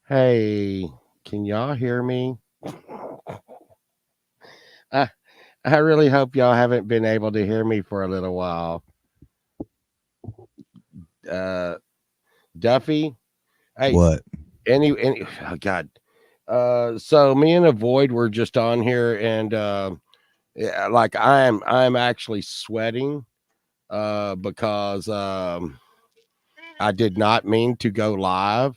Hey, can y'all hear me? I, I really hope y'all haven't been able to hear me for a little while. Uh, Duffy, hey, What? oh God. So me and Avoid were just on here, and yeah, like I'm actually sweating, because I did not mean to go live,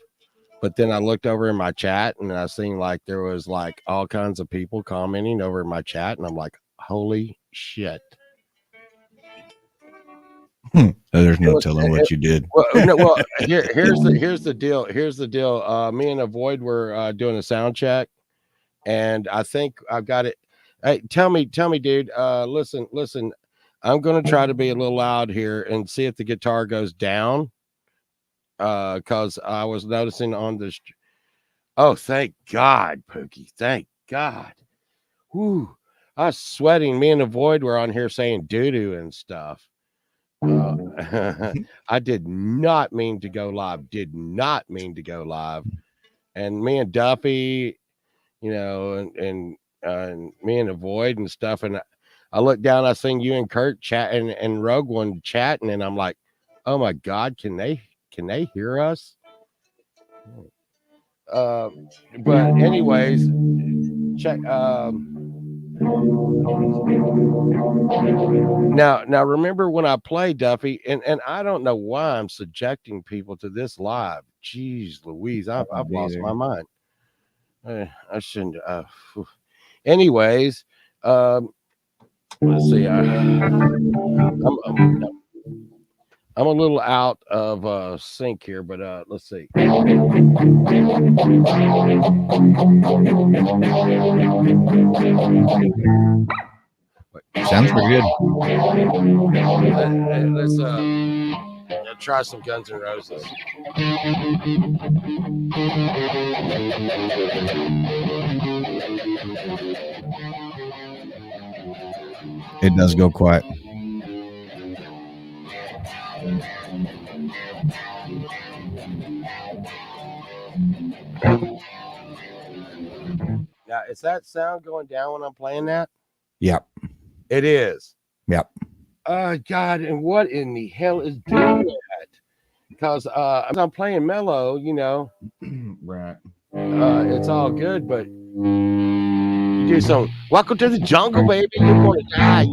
but then I looked over in my chat and I seen like there was like all kinds of people commenting over in my chat, and I'm like, holy shit. There's It no was telling what you did. well, no, well, here's the deal. Here's the deal. Me and Avoid were doing a sound check, and I think I've got it. Hey, tell me, dude. Listen. I'm gonna try to be a little loud here and see if the guitar goes down. Cause I was noticing on this. Oh, thank God, Pookie. Thank God. Whew. I was sweating. Me and Avoid were on here saying doo doo and stuff. I did not mean to go live. Did not mean to go live. And me and Duffy, and me and Avoid and stuff. And I looked down. I seen you and Kurt chatting and Rogue One chatting, and I'm like, oh my God, can they hear us? Uh, but anyways, check. Now remember when I play Duffy, and I don't know why I'm subjecting people to this live. Jeez Louise, I've lost my mind. I shouldn't. Anyways, um, let's see. I'm a little out of sync here, but let's see. Sounds pretty good. Let's try some Guns N' Roses. It does go quiet. Now, is that sound going down when I'm playing that? Yep. It is. Yep. God, and what in the hell is doing that? Because I'm playing mellow, Right. it's all good, but you do some welcome to the jungle, baby. You're going to die.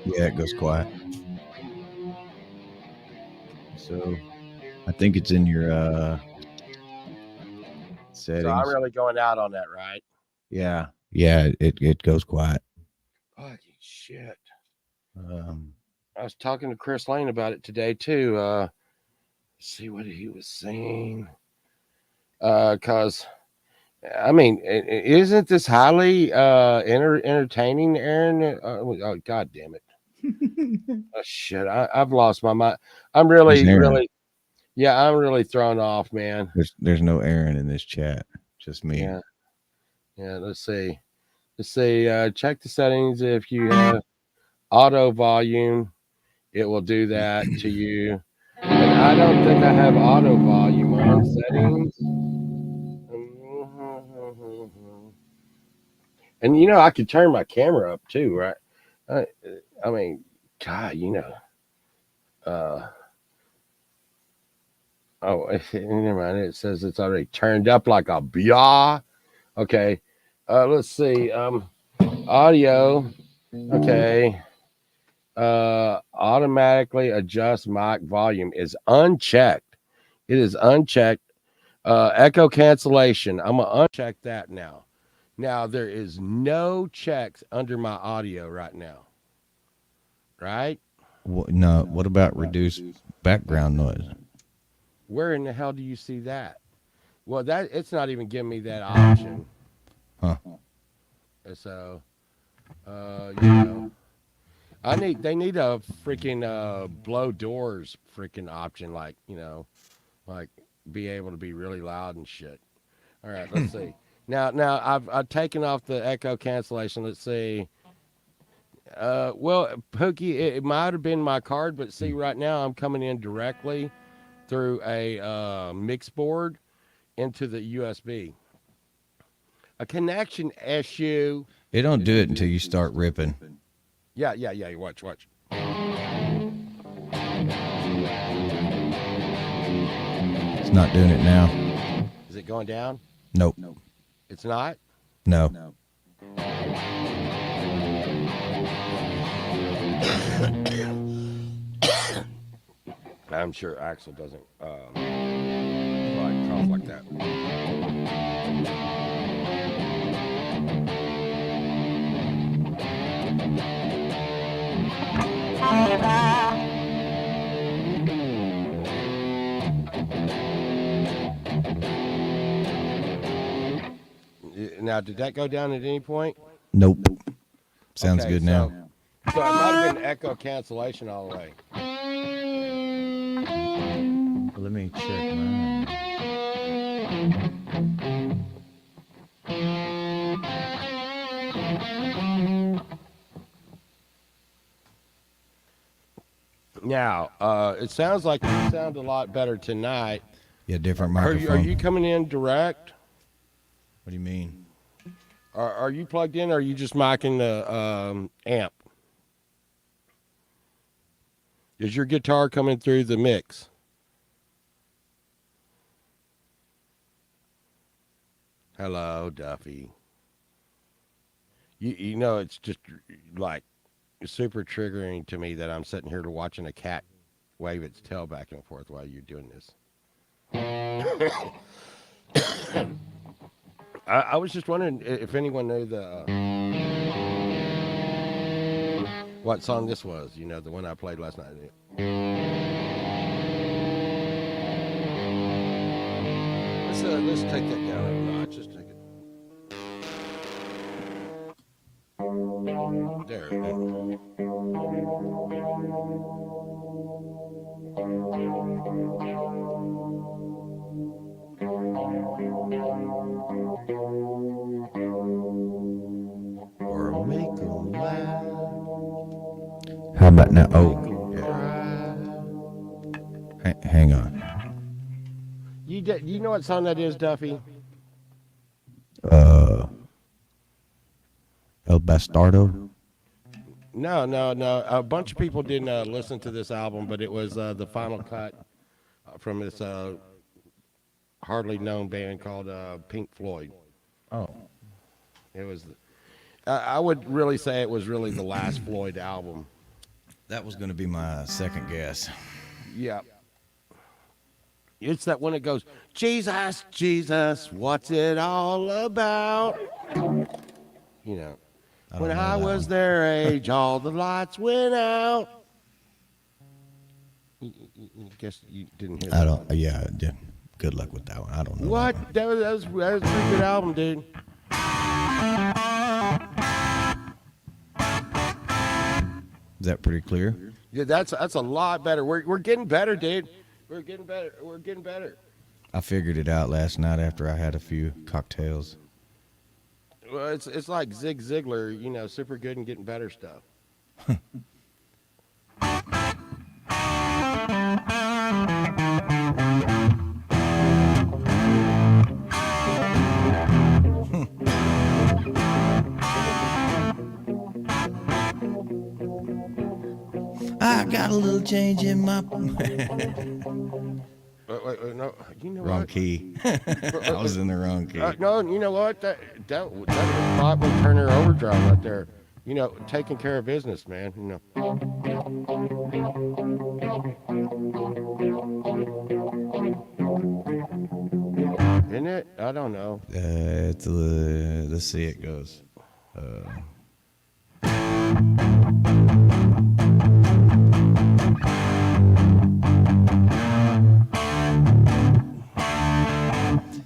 Yeah, it goes quiet. So I think it's in your So I'm settings. really going out on that, right? Yeah. Yeah, it goes quiet. Fucking shit. Um, I was talking to Chris Lane about it today too. See what he was saying. Cause I mean, isn't this highly entertaining, Aaron? Oh, God damn it! Oh, shit, I've lost my mind. I'm Who's Aaron? really, yeah, I'm really thrown off, man. There's no Aaron in this chat. Just me. Yeah, yeah. Let's see. Let's see. Check the settings. If you have auto volume, it will do that to you. And I don't think I have auto volume on settings. And I could turn my camera up too, right? I, I mean, God, uh, oh, never mind. It says it's already turned up like a bia. Okay. Let's see. Audio. Okay. Automatically adjust mic volume is unchecked. It is unchecked. Echo cancellation. I'm gonna uncheck that now. Now there is no checks under my audio right now. Right? No, what about reduce background noise? Where in the hell do you see that? Well, that it's not even giving me that option. Huh. So, you know, they need a freaking blow doors freaking option, like be able to be really loud and shit. All right, let's see. Now I've taken off the echo cancellation. Let's see. Well, Pookie, it might have been my card, but see, right now I'm coming in directly through a mix board into the USB. A connection issue. It don't do it until you start ripping. Yeah. Watch. It's not doing it now. Is it going down? Nope. It's not? No. I'm sure Axel doesn't like cough like that. Now, did that go down at any point? Nope. Sounds Okay, good now. So it might have been echo cancellation all the way. Let me check mine. Now, it sounds like you sound a lot better tonight. Yeah, different Are microphone. you coming in direct? What do you mean? Are you plugged in, or are you just micing the amp? Is your guitar coming through the mix? Hello, Duffy. You know, it's just like super triggering to me that I'm sitting here watching a cat wave its tail back and forth while you're doing this. I was just wondering if anyone knew what song this was. You know, the one I played last night. Let's take that down a notch. Just take it. There. Or make 'em laugh. How about now? Oh, Cry. hang on. You know what song that is, Duffy? El Bastardo. No. A bunch of people didn't listen to this album, but it was the final cut from this hardly known band called Pink Floyd. Oh. It was. I would really say it was really the last Floyd album. That was going to be my second guess. Yeah. It's that when it goes, Jesus, Jesus, what's it all about? You know, when I was their age, all the lights went out. I guess you didn't hear that. I don't. Yeah, I did. Good luck with that one. I don't know. What? That was a pretty good album, dude. Is that pretty clear? Yeah, that's a lot better. We're getting better, dude. We're getting better. We're getting better. I figured it out last night after I had a few cocktails. Well, it's like Zig Ziglar, you know, super good and getting better stuff. I got a little change in my Wait, no, you know wrong what? key. I was in the wrong key. No, you know what? That was Bob Turner Overdrive right there. You know, taking care of business, man. You know. Isn't it? I don't know. It's let's see, it goes.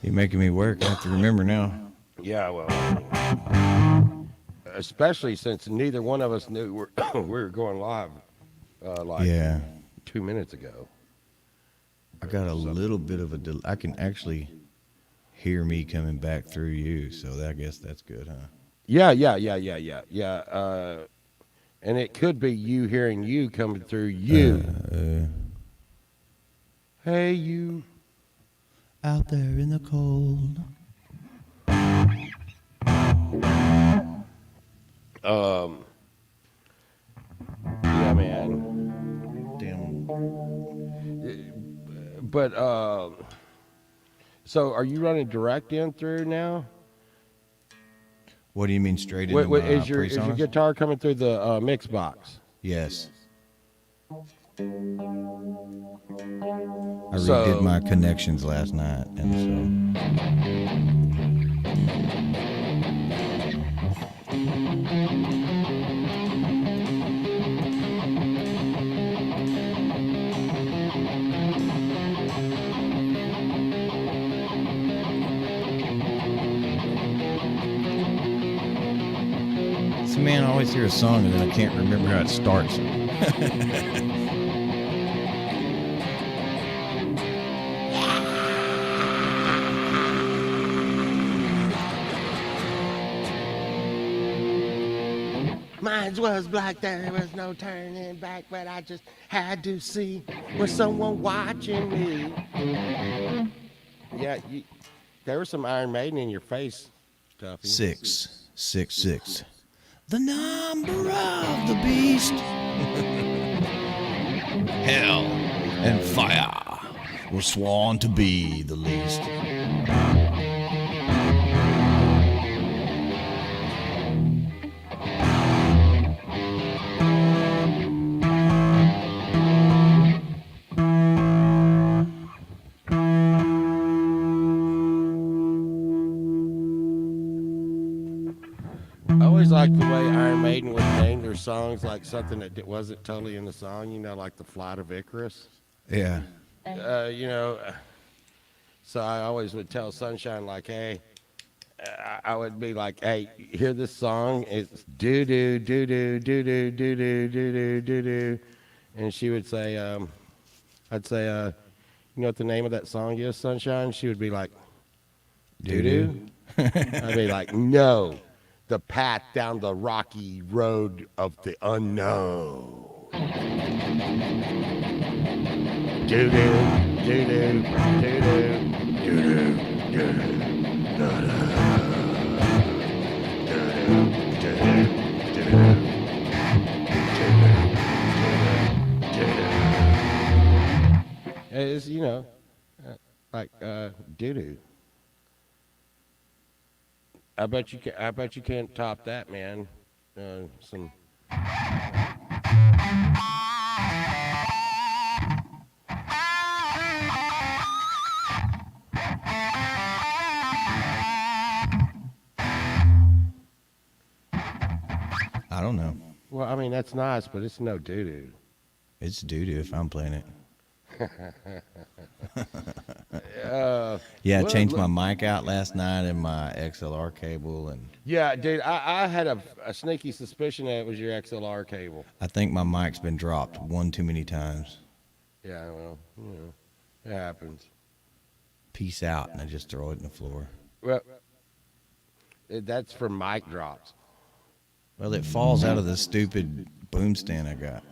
You're making me work. I have to remember now. Yeah, well, especially since neither one of us knew we were going live like Yeah, 2 minutes ago. I got a little bit of a delay. I can actually hear me coming back through you. So I guess that's good, huh? Yeah. And it could be you hearing you coming through you. Hey, you. Out there in the cold. Yeah, man. Damn. But so are you running direct in through now? What do you mean straight into my Is your PreSonus? guitar coming through the mix box? Yes. I So- redid my connections last night, and so man, I always hear a song and then I can't remember how it starts. Mine was black, there was no turning back, but I just had to see was someone watching me. Yeah, there was some Iron Maiden in your face, Tuffy. 666. The number of the beast. Hell and fire were sworn to be the least. I always liked the way Iron Maiden would name their songs like something that wasn't totally in the song, like the Flight of Icarus. Yeah. So I always would tell Sunshine, like, hey, I would be like, hey, hear this song? It's do do do do do do do do do do do do, and she would say, I'd say, you know what the name of that song is, Sunshine? She would be like, doo doo. I'd be like, no, the path down the rocky road of the unknown. Doo doo doo doo doo doo doo doo. It's like doo doo. I bet you can't top that, man. Some. I don't know. Well, I mean that's nice, but it's no doo doo. It's doo-doo if I'm playing it. Yeah, I well, changed my mic out last night and my XLR cable, and Yeah, dude, I had a sneaky suspicion that it was your XLR cable. I think my mic's been dropped one too many times. Yeah, well, it happens. Peace out, and I just throw it in the floor. Well, that's for mic drops. Well, it falls out of the stupid boom stand I got.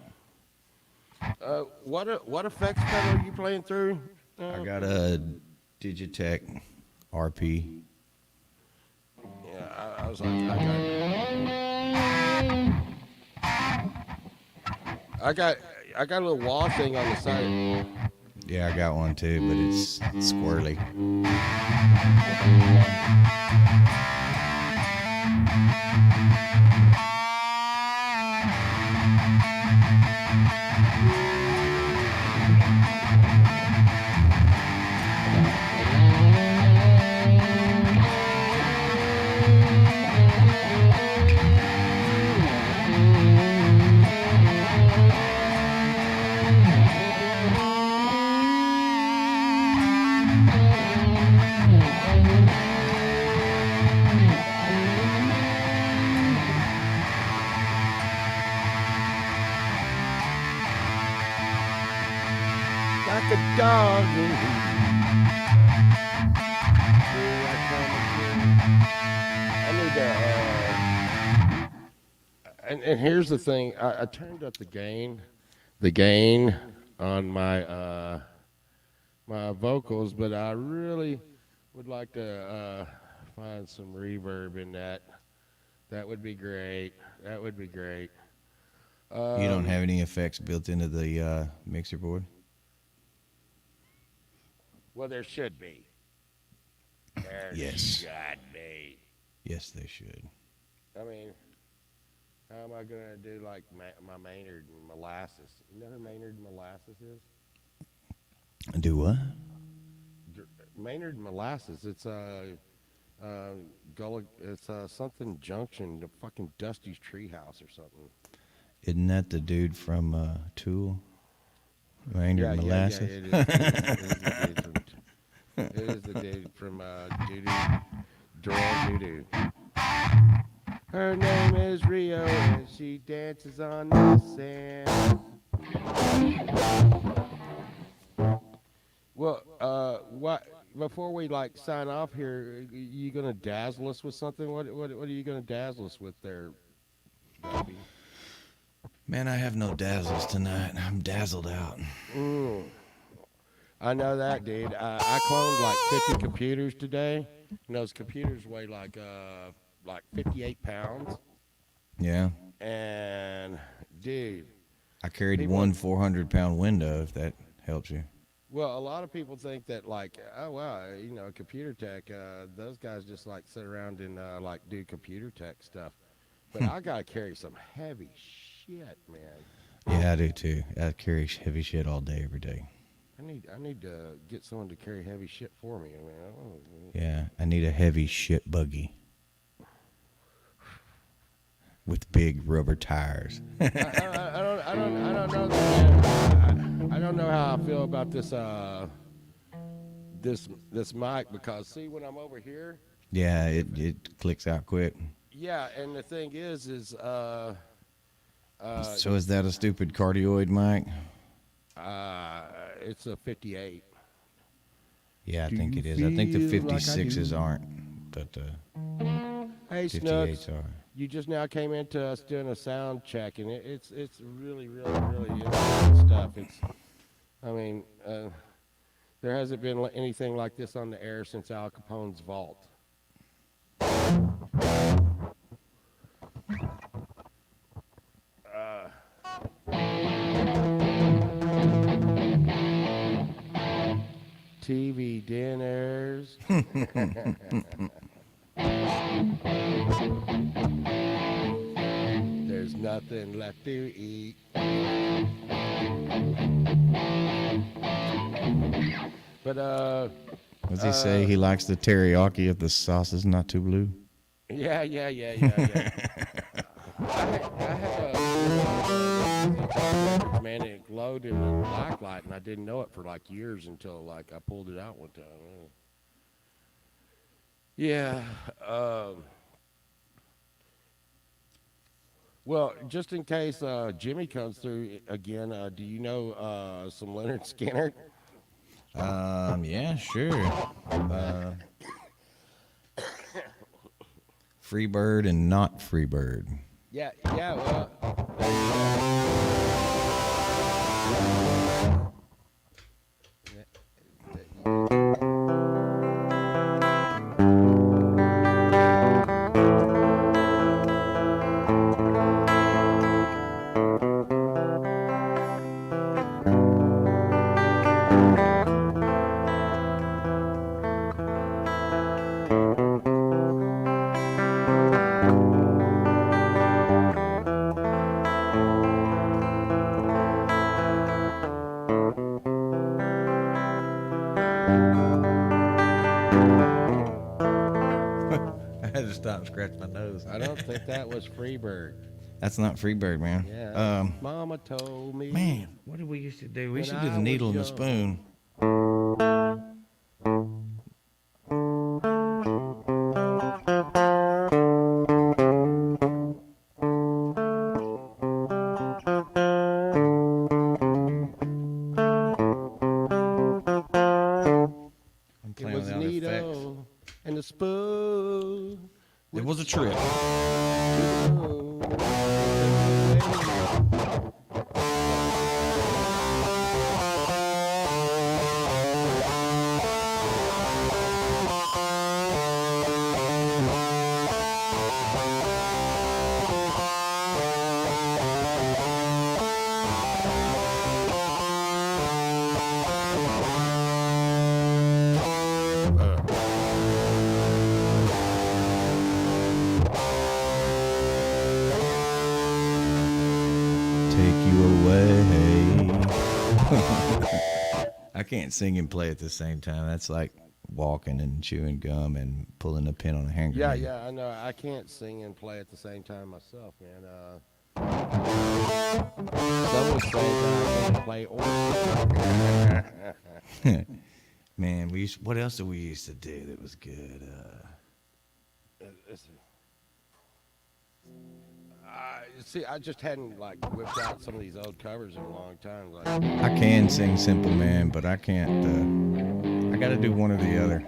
What effects pedal are you playing through? I got a Digitech RP. Yeah, I was like, I got a little wall thing on the side. Yeah, I got one too, but it's squirrely. Like a dog. and here's the thing. I turned up the gain on my vocals, but I really would like to find some reverb in that. That would be great. That would be great. You don't have any effects built into the mixer board? Well, there should be. There Yes. should be. Yes, they should. I mean, how am I gonna do like my Maynard and Molasses? You know who Maynard and Molasses is? Do what? Maynard and Molasses. It's it's something Junction, the fucking Dusty's Treehouse or something. Isn't that the dude from Tool? Maynard Molasses? Yeah, it is the dude from Duran Doo-Doo. Her name is Rio, and she dances on the sand. Well, what? Before we like sign off here, you gonna dazzle us with something? What are you gonna dazzle us with there, Bobby? Man, I have no dazzles tonight. I'm dazzled out. I know that, dude. I cloned like 50 computers today. And those computers weigh like 58 pounds. Yeah. And dude, I carried one 400-pound window, if that helps you. well, a lot of people think that like, oh wow, you know, computer tech, those guys just like sit around and like do computer tech stuff. But I gotta carry some heavy shit, man. Yeah, I do too. I carry heavy shit all day, every day. I need to get someone to carry heavy shit for me. I mean, Yeah, I need a heavy shit buggy with big rubber tires. I don't know. I don't know how I feel about this this mic because see when I'm over here. Yeah, it clicks out quick. Yeah, and the thing is So is that a stupid cardioid mic? it's a 58. Yeah, I Do think you it is. I think the feel like I 56s do? aren't, but Hey 58s Snooks, are. you just now came into us doing a sound check, and it's really interesting stuff. I mean, there hasn't been anything like this on the air since Al Capone's vault. TV dinners. There's nothing left to eat. But Does he say he likes the teriyaki if the sauce is not too blue? yeah. I have a man, it glowed in the black light, and I didn't know it for like years until like I pulled it out one time. Yeah. Well, just in case Jimmy comes through again, do you know some Leonard Skinner? Yeah, sure. Freebird and not Freebird. Yeah. Well, I had to stop and scratch my nose. I don't think that was Freebird. That's not Freebird, man. Yeah. Mama told me. Man, what did we used to do? We When used to do I the needle and the was spoon. It was needle and the spoon. It was a trip. Take you away. I can't sing and play at the same time. That's like walking and chewing gum and pulling a pin on a hand Yeah, grenade. yeah, I know. I can't sing and play at the same time myself, man. Some would say that I can't play or sing. Man, what else did we used to do that was good? See, I just hadn't like whipped out some of these old covers in a long time. Like, I can sing Simple Man, but I can't. I got to do one or the other.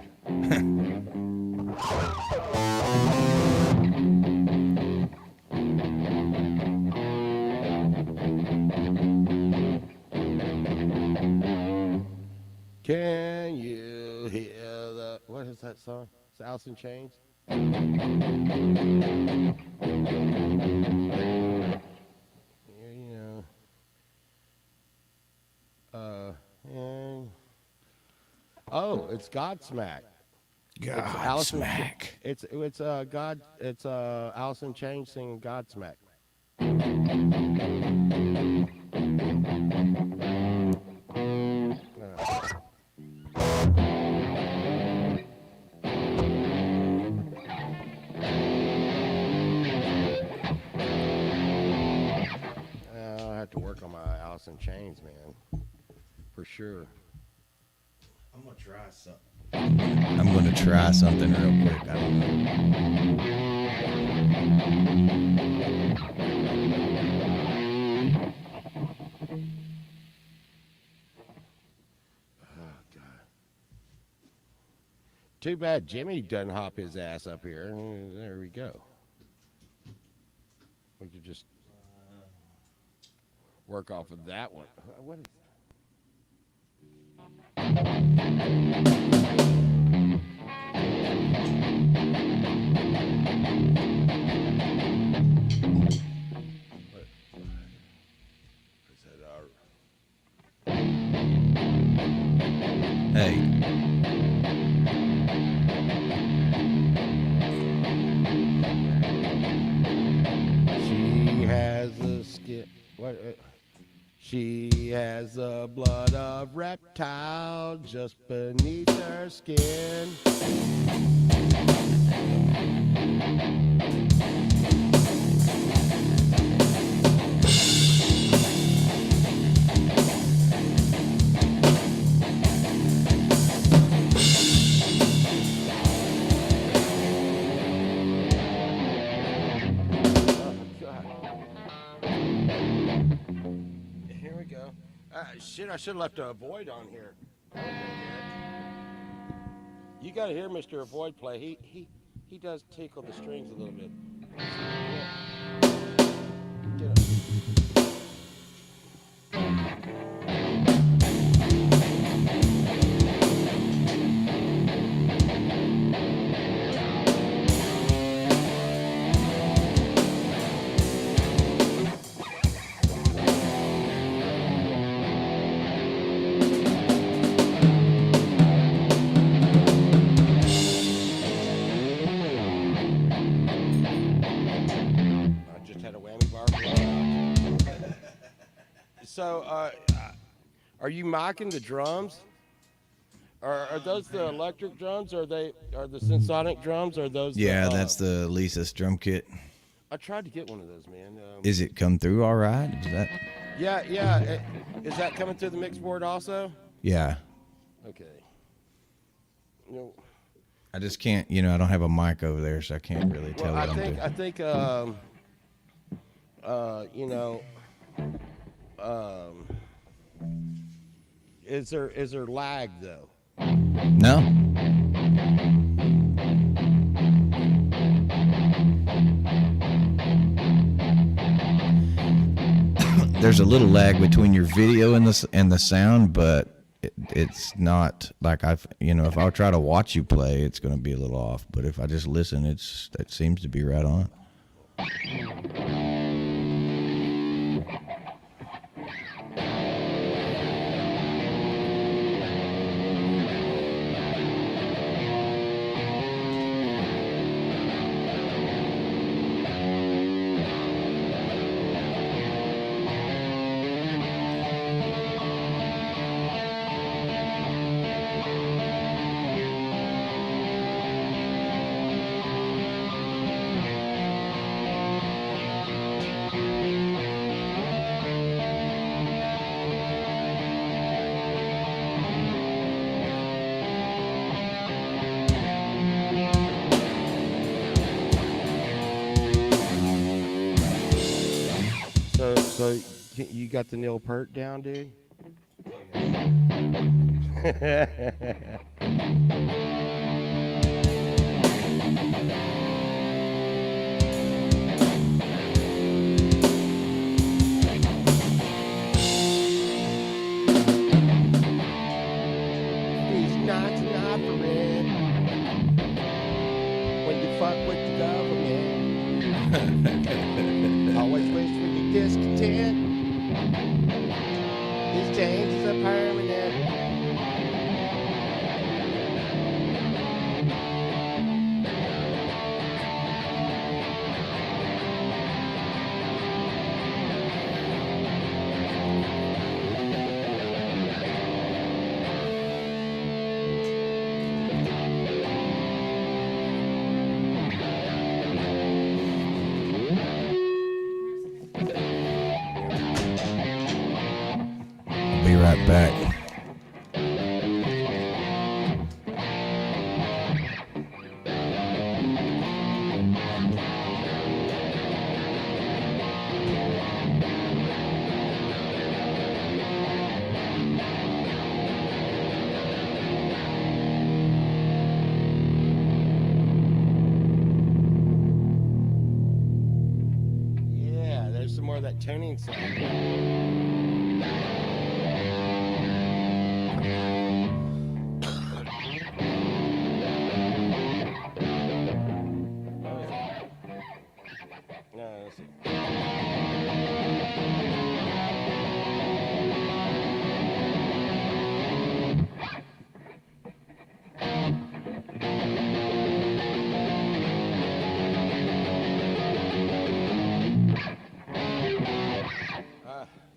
can you hear the what is that song? It's Alice in Chains. You know. And, oh, it's Godsmack. Godsmack. It's God. It's Alice in Chains singing Godsmack. I'll have to work on my Alice in Chains, man, for sure. I'm gonna try something. I'm gonna try something real quick. I don't know. Oh God. Too bad Jimmy doesn't hop his ass up here. There we go. We could just work off of that one. What is Hey, She has the skin. What? She has the blood of reptile just beneath her skin. Oh, God. Here we go. Shit, I should have left a Avoid on here. You got to hear Mr. Avoid play. He does tickle the strings a little bit. Get up. I just had a whammy bar. So, are you mocking the drums? Are those the electric drums? Or are the Sensonic drums? Or those? yeah, that's the Lisa's drum kit. I tried to get one of those, man. Is it come through all right? Is that? Yeah. Is that coming through the mix board also? Yeah. Okay. No. I just can't. You know, I don't have a mic over there, so I can't really tell Well, what I'm doing. I think, you know, is there lag though? No. there's a little lag between your video and the sound, but it's not like if I try to watch you play, it's going to be a little off. But if I just listen, it seems to be right on. So you got the Neil Peart down, dude? These nights and offering when you fuck with the government. Always wish for your discontent. These changes are permanent. Be right back. Yeah, there's some more of that tuning sound.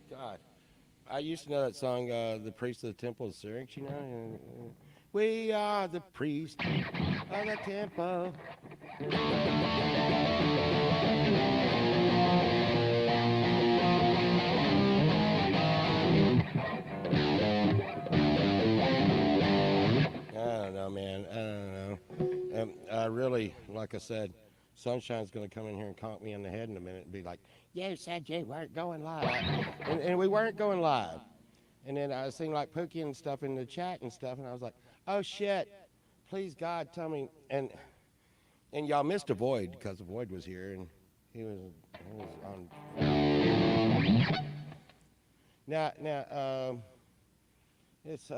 God, I used to know that song, "The Priest of the Temple of Syrinx." You know, we are the priest of the temple. I don't know, man. I don't know. I really, like I said, Sunshine's going to come in here and conk me in the head in a minute and be like, "You said you weren't going live," and we weren't going live. And then I was seeing like Pookie and stuff in the chat and stuff, and I was like, "Oh shit! Please God, tell me." And y'all missed a Void because the Void was here and he was on. Now, it's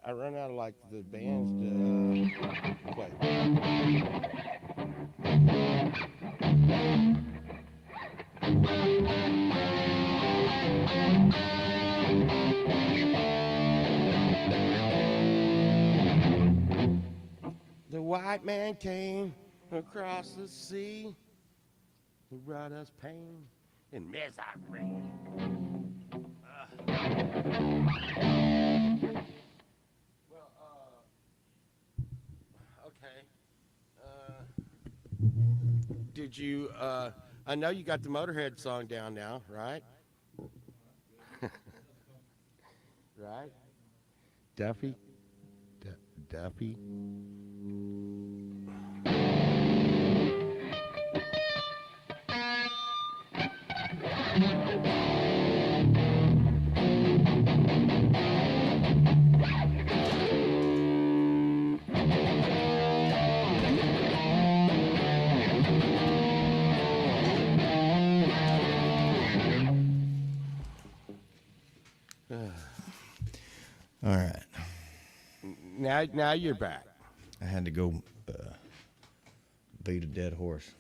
I run out of like the bands to play. The white man came across the sea to brought us pain and misery. Did you, I know you got the Motorhead song down now, right? Right? Duffy? Duffy? All right. Now you're back. I had to go beat a dead horse.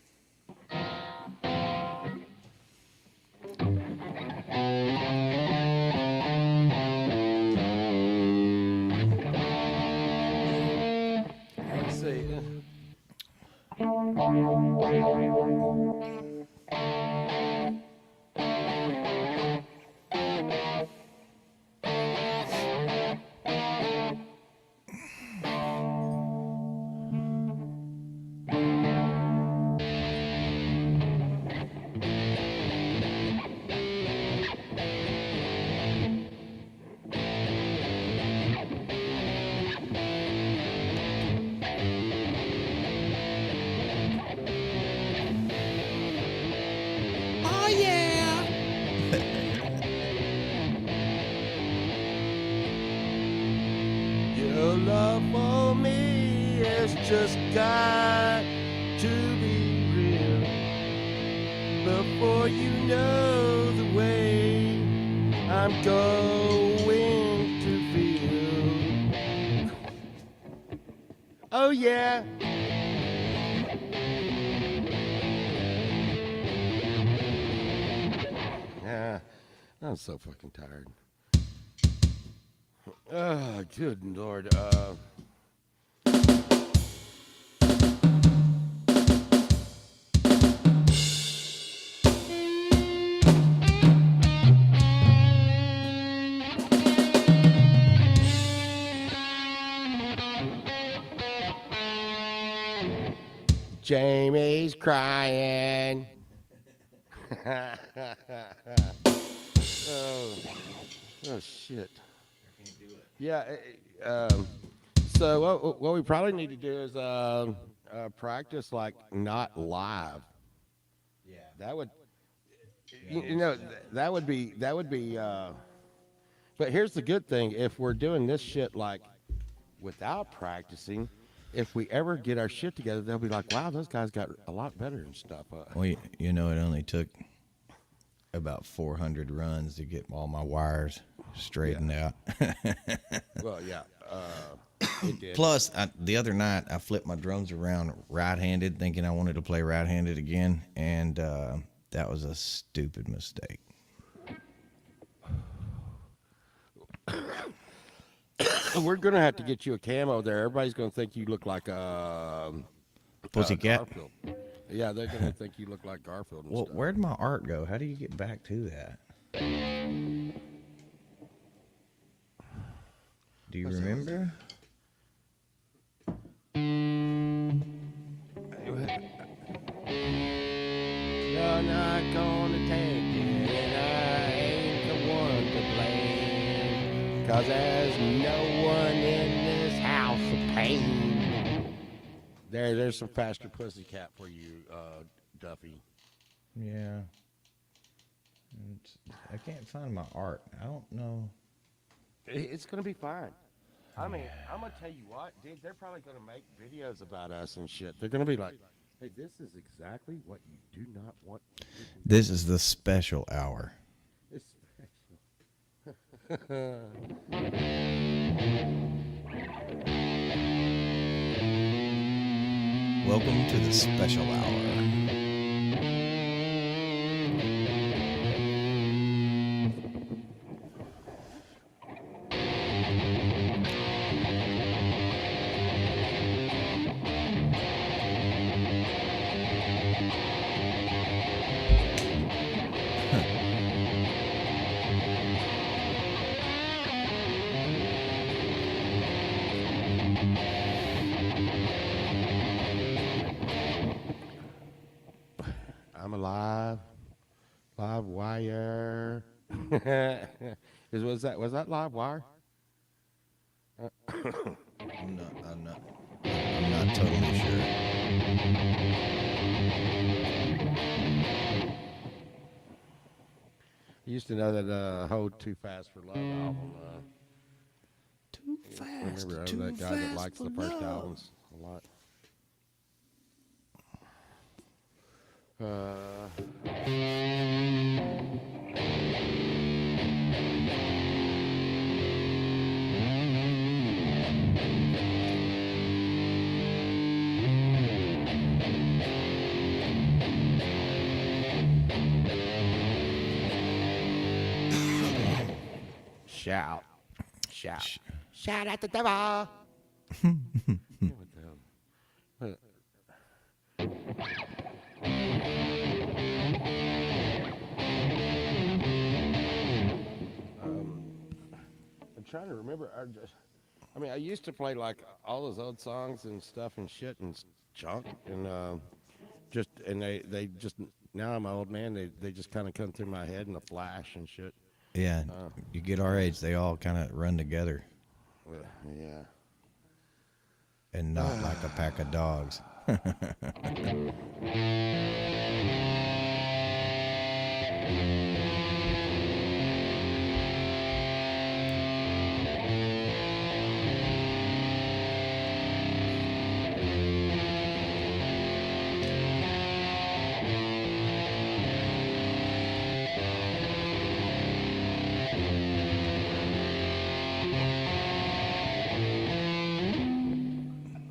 Let's see. Oh yeah. Your love for me has just got to be real before you know the way I'm going to feel. Oh yeah. Yeah, I'm so fucking tired. Oh, good Lord. Jamie's crying. oh, oh shit. Yeah. So what we probably need to do is practice like not live. Yeah. That would, you know, that would be But here's the good thing: if we're doing this shit like without practicing, if we ever get our shit together, they'll be like, "Wow, those guys got a lot better and stuff." Well, you know, it only took about 400 runs to get all my wires straightened out. Well, yeah. It did. Plus, the other night I flipped my drums around right-handed, thinking I wanted to play right-handed again, and that was a stupid mistake. We're gonna have to get you a camo there. Everybody's gonna think you look like Pussycat. Garfield. Yeah, they're gonna think you look like Garfield. And Well, stuff. where'd my art go? How do you get back to that? Do you remember? You're not gonna take it, and I ain't the one to blame. 'Cause there's no one in this house of pain. There's some faster Pussycat for you, Duffy. Yeah. I can't find my art. I don't know. It's gonna be fine. I mean, I'm gonna tell you what, dude. They're probably gonna make videos about us and shit. They're gonna be like, "Hey, this is exactly what you do not want." This is the special hour. It's Welcome to the special hour. I'm alive. Live wire. was that live wire? I'm not totally sure. I used to know that Hold Too Fast for Love album. Too fast. Remember Too that guy fast that likes for the first love. albums a lot. shout. Shout at the devil. What the hell? What- I'm trying to remember. I mean, I used to play like all those old songs and stuff and shit and junk and they just now I'm an old man. They just kind of come through my head in a flash and shit. Yeah, you get our age, they all kind of run together, Yeah. and not like a pack of dogs.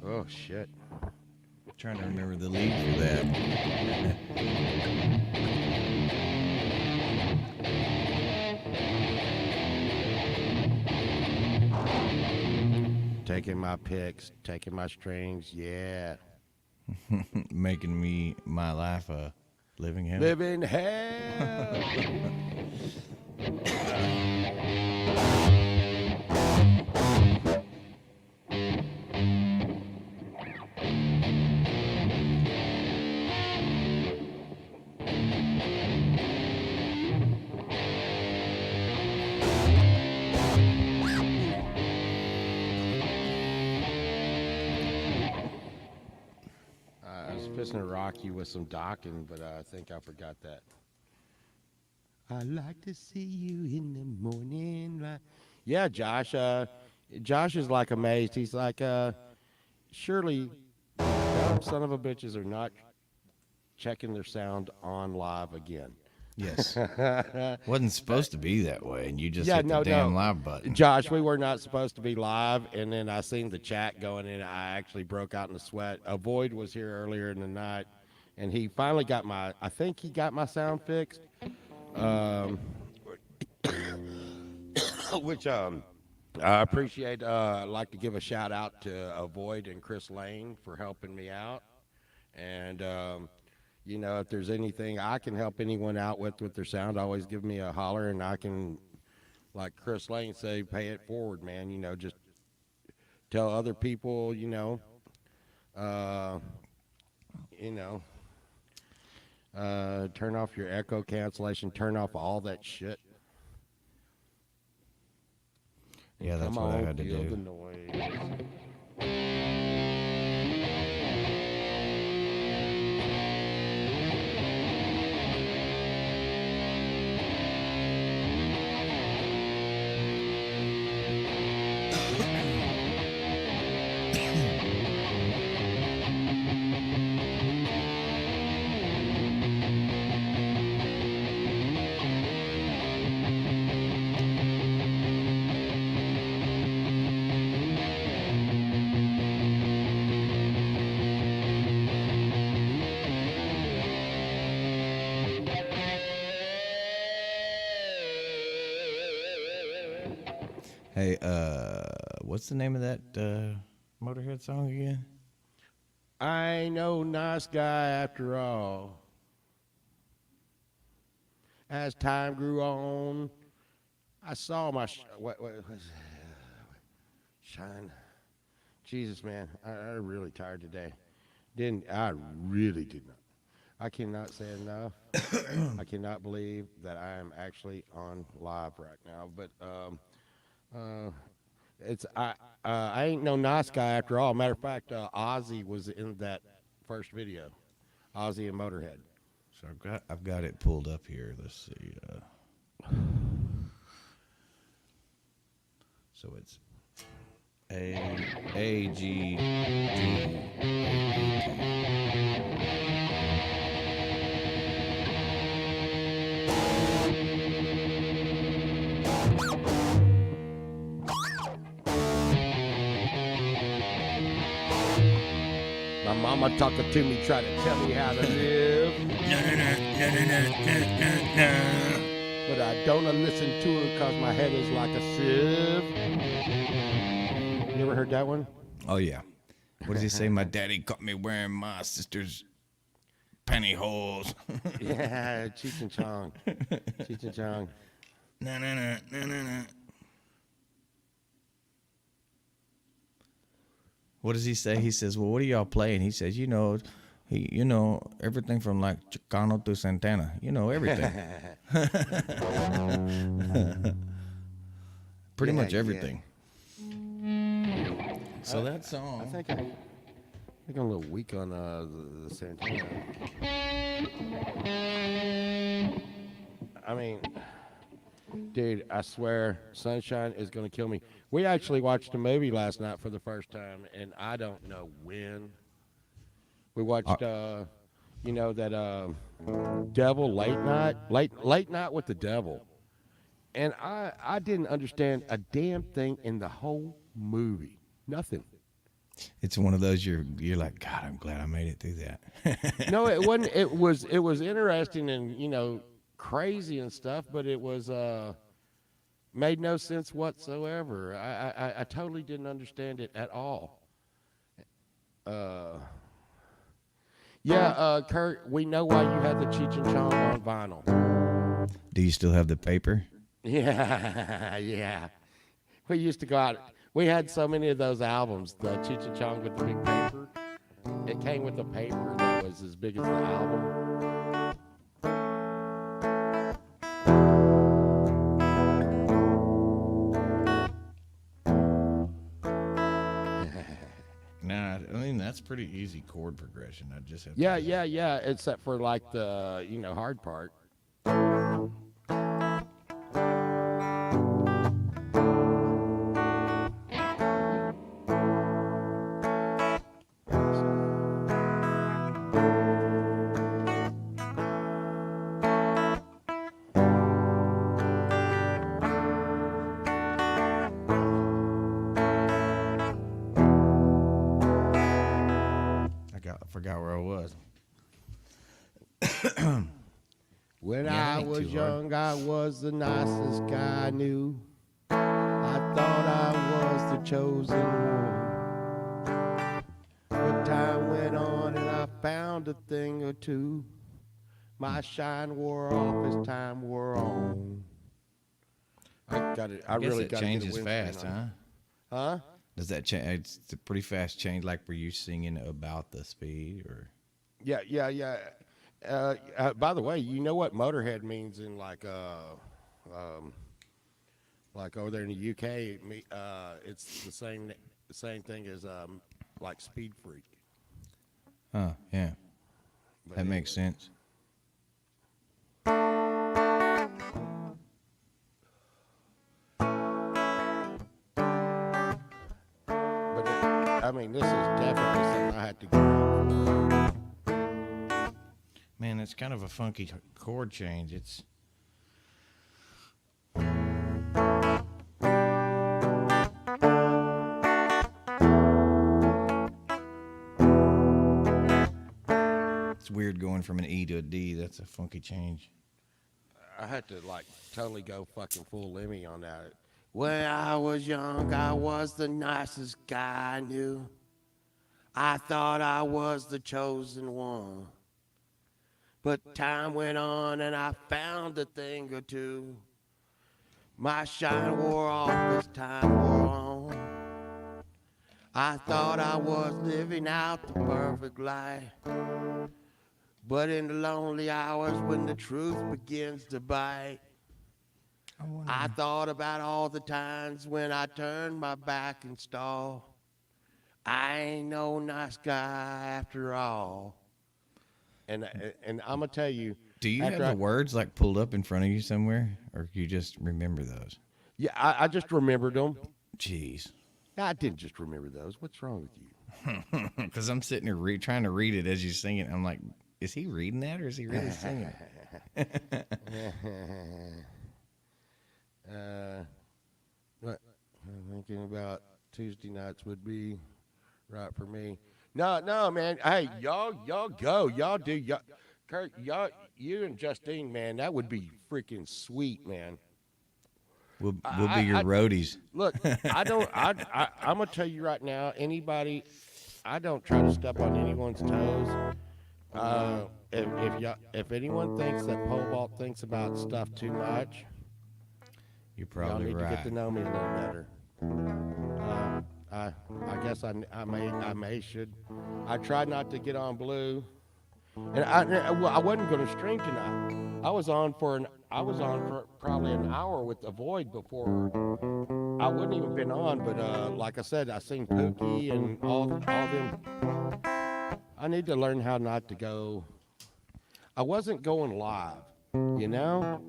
Oh shit. Trying to remember the lead for that. Taking my picks, taking my strings. Yeah. Making me my life a living hell. Live in hell. I was fixing to rock you with some docking, but I think I forgot that. I like to see you in the morning light. Yeah, Josh. Josh is like amazed. He's like, surely, dumb son of a bitches are not checking their sound on live again. Yes. Wasn't supposed to be that way, and you just Yeah, hit the no, damn no. live button. Josh, we were not supposed to be live, and then I seen the chat going, and I actually broke out in a sweat. Void was here earlier in the night, and he finally got I think he got my sound fixed. Which I appreciate. I'd like to give a shout out to Void and Chris Lane for helping me out, and you know, if there's anything I can help anyone out with their sound, always give me a holler, and I can, like Chris Lane say, pay it forward, man. You know, just tell other people, turn off your echo cancellation, turn off all that shit. And Yeah, that's come what I on, had to feel do. the noise. Hey, what's the name of that Motorhead song again? I ain't no nice guy after all. As time grew on, I saw my what was shine. Jesus, man, I'm really tired today. I really did not. I cannot say enough. I cannot believe that I am actually on live right now. But it's I ain't no nice guy after all. Matter of fact, Ozzy was in that first video. Ozzy and Motorhead. So I've got it pulled up here. Let's see. So it's A-G-D. My mama talking to me, trying to tell me how to live. but I don't listen to it because my head is like a sieve. You ever heard that one? Oh yeah. What does he say? My daddy caught me wearing my sister's pantyhose. Yeah, Cheech and Chong. Cheech and Chong. Na na na na na na. What does he say? He says, "Well, what do y'all play?" And he says, everything from like Chicano to Santana. Everything. Pretty Yeah, much yeah. everything. So that song. I think I'm a little weak on the Santana. I mean, dude, I swear, Sunshine is gonna kill me. We actually watched a movie last night for the first time, and I don't know when. We watched, that Devil Late Night with the Devil, and I didn't understand a damn thing in the whole movie. Nothing. It's one of those you're like, God, I'm glad I made it through that. No, it wasn't. It was interesting and crazy and stuff, but it was made no sense whatsoever. I totally didn't understand it at all. Kurt, we know why you had the Cheech and Chong on vinyl. Do you still have the paper? Yeah, yeah. We used to go out. We had so many of those albums, the Cheech and Chong with the big paper. It came with a paper that was as big as the album. Nah, I mean that's pretty easy chord progression. I just have Yeah. Except for like the hard part. I forgot where I was. When Yeah, I ain't was too hard. young, I was the nicest guy I knew. I thought I was the chosen one. But time went on and I found a thing or two. My shine wore off as time wore on. I got it. I guess really it got changes to fast, huh? Huh? Does that change? It's a pretty fast change. Like, were you singing about the speed, or Yeah. By the way, you know what Motorhead means in like over there in the UK? It's the same thing as like Speed Freak. huh? Yeah, But that makes sense. I mean, this is definitely something I had to go. Man, it's kind of a funky chord change. It's weird going from an E to a D. That's a funky change. I had to like totally go fucking full Lemmy on that. When I was young, I was the nicest guy I knew. I thought I was the chosen one. But time went on and I found a thing or two. My shine wore off as time wore on. I thought I was living out the perfect life. But in the lonely hours when the truth begins to bite, I thought about all the times when I turned my back and stalled. I ain't no nice guy after all. And I'm gonna tell you. Do you have after the words like pulled up in front of you somewhere, or you just remember those? Yeah, I just remembered them. Jeez, I didn't just remember those. What's wrong with you? because I'm sitting here trying to read it as you sing it. I'm like, is he reading that, or is he really singing it? What I'm thinking about Tuesday nights would be right for me. No, man. Hey, y'all go. Y'all do. Y'all, Kurt, you and Justine, man, that would be freaking sweet, man. We'll be your roadies. Look, I don't. I'm gonna tell you right now. Anybody, I don't try to step on anyone's toes. If anyone thinks that Pole Vault thinks about stuff too much, You're y'all probably need to get right. to know me a little better. I guess I may should. I tried not to get on Blue, and I wasn't going to stream tonight. I was on for probably an hour with the Void before I wouldn't even been on. But like I said, I seen Pookie and all them. I need to learn how not to go. I wasn't going live, you know.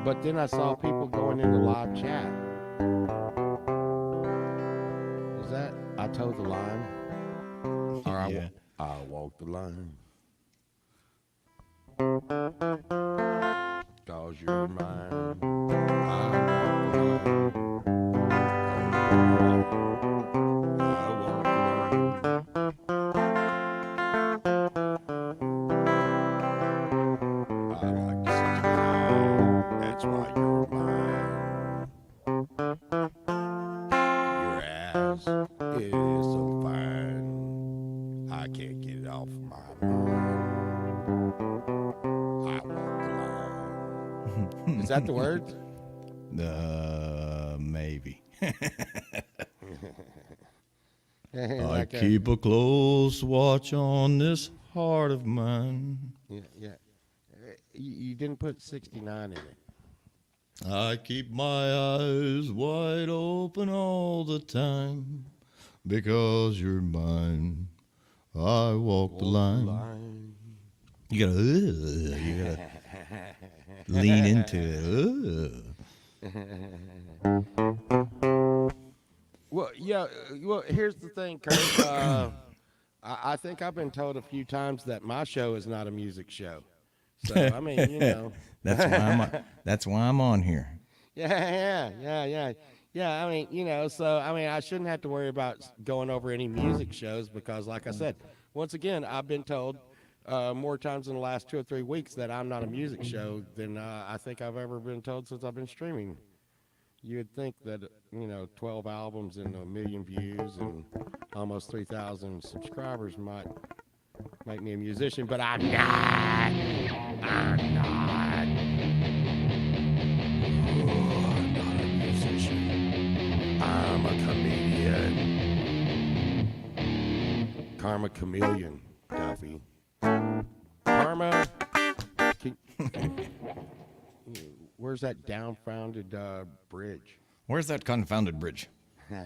But then I saw people going into live chat. Is that I told the line? Or Yeah. I walked the line. Cause you're mine. I walk the line. I walk the line. I like to 69. That's why you're mine. Your ass is so fine. I can't get it off my mind. I walk the line. Is that the words? Maybe. I Like a- keep a close watch on this heart of mine. yeah. You didn't put 69 in it. I keep my eyes wide open all the time because you're mine. I walk the line. You gotta lean into it. Well, yeah. Well, here's the thing, Kurt. I think I've been told a few times that my show is not a music show. So I mean, you know. That's why I'm on here. Yeah. I mean, you know, so I mean, I shouldn't have to worry about going over any music shows because, like I said, once again, I've been told more times in the last 2 or 3 weeks that I'm not a music show than I think I've ever been told since I've been streaming. You'd think that 12 albums and 1 million views and almost 3,000 subscribers might make me a musician, but I'm not. I'm not. I'm not a musician. I'm a comedian. Karma chameleon, Duffy. Karma. Where's that downfounded bridge? Where's that confounded bridge? Oh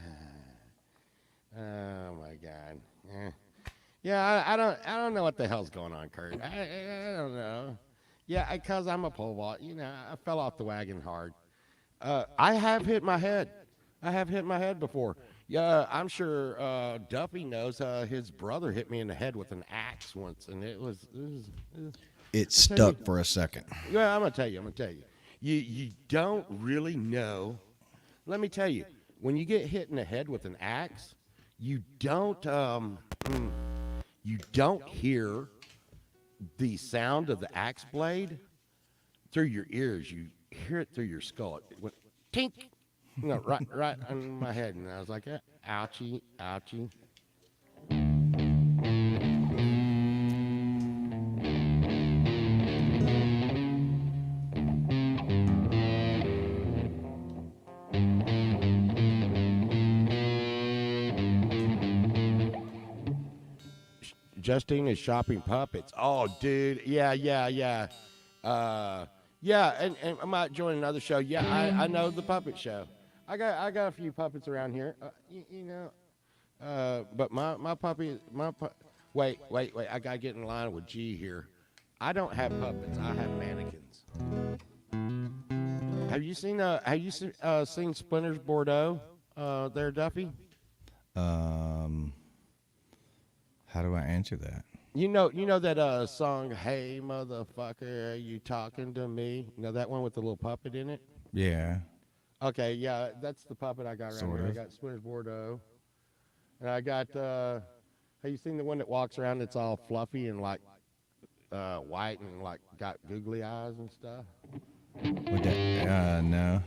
my God. Yeah, I don't know what the hell's going on, Kurt. I don't know. Yeah, because I'm a pole vault. I fell off the wagon hard. I have hit my head. I have hit my head before. Yeah, I'm sure Duffy knows. His brother hit me in the head with an axe once, and it was It stuck for a second. yeah, I'm gonna tell you. You don't really know. Let me tell you, when you get hit in the head with an axe, you don't hear the sound of the axe blade through your ears. You hear it through your skull. It went tink, right on my head, and I was like, ouchie, ouchie. Justine is shopping puppets. Oh, dude. Yeah. And I might join another show. Yeah, I know the puppet show. I got a few puppets around here. But my puppy, wait. I gotta get in line with G here. I don't have puppets. I have mannequins. Have you seen Splinters Bordeaux? There, Duffy. How do I answer that? You know that song, "Hey motherfucker, are you talking to me"? You know that one with the little puppet in it? Yeah. Okay, yeah, that's the puppet I got around Sort here. I of. got Splinters Bordeaux, and I got Have you seen the one that walks around that's all fluffy and like white and like got googly eyes and stuff? With that, no.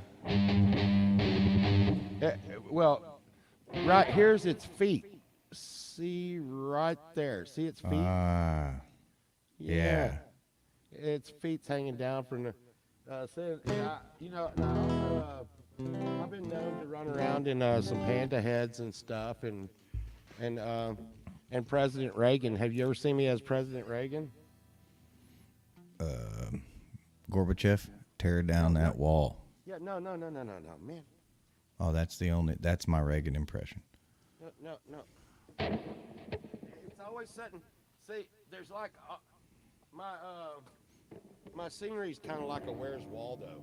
Well, right here's its feet. See right there. See its feet? Yeah. Its feet's hanging down from the. I've been known to run around in some panda heads and stuff, and President Reagan. Have you ever seen me as President Reagan? Gorbachev, tear down that wall. Yeah, no, man. Oh, that's my Reagan impression. No. It's always something. See, there's like my scenery's kind of like a Where's Waldo.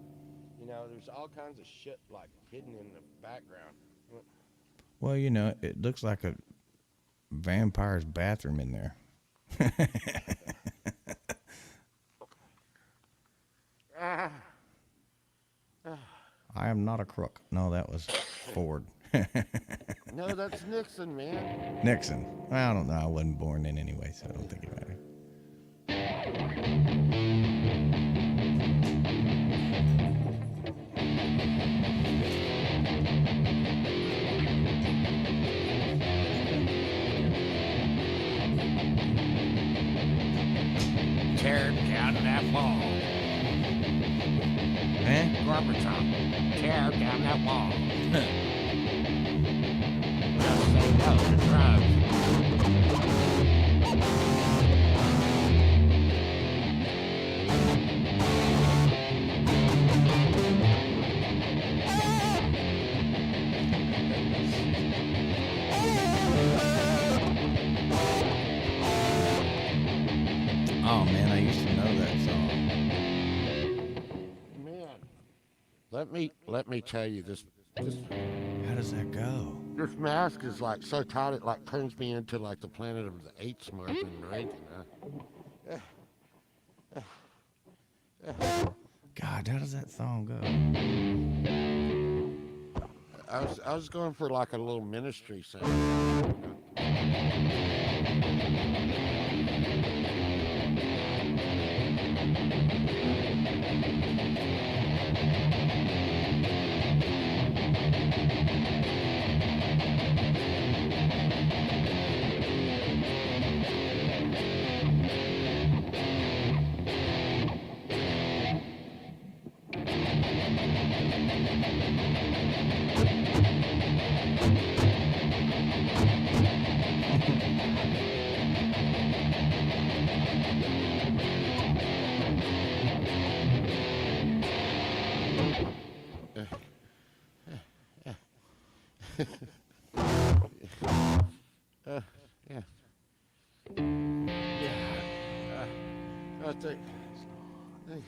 You know, there's all kinds of shit like hidden in the background. Well, it looks like a vampire's bathroom in there. I am not a crook. No, that was Ford. No, that's Nixon, man. Nixon. I don't know. I wasn't born then anyway, so I don't think it matters. Tear down that wall. Gorbachev, tear down that wall. Just say no to drugs. Oh man, I used to know that song. Man, let me tell you this. How does that go? This mask is like so tight it like turns me into like the planet of the apes more than Reagan. God, how does that song go? I was going for like a little ministry sound. Yeah. I think. I'm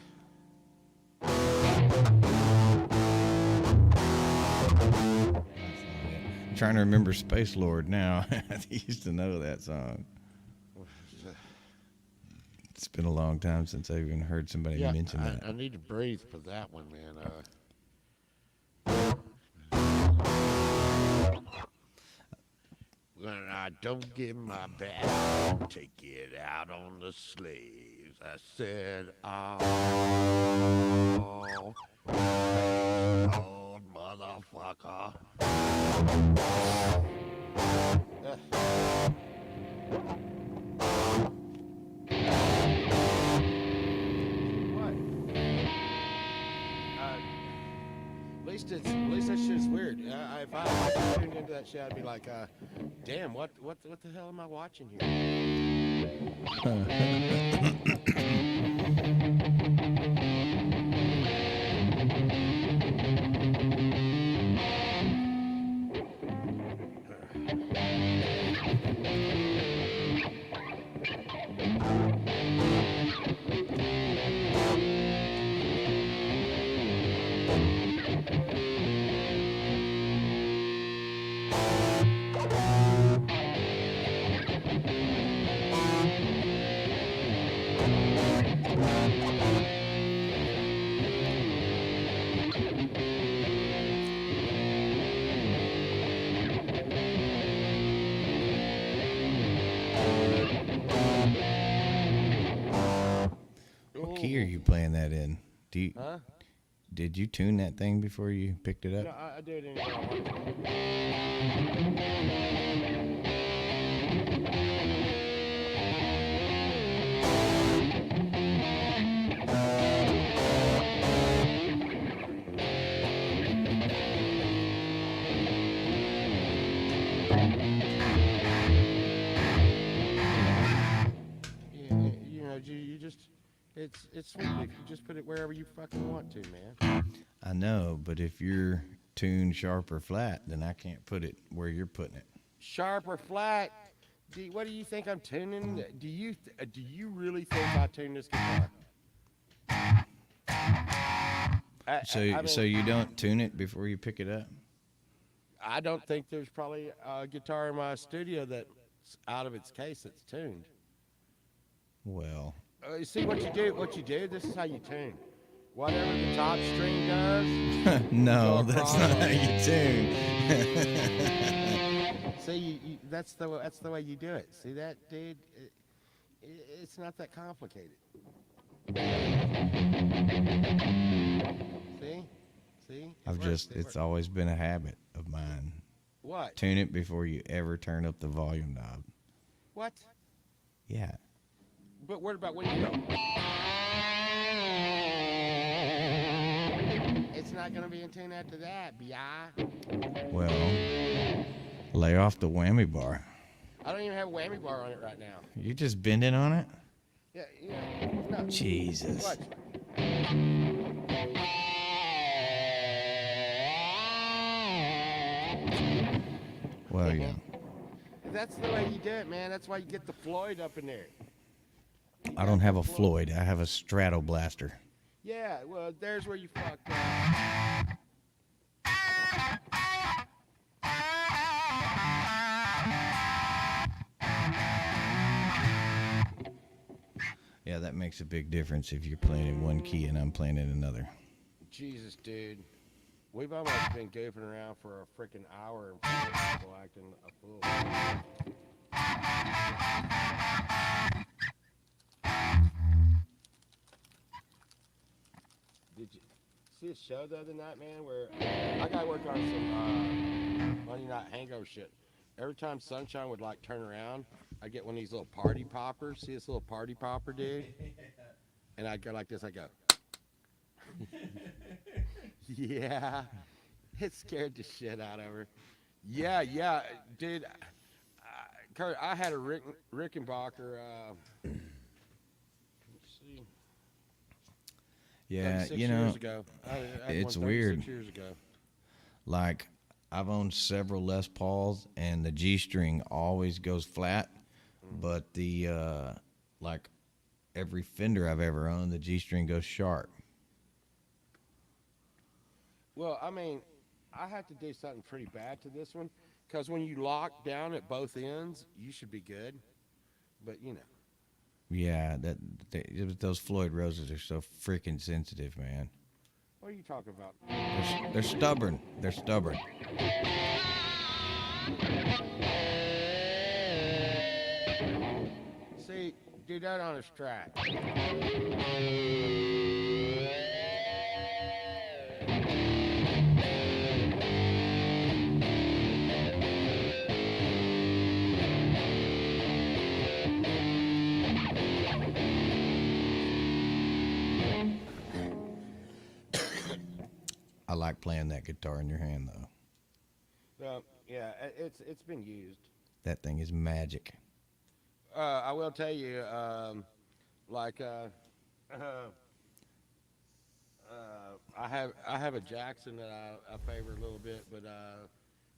trying to remember Space Lord now. I used to know that song. It's been a long time since I even heard somebody mention that. I need to breathe for that one, man. When I don't get my back, take it out on the slaves. I said, oh, motherfucker. At least that shit's weird. If I tuned into that shit, I'd be like, damn, what the hell am I watching here? key are you playing that in? Huh? Did you tune that thing before you picked it No, up? I do it anyway. I want to. You just it's sweet if you just put it wherever you fucking want to, man. I know, but if you're tuned sharp or flat, then I can't put it where you're putting it. Sharp or flat? What do you think I'm tuning? Do you really think I tune this guitar? So you don't tune it before you pick it up? I don't think there's probably a guitar in my studio that's out of its case that's tuned. Well, You see what you do? What you do? This is how you tune. Whatever the top string does. no, Go that's across not how on you tune. See, that's the way you do it. See that, dude? It's not that complicated. See? It's always been a habit of mine. What? Tune it before you ever turn up the volume knob. What? Yeah. But what about when you go? It's not gonna be in tune after that, bi. Well, lay off the whammy bar. I don't even have a whammy bar on it right now. You just bending on it? Yeah, no. Jesus. What? Well, yeah. That's the way you do it, man. That's why you get the Floyd up in there. I don't have a Floyd. I have a Stratoblaster. Yeah, well, there's where you fucked up. Yeah, that makes a big difference if you're playing in one key and I'm playing in another. Jesus, dude. We've almost been goofing around for a freaking hour and people acting a fool. Did you see a show the other night, man, where I got to work on some Monday Night Hangover shit. Every time Sunshine would like turn around, I'd get one of these little party poppers. See this little party popper, dude? And I'd go like this. I'd go. Yeah. It scared the shit out of her. Yeah, dude. Kurt, I had a Rickenbacker. Let's see. Yeah, 6 you years know, ago. I had it's one weird. 36 years ago. Like, I've owned several Les Pauls, and the G string always goes flat, but the like every Fender I've ever owned, the G string goes sharp. Well, I mean, I had to do something pretty bad to this one, because when you lock down at both ends, you should be good. But you know. Yeah, those Floyd Roses are so freaking sensitive, man. What are you talking about? They're stubborn. They're stubborn. See, do that on a Strat. I like playing that guitar in your hand, though. Yeah, it's been used. That thing is magic. I will tell you, like I have a Jackson that I favor a little bit, but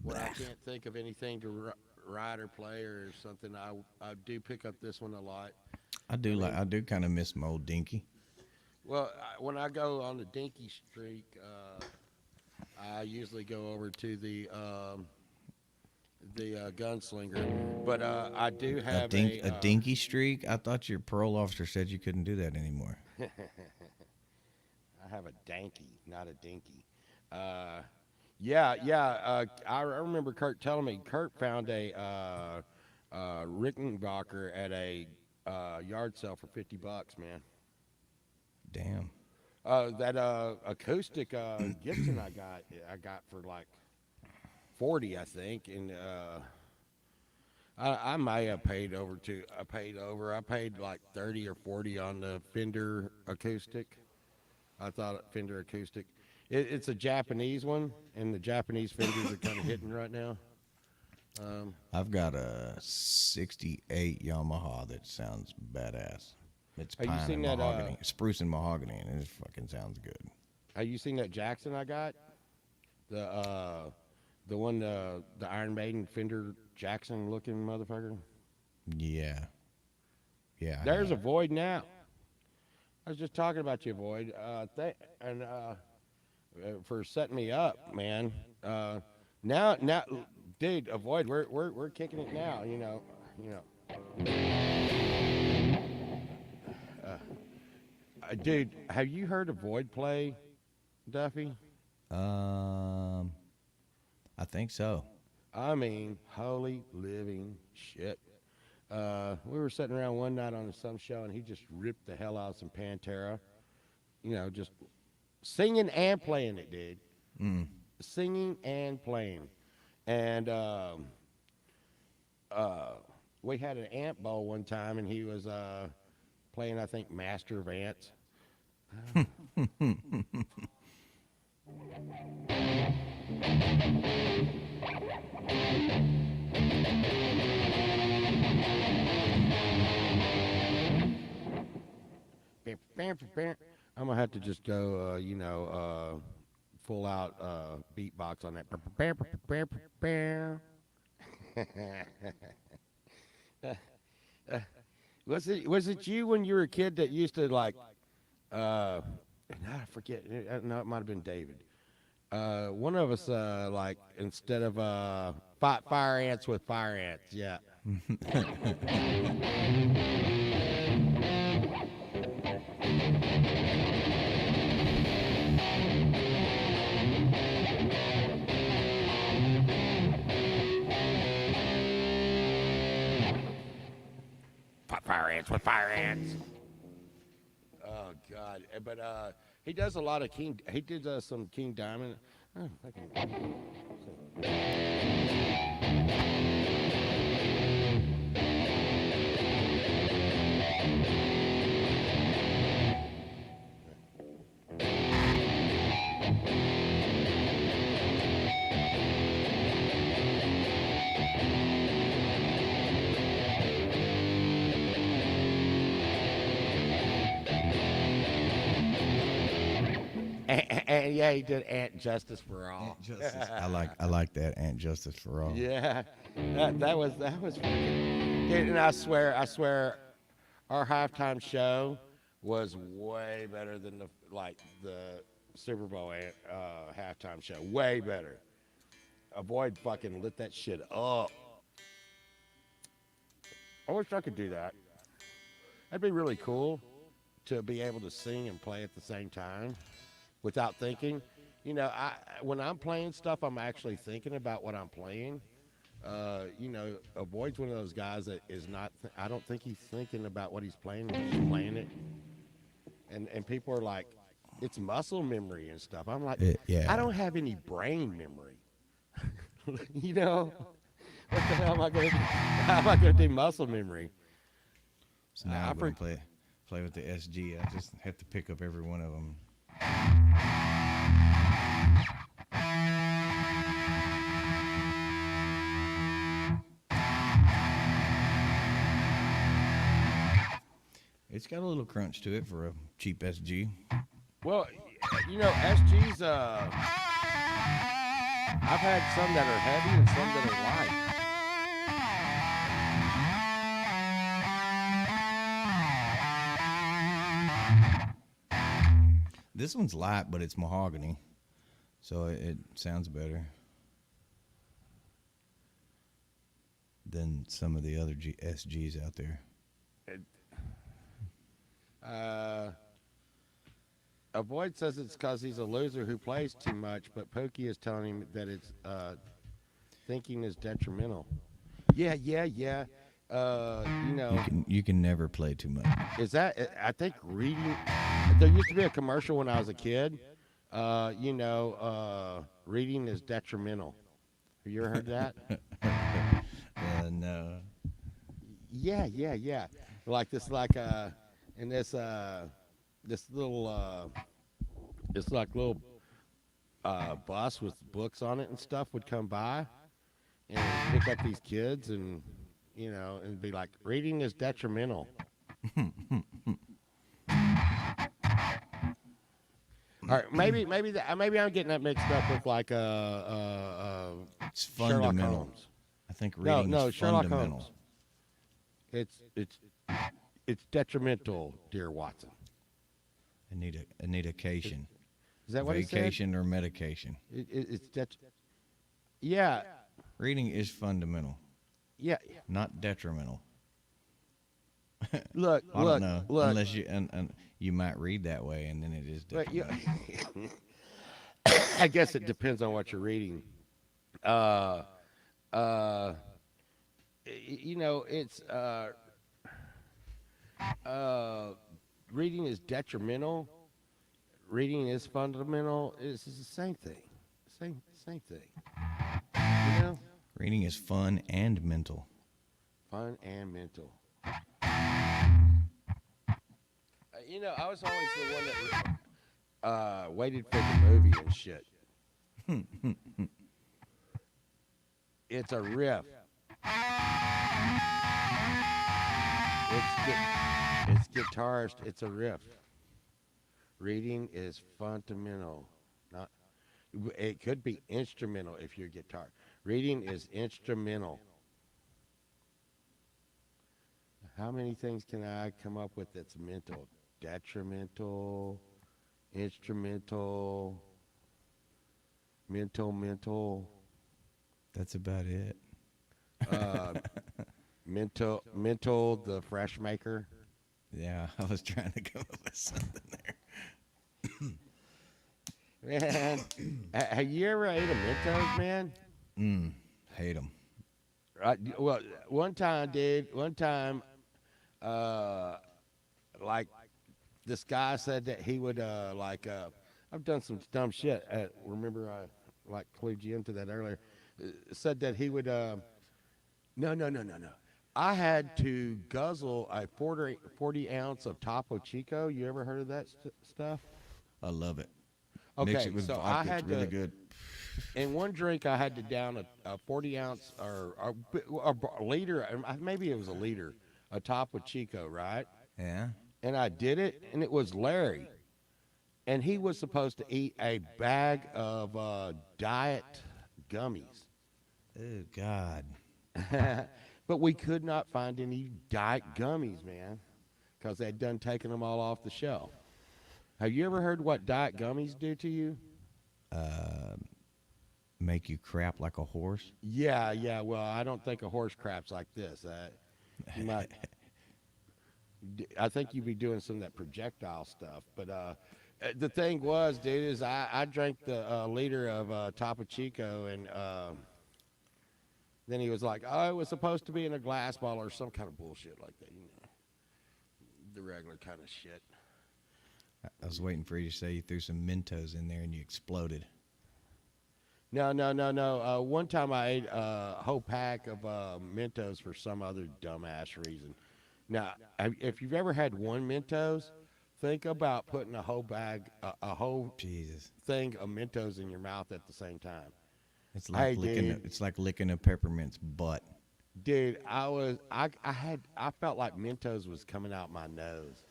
when I can't think of anything to write or play or something, I do pick up this one a lot. I do kind of miss my old Dinky. Well, when I go on the Dinky streak, I usually go over to the Gunslinger, but I do have a Dinky streak. I thought your parole officer said you couldn't do that anymore. I have a Danky, not a Dinky. Yeah. I remember Kurt telling me. Kurt found a Rickenbacker at a yard sale for $50, man. Damn. That acoustic Gibson I got for like 40, I think, and I may have paid over to. I paid like 30 or 40 on the Fender acoustic. I thought Fender acoustic. It's a Japanese one, and the Japanese Fenders are kind of hitting right now. I've got a '68 Yamaha that sounds badass. It's Have you pine seen and that? mahogany, spruce and mahogany, and it fucking sounds good. Have you seen that Jackson I got? The one the Iron Maiden Fender Jackson looking motherfucker. Yeah, yeah. I There's a have. Void now. I was just talking about you, Void. For setting me up, man. Now, dude, avoid. We're kicking it now. Dude, have you heard of Void play, Duffy? Um, I think so. I mean, holy living shit. We were sitting around one night on some show, and he just ripped the hell out of some Pantera. Just singing and playing it, dude. Mm. Singing and playing. And we had an amp bowl one time, and he was playing, I think, Master of Ants. I'm gonna have to just go, full out beatbox on that. Was it you when you were a kid that used to like I forget, no, it might have been David. One of us like instead of fight fire ants with fire ants, yeah. Fight fire ants with fire ants. Oh God! But he does a lot of King. He did some King Diamond. Oh, and yeah, he did Ant Justice for All. Ant Justice. I like that Ant Justice for All. Yeah, that was freaking. Dude, and I swear, our halftime show was way better than the Super Bowl halftime show. Way better. Avoid fucking lit that shit up. I wish I could do that. That'd be really cool to be able to sing and play at the same time without thinking. When I'm playing stuff, I'm actually thinking about what I'm playing. Avoid's one of those guys that is not. I don't think he's thinking about what he's playing. He's just playing it, and people are like, it's muscle memory and stuff. I'm like, Yeah. I don't have any brain memory. What the hell am I going to do? How am I going to do muscle memory? So now I I'm gonna pre- play with the SG. I just have to pick up every one of them. It's got a little crunch to it for a cheap SG. Well, SG's. I've had some that are heavy and some that are light. This one's light, but it's mahogany, so it sounds better than some of the other SGs out there. Avoid says it's because he's a loser who plays too much, but Pokey is telling him that it's thinking is detrimental. Yeah. You know, You can never play too much. is that I think reading. There used to be a commercial when I was a kid. Reading is detrimental. Have you ever heard that? No. Yeah, yeah, yeah. Like this, like in this little this like little bus with books on it and stuff would come by and pick up these kids and and be like, reading is detrimental. All right, maybe I'm getting that mixed up with like It's Sherlock fundamental. Holmes. I think No, reading is no, Sherlock fundamental. Holmes. It's it's it's detrimental, dear Watson. A need occasion. Is that what he said? Vacation or medication. It's yeah, Reading is fundamental, yeah. not detrimental. Look, I don't know. look. Unless you and you might read that way, and then it is But detrimental. I guess it depends on what you're reading. Uh, uh, it's uh, reading is detrimental. Reading is fundamental. It's the same thing. Same thing. You know, Reading is fun and mental. fun and mental. I was always the one that waited for the movie and shit. It's a riff. It's guitarist. It's a riff. Reading is fundamental. Not. It could be instrumental if you're guitar. Reading is instrumental. How many things can I come up with that's mental? Detrimental, instrumental, mental, That's about it. uh, the fresh maker. Yeah, I was trying to come up with something there. Man, have you ever ate a Mentos, man? Hate them. Well, one time, dude. One time, uh, like this guy said that he would I've done some dumb shit. Remember I like clued you into that earlier. Said that he would no. I had to guzzle a 40 ounce of Topo Chico. You ever heard of that stuff? I love it. Okay, Mix it with so vodka. I It's had really to good. in one drink I had to down a 40 ounce or a liter, maybe it was a liter, a Topo Chico, right? Yeah. And I did it, and it was Larry, and he was supposed to eat a bag of diet gummies, Oh God. but we could not find any diet gummies, man, because they'd done taken them all off the shelf. Have you ever heard what diet gummies do to you? Make you crap like a horse. Yeah, yeah. Well, I don't think a horse craps like this. You might. I think you'd be doing some of that projectile stuff. But the thing was, dude, is I drank the liter of Topo Chico, and then he was like, "Oh, it was supposed to be in a glass bottle or some kind of bullshit like that, the regular kind of shit." I was waiting for you to say you threw some Mentos in there and you exploded. No. One time I ate a whole pack of Mentos for some other dumbass reason. Now, if you've ever had one Mentos, think about putting a whole bag, a whole Jesus. thing of Mentos in your mouth at the same time. It's like Hey, licking. dude. It's like licking a peppermint's butt. Dude, I felt like Mentos was coming out my nose.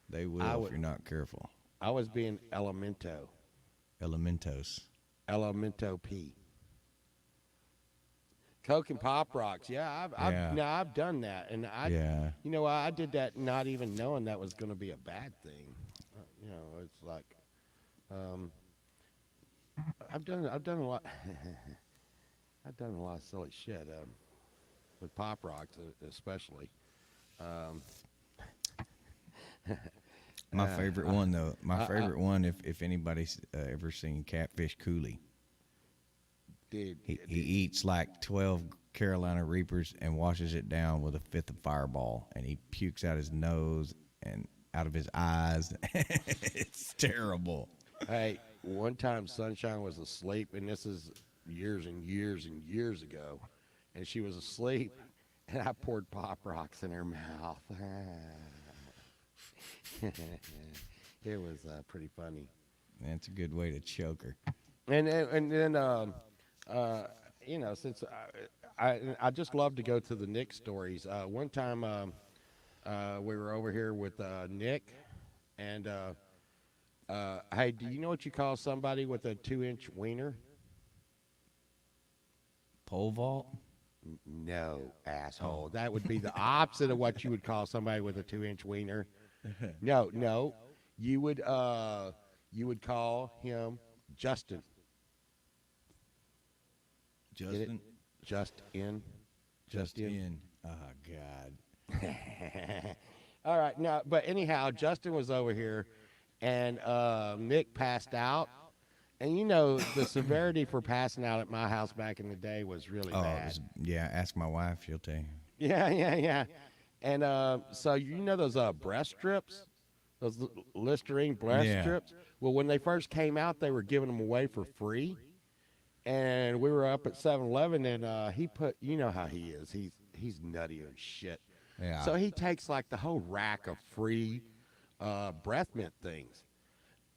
They will I if would- you're not careful. I was being Elementos. Elemento P. Coke and Pop Rocks. Yeah, I've done that, and Yeah. I did that not even knowing that was going to be a bad thing. It's like, I've done a lot. I've done a lot of silly shit with Pop Rocks, especially. Um, My favorite one though. My favorite one. If anybody's ever seen Catfish Cooley, dude, he eats like 12 Carolina Reapers and washes it down with a fifth of Fireball, and he pukes out his nose and out of his eyes. It's terrible. Hey, one time Sunshine was asleep, and this is years and years and years ago, and she was asleep, and I poured Pop Rocks in her mouth. It was pretty funny. That's a good way to choke her. And then you know, since I just love to go to the Nick stories. One time we were over here with Nick, and hey, do you know what you call somebody with a 2-inch wiener? Pole vault? No, asshole. That would be the opposite of what you would call somebody with a 2-inch wiener. No, you would call him Justin. Justin? Just in. Justin. Oh, God. All right, now, but anyhow, Justin was over here, and Nick passed out, and you know the severity for passing out at my house back in the day was really bad. Yeah, ask my wife. She'll tell you. Yeah. And so you know those breast strips, those Listerine breast strips. Well, when they first came out, they were giving them away for free. And we were up at 7-Eleven, and he put, you know how he is. He's nutty as shit. Yeah. So he takes like the whole rack of free breath mint things.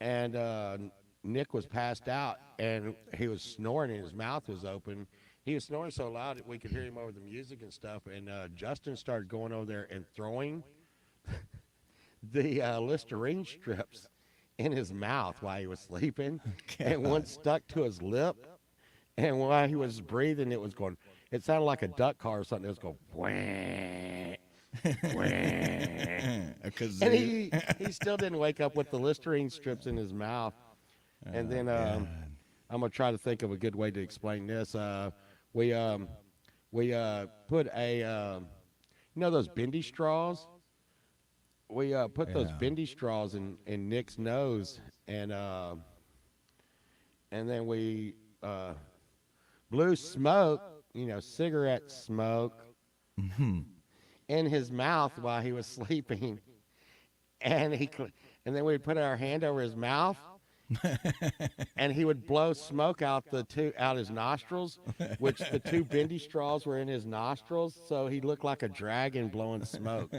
And Nick was passed out, and he was snoring, and his mouth was open. He was snoring so loud that we could hear him over the music and stuff. And Justin started going over there and throwing the Listerine strips in his mouth while he was sleeping. And one stuck to his lip. And while he was breathing, it was going, it sounded like a duck car or something. It was going, wah, wah. And he still didn't wake up with the Listerine strips in his mouth. And then I'm going to try to think of a good way to explain this. We put a, you know those bendy straws? We put those bendy straws in Nick's nose, and then we blew smoke, you know, cigarette smoke, in his mouth while he was sleeping, and then we'd put our hand over his mouth, and he would blow smoke out his nostrils, which the two bendy straws were in his nostrils, so he looked like a dragon blowing smoke.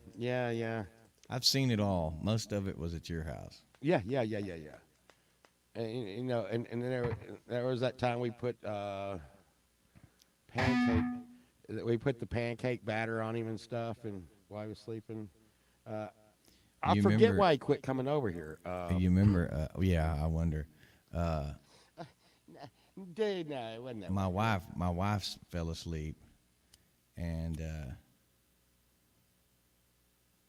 Yeah. I've seen it all. Most of it was at your house. Yeah. And you know, and then there was that time we put the pancake batter on him and stuff, and while he was sleeping. I forget why he quit coming over here. You remember? Yeah, I wonder. Dude, no, it wasn't that. My wife fell asleep, and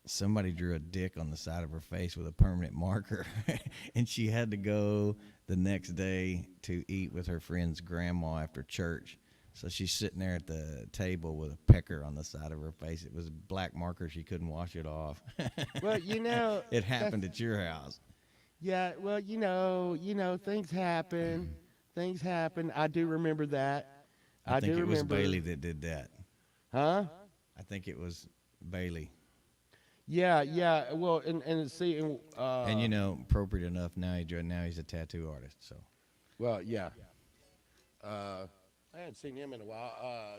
somebody drew a dick on the side of her face with a permanent marker, and she had to go the next day to eat with her friend's grandma after church. So she's sitting there at the table with a pecker on the side of her face. It was a black marker. She couldn't wash it off. Well, you know, it happened at your house. Yeah, well, you know, things happen. Things happen. I do remember that. I think it was Bailey that did that. Huh? I think it was Bailey. Yeah. Well, and see, and you know, appropriate enough. Now he's a tattoo artist. So. Well, yeah. I hadn't seen him in a while.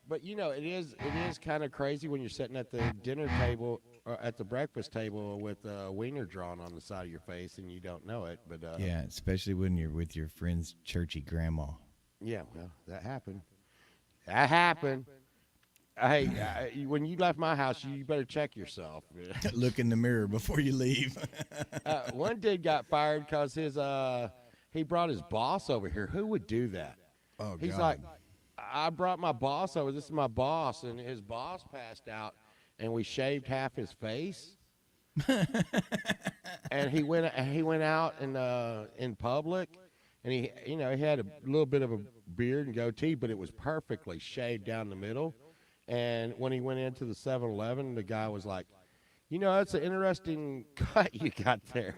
But you know, it is kind of crazy when you're sitting at the dinner table or at the breakfast table with a wiener drawn on the side of your face and you don't know it. But yeah, especially when you're with your friend's churchy grandma. Yeah, well, that happened. Hey, when you left my house, you better check yourself. Look in the mirror before you leave. One dude got fired because he brought his boss over here. Who would do that? Oh, He's God. like, I brought my boss over. This is my boss, and his boss passed out, and we shaved half his face. And he went out in public, and he had a little bit of a beard and goatee, but it was perfectly shaved down the middle. And when he went into the 7-Eleven, the guy was like, that's an interesting cut you got there.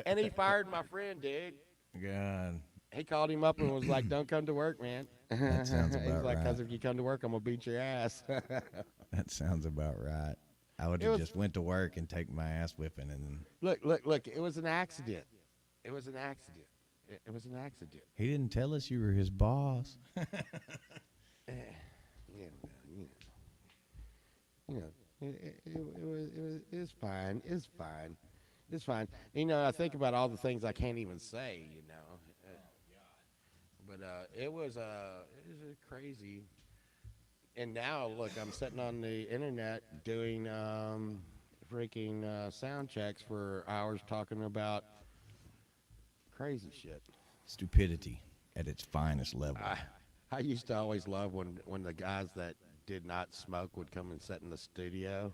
And he fired my friend, dude. God, He called him up and was like, "Don't come to work, man." that sounds He's about like, right. "Cause if you come to work, I'm gonna beat your ass." That sounds about right. I would It have was just went to work and take my ass whipping, and then look. It was an accident. It was an accident. It was an accident. he didn't tell us you were his boss. Eh, yeah, you know, it's fine. It's fine. It's fine. You know, I think about all the things I can't even say. You know, but it was crazy. And now look, I'm sitting on the internet doing freaking sound checks for hours talking about crazy shit. Stupidity at its finest level. I I used to always love when the guys that did not smoke would come and sit in the studio,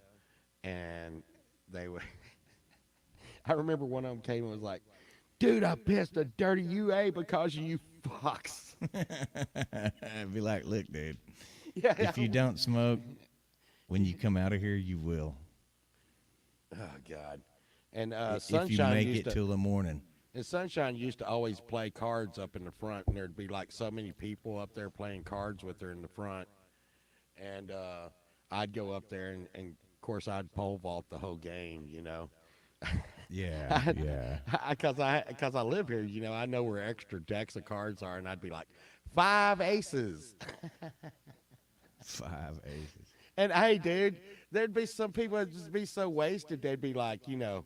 and they would. I remember one of them came and was like, "Dude, I pissed a dirty UA because of you fucks." I'd be like, look, dude, Yeah. if you don't smoke, when you come out of here, you will. Oh God. And If you make it till the morning. and Sunshine used to always play cards up in the front, and there'd be like so many people up there playing cards with her in the front, and I'd go up there and of course I'd pole vault the whole game, you know. Yeah, yeah. Because I live here, you know, I know where extra decks of cards are, and I'd be like, five aces. Five aces. And hey, dude, there'd be some people that just be so wasted, they'd be like, you know,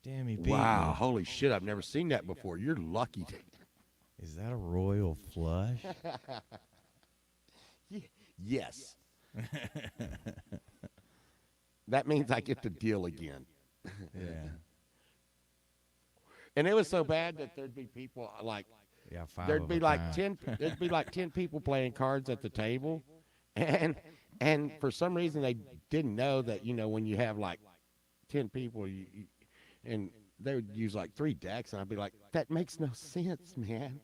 Damn, he beat wow, me. holy shit, I've never seen that before. You're lucky. Is that a royal flush? Yes. That means I get the deal again. Yeah. And it was so bad that there'd be people like Yeah, five there'd of be a like kind. 10 there'd be like 10 people playing cards at the table, and and for some reason they didn't know that, you know, when you have like 10 people, and they would use like 3 decks, and I'd be like, that makes no sense, man.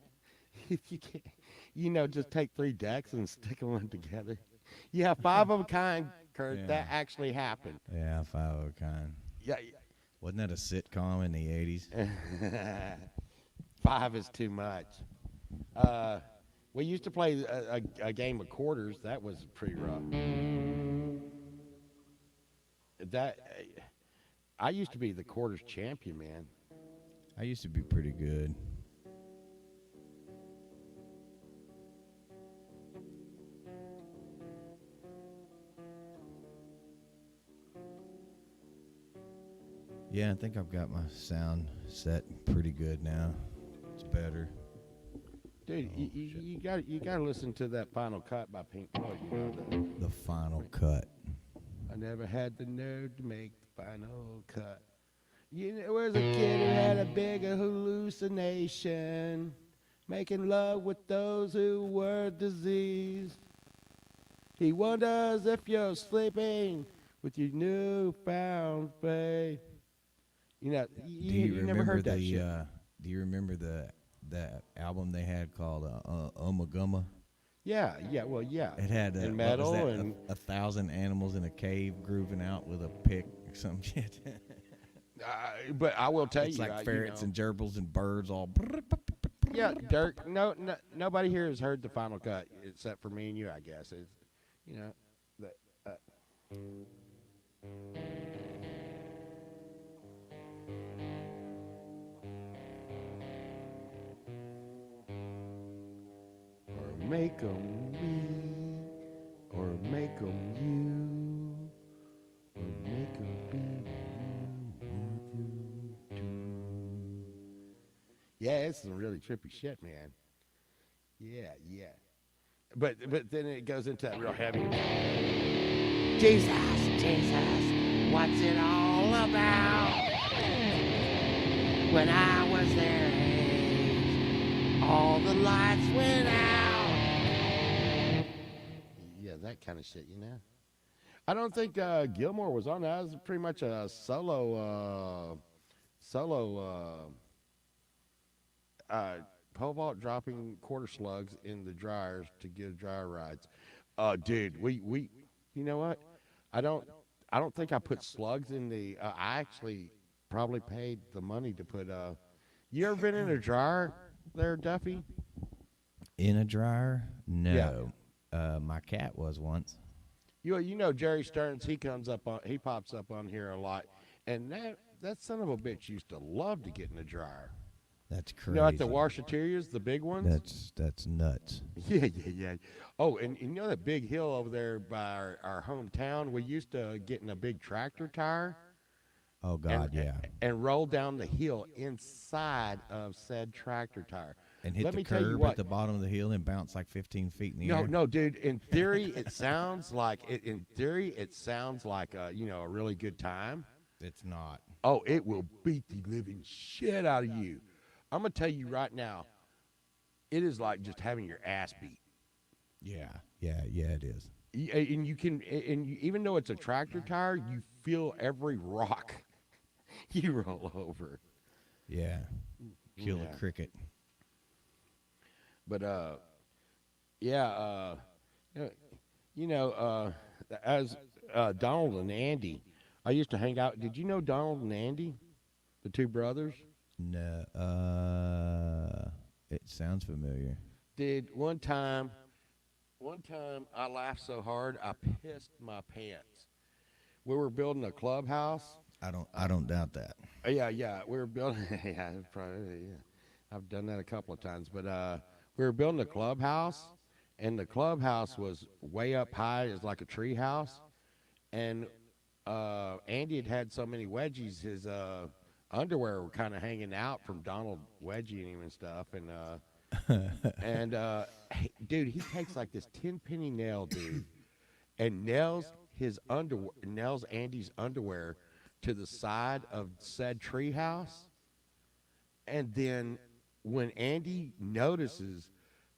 If you can't, you know, just take 3 decks and stick them together. Yeah, five of a kind, Kurt. Yeah. That actually happened. Yeah, five of a kind. Yeah. Wasn't that a sitcom in the 80s? Five is too much. We used to play a game of quarters. That was pretty rough. That I used to be the quarters champion, man. I used to be pretty good. Yeah, I think I've got my sound set pretty good now. It's better. Dude, Oh, shit. you got to listen to that Final Cut by Pink Floyd. You know that. The final cut. I never had the nerve to make the final cut. You know, there was a kid who had a big hallucination, making love with those who were diseased. He wonders if you're sleeping with your newfound faith. You know, Do you never heard that shit. Do you remember the album they had called Umagumma? Yeah, yeah, well, yeah. It had And what was metal that, and 1,000 animals in a cave grooving out with a pick or some shit. but I will tell It's you, like ferrets and gerbils and birds all. yeah, Dirk. No, nobody here has heard the Final Cut except for me and you, I guess. It's, you know, the, or make 'em me, or make 'em you, or make 'em be you do. Yeah, it's some really trippy shit, man. Yeah, yeah. But then it goes into that real heavy. Jesus, Jesus, what's it all about? When I was their age, all the lights went out. Yeah, that kind of shit, you know. I don't think Gilmore was on that. It was pretty much a solo pole vault dropping quarter slugs in the dryers to give dryer rides. Dude, we you know what? I don't I don't think I put slugs in the I actually probably paid the money to put You ever been in a dryer there, Duffy? In a dryer? Yeah. No. My cat was once. You know Jerry Stearns, he pops up on here a lot. And that son of a bitch used to love to get in the dryer. That's You know, at the crazy. washaterias, the big ones? That's nuts. Yeah, yeah, yeah. Oh, and you know that big hill over there by our hometown? We used to get in a big tractor tire Oh and God, yeah. and roll down the hill inside of said tractor tire. And hit Let the me tell you curb at what. the bottom of the hill and bounce like 15 feet in the No, air. no, dude. In theory, it sounds like a really good time. It's not. Oh, it will beat the living shit out of you. I'm gonna tell you right now, it is like just having your ass beat. Yeah, yeah, yeah. It is. And even though it's a tractor tire, you feel every rock you roll over. Yeah, kill Yeah. a cricket. But yeah, uh, you know, as Donald and Andy, I used to hang out. Did you know Donald and Andy, the two brothers? No, it sounds familiar. Did one time I laughed so hard I pissed my pants. We were building a clubhouse. I don't doubt that. Yeah, yeah, we were building. Yeah, probably, yeah. I've done that a couple of times, but we were building a clubhouse, and the clubhouse was way up high. It's like a tree house, and Andy had had so many wedgies, his underwear were kind of hanging out from Donald wedging him and stuff, and dude, he takes like this 10-penny nail, dude, and nails Andy's underwear to the side of said treehouse. And then when Andy notices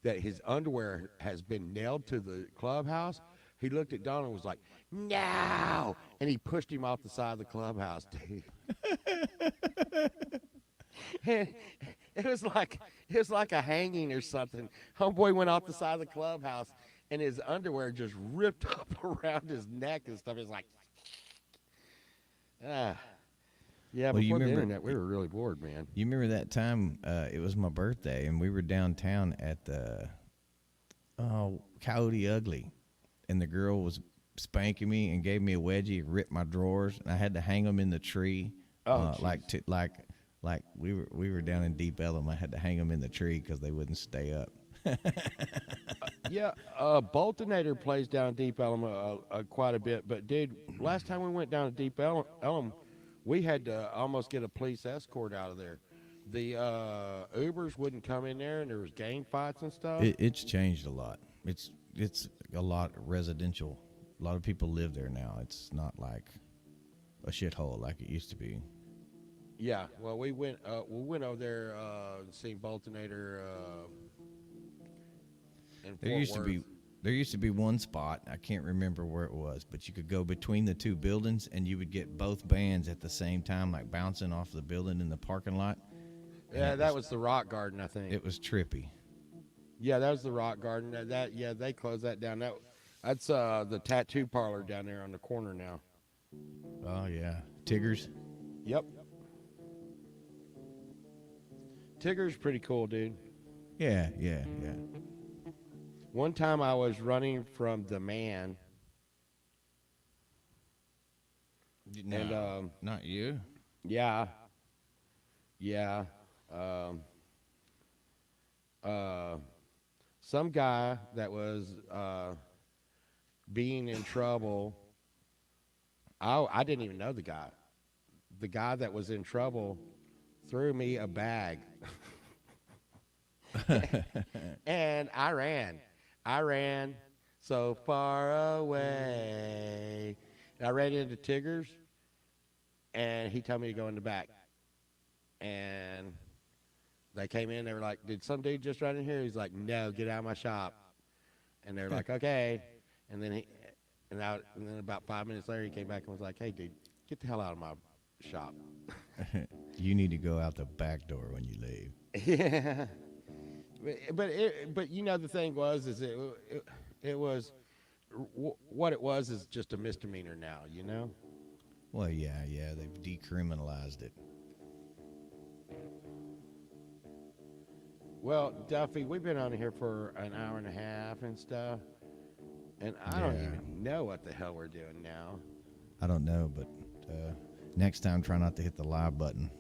that his underwear has been nailed to the clubhouse, he looked at Donald and was like, "No!" And he pushed him off the side of the clubhouse, dude. And it was like a hanging or something. Homeboy went off the side of the clubhouse, and his underwear just ripped up around his neck and stuff. It's like, ah, yeah. Well, you Before the remember internet, we were really bored, man. you remember that time? It was my birthday, and we were downtown at the Coyote Ugly, and the girl was spanking me and gave me a wedgie, ripped my drawers, and I had to hang them in the tree. Oh, Like jeez. like we were down in Deep Ellum. I had to hang them in the tree because they wouldn't stay up. Yeah, Boltonator plays down Deep Ellum quite a bit. But dude, last time we went down to Deep Ellum, we had to almost get a police escort out of there. The Ubers wouldn't come in there, and there was gang fights and stuff. It's changed a lot. It's a lot residential. A lot of people live there now. It's not like a shithole like it used to be. Yeah, well, we went over there and seen Boltonator in There Fort used to Worth. be there used to be one spot, I can't remember where it was, but you could go between the two buildings and you would get both bands at the same time, like bouncing off the building in the parking lot. And Yeah, that was the Rock Garden, I think. it was trippy. Yeah, that was the Rock Garden. Yeah, they closed that down. That's the tattoo parlor down there on the corner now. Oh yeah, Tiggers. Yep. Tigger's pretty cool, dude. Yeah, yeah, yeah. One time I was running from the man, No, and not you. yeah, yeah, um, uh, some guy that was being in trouble. I didn't even know the guy. The guy that was in trouble threw me a bag, and I ran. I ran so far away. And I ran into Tigger's, and he told me to go in the back. And they came in. They were like, "Did some dude just run in here?" He's like, "No, get out of my shop." And they're like, "Okay." And then and then about 5 minutes later, he came back and was like, "Hey, dude, get the hell out of my shop." You need to go out the back door when you leave. Yeah. But you know the thing was is it was what it was is just a misdemeanor now, you know. Well, yeah, yeah, they've decriminalized it. Well, Duffy, we've been on here for an hour and a half and stuff, and I don't Yeah. even know what the hell we're doing now. I don't know, but next time try not to hit the live button.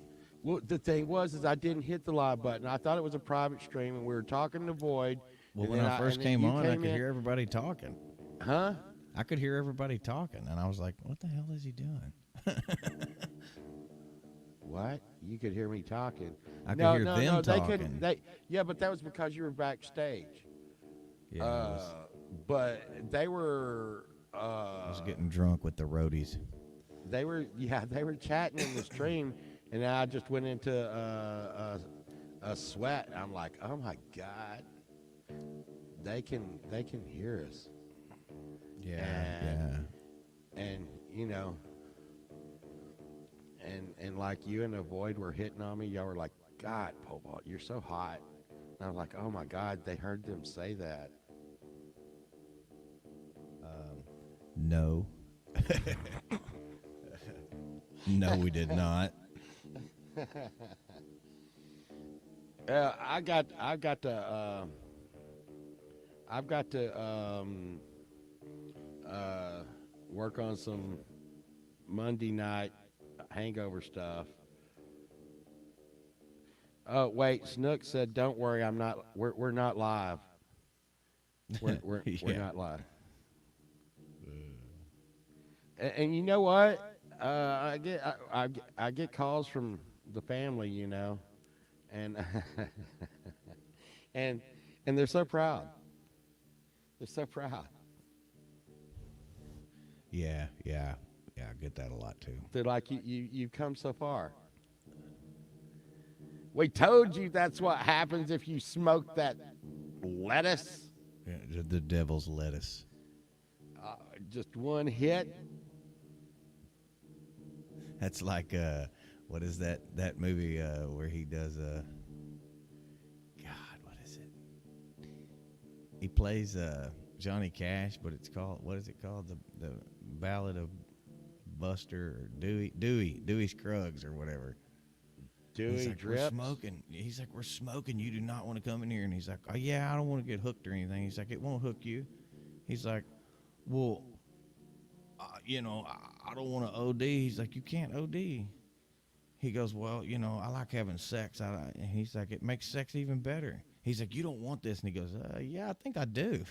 Well, the thing was, is I didn't hit the live button. I thought it was a private stream, and we were talking to Void. Well, And when then I first and then came you on, I came could in, hear everybody talking. huh? I could hear everybody talking, and I was like, "What the hell is he doing?" What? You could hear me talking? I could No, hear no, them no. They talking. couldn't. Yeah, but that was because you were backstage. Yeah, But they were. I was getting drunk with the roadies. They were. Yeah, they were chatting in the stream, and I just went into a sweat. I'm like, oh my god, they can hear us. Yeah, And- yeah. And you know, and like you and the Void were hitting on me. Y'all were like, God, Pobalt, you're so hot. And I was like, oh my god, they heard them say that. No. No, we did not. I've got to work on some Monday night hangover stuff. Oh wait, Snook said, "Don't worry, I'm not. We're not live. We're Yeah. not live." And you know what? I get calls from the family, you know, and and and they're so proud. They're so proud. Yeah, yeah, yeah. I get that a lot too. They're like, you've come so far. We told you that's what happens if you smoke that lettuce. Yeah, the devil's lettuce. Just one hit. That's like what is that movie where he does God, what is it? He plays Johnny Cash, but it's called, what is it called? The Ballad of Buster or Dewey Scruggs or whatever. Dewey He's like, Drips. we're smoking. He's like, we're smoking. You do not want to come in here. And he's like, oh yeah, I don't want to get hooked or anything. He's like, it won't hook you. He's like, well, I don't want to OD. He's like, you can't OD. He goes, well, I like having sex. And he's like, it makes sex even better. He's like, you don't want this. And he goes, yeah, I think I do.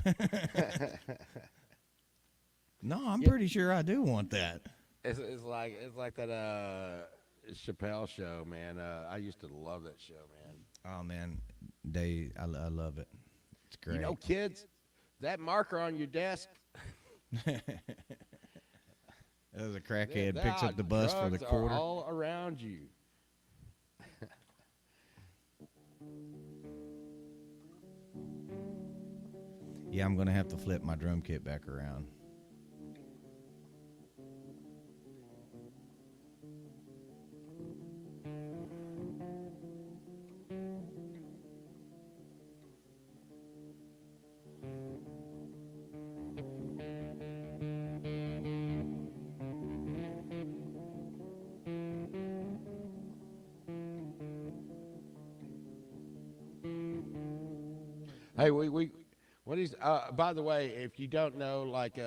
No, I'm pretty sure I do want that. It's like that Chappelle show, man. I used to love that show, man. Oh man, I love it. It's great. You know, kids, that marker on your desk. There's a crackhead there picks are up the bus for the drugs are quarter. all around you. Yeah, I'm gonna have to flip my drum kit back around. Hey, what is? By the way, if you don't know, like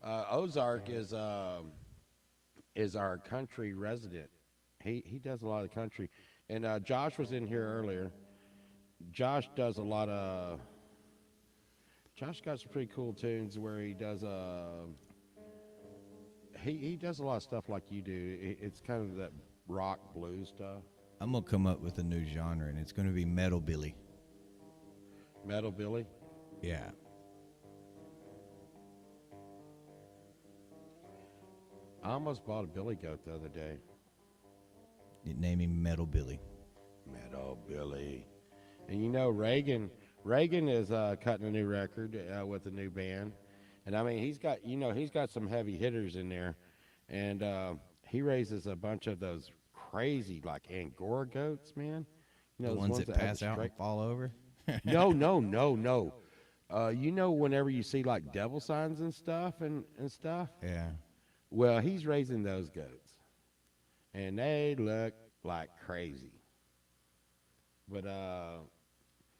Ozark is our country resident. He does a lot of country, and Josh was in here earlier. Josh does a lot of. Josh got some pretty cool tunes where he does he does a lot of stuff like you do. It's kind of that rock blues stuff. I'm gonna come up with a new genre, and it's gonna be metal Billy. Metal Billy. Yeah. I almost bought a billy goat the other day. Name him Metal Billy. Metal Billy. And you know Reagan is cutting a new record with a new band. And I mean he's got some heavy hitters in there. And he raises a bunch of those crazy like Angora goats, man. You know, The those ones that have pass out and fall over. No. You know, whenever you see like devil signs and stuff and stuff, Yeah. well, he's raising those goats, and they look like crazy. But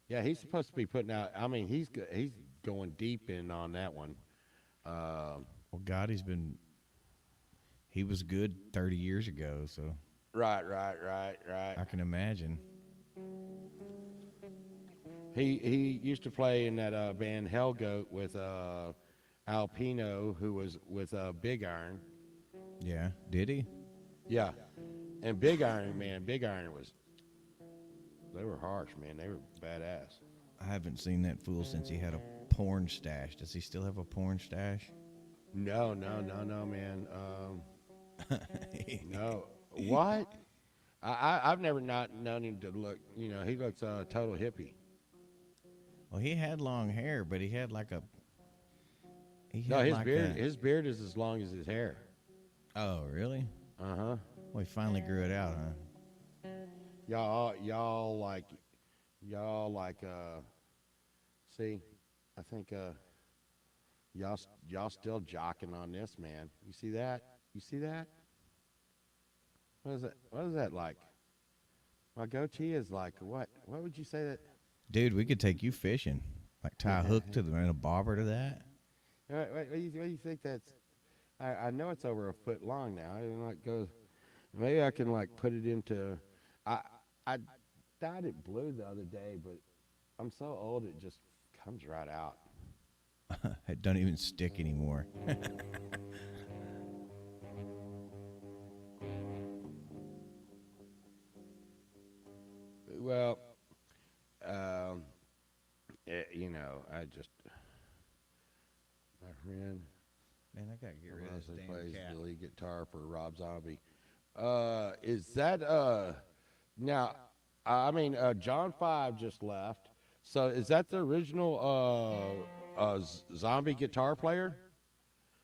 yeah, he's supposed to be putting out. I mean, he's going deep in on that one. Um, Well, God, he was good 30 years ago, so right. I can imagine. He used to play in that band Hellgoat with Alpino, who was with Big Iron. Yeah, did he? Yeah, and Big Iron, man, Big Iron was they were harsh, man. They were badass. I haven't seen that fool since he had a porn stash. Does he still have a porn stash? No, man. No, what? I've never not known him to look. You know, he looks total hippie. Well, he had long hair, but he No, had like a. his beard is as long as his hair. Oh, really? Uh huh. Well, he finally grew it out, huh? Y'all like y'all like see, I think y'all still jocking on this, man. You see that? You see that? What is it? What is that like? My goatee is like what? What would you say that? Dude, we could take you fishing. Like tie a hook to the and a bobber to that. What do you think that's? I know it's over a foot long now. I didn't like go. Maybe I can like put it into. I I dyed it blue the other day, but I'm so old it just comes right out. It don't even stick anymore. Well, um, you know, I just my friend Man, I gotta get rid of this Leslie damn plays cat. the lead guitar for Rob Zombie. Is that now? I mean, John Five just left. So is that the original zombie guitar player?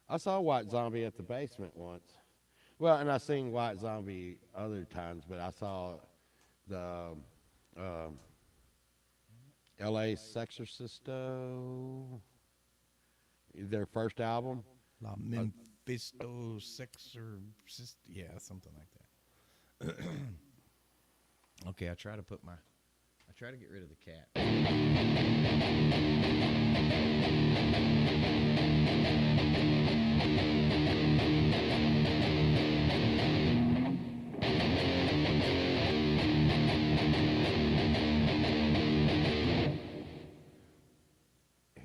I saw White Zombie at the basement once. Well, and I seen White Zombie other times, but I saw the um, L.A. Sexorcisto, their first album. La Uh, Mephisto Sex or yeah, something like that. Okay, I try to get rid of the cat.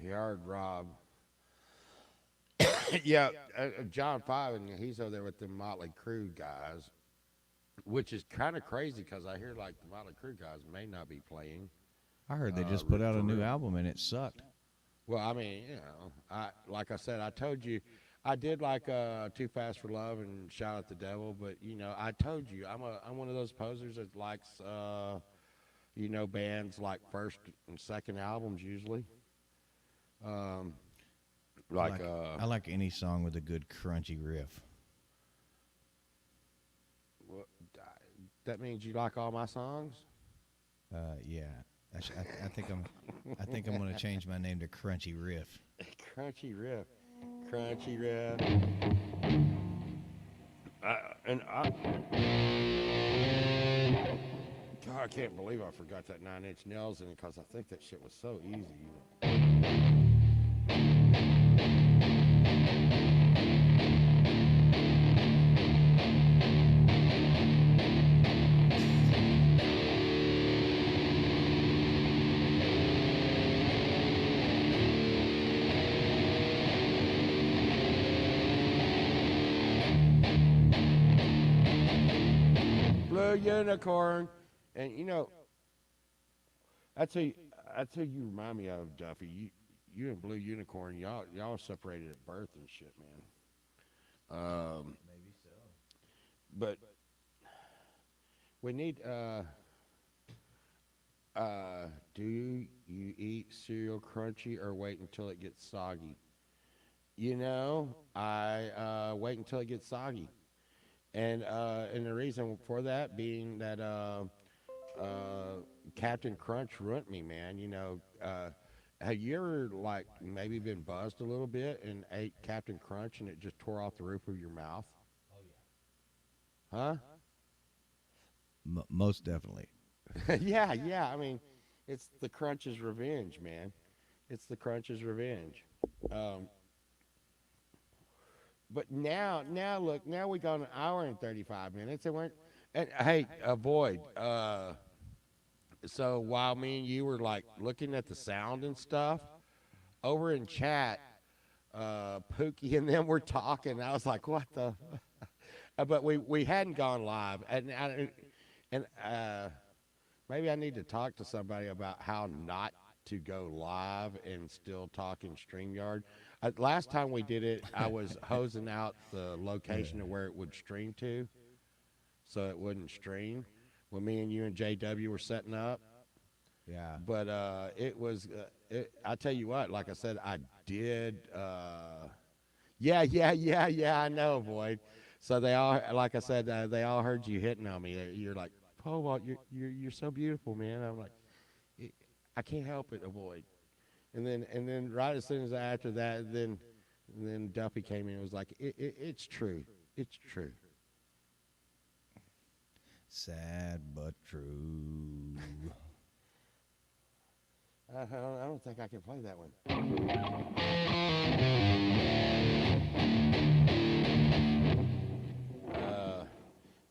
Yard Rob. Yeah, John Five, and he's over there with the Motley Crue guys, which is kind of crazy because I hear like the Motley Crue guys may not be playing I heard they just put out for a new real. album and it sucked. Well, I mean, you know, I like I said, I told you, I did like Too Fast for Love and Shout at the Devil, but you know, I told you, I'm one of those posers that likes you know bands like first and second albums usually. Um, I like like I like any song with a good crunchy riff. what, that means you like all my songs. Yeah, I think I'm gonna change my name to Crunchy Riff. Crunchy riff, crunchy riff. And I, God, I can't believe I forgot that Nine Inch Nails in it because I think that shit was so easy. Blue Unicorn, and you know that's who that's who you remind me of, Duffy. You and Blue Unicorn, y'all separated at birth and shit, man. Maybe so. But we need do you eat cereal crunchy or wait until it gets soggy? You know, I wait until it gets soggy. And the reason for that being that Captain Crunch ruined me, man. You know, have you ever like maybe been buzzed a little bit and ate Captain Crunch and it just tore off the roof of your mouth? Huh? Most definitely. Yeah, yeah. I mean, it's the Crunch's revenge, man. It's the Crunch's revenge. Um, but now look, now we got an hour and 35 minutes, and we're and hey, avoid. So while me and you were like looking at the sound and stuff over in chat, Pookie and them were talking. I was like, what the? But we hadn't gone live, and maybe I need to talk to somebody about how not to go live and still talk in StreamYard. Last time we did it, I was hosing out the Yeah. location of where it would stream to, so it wouldn't stream. When me and you and JW were setting up, Yeah. but it was. I tell you what, like I said, I did. Yeah, yeah, yeah, yeah. I know, Void. So they all, like I said, they all heard you hitting on me. You're like, Paul, Walt, you're so beautiful, man. I'm like, "I I can't help it, Avoid. And then right as soon as after that, then Duffy came in and was like, it's true, it's true. Sad but true. I don't think I can play that one. Uh,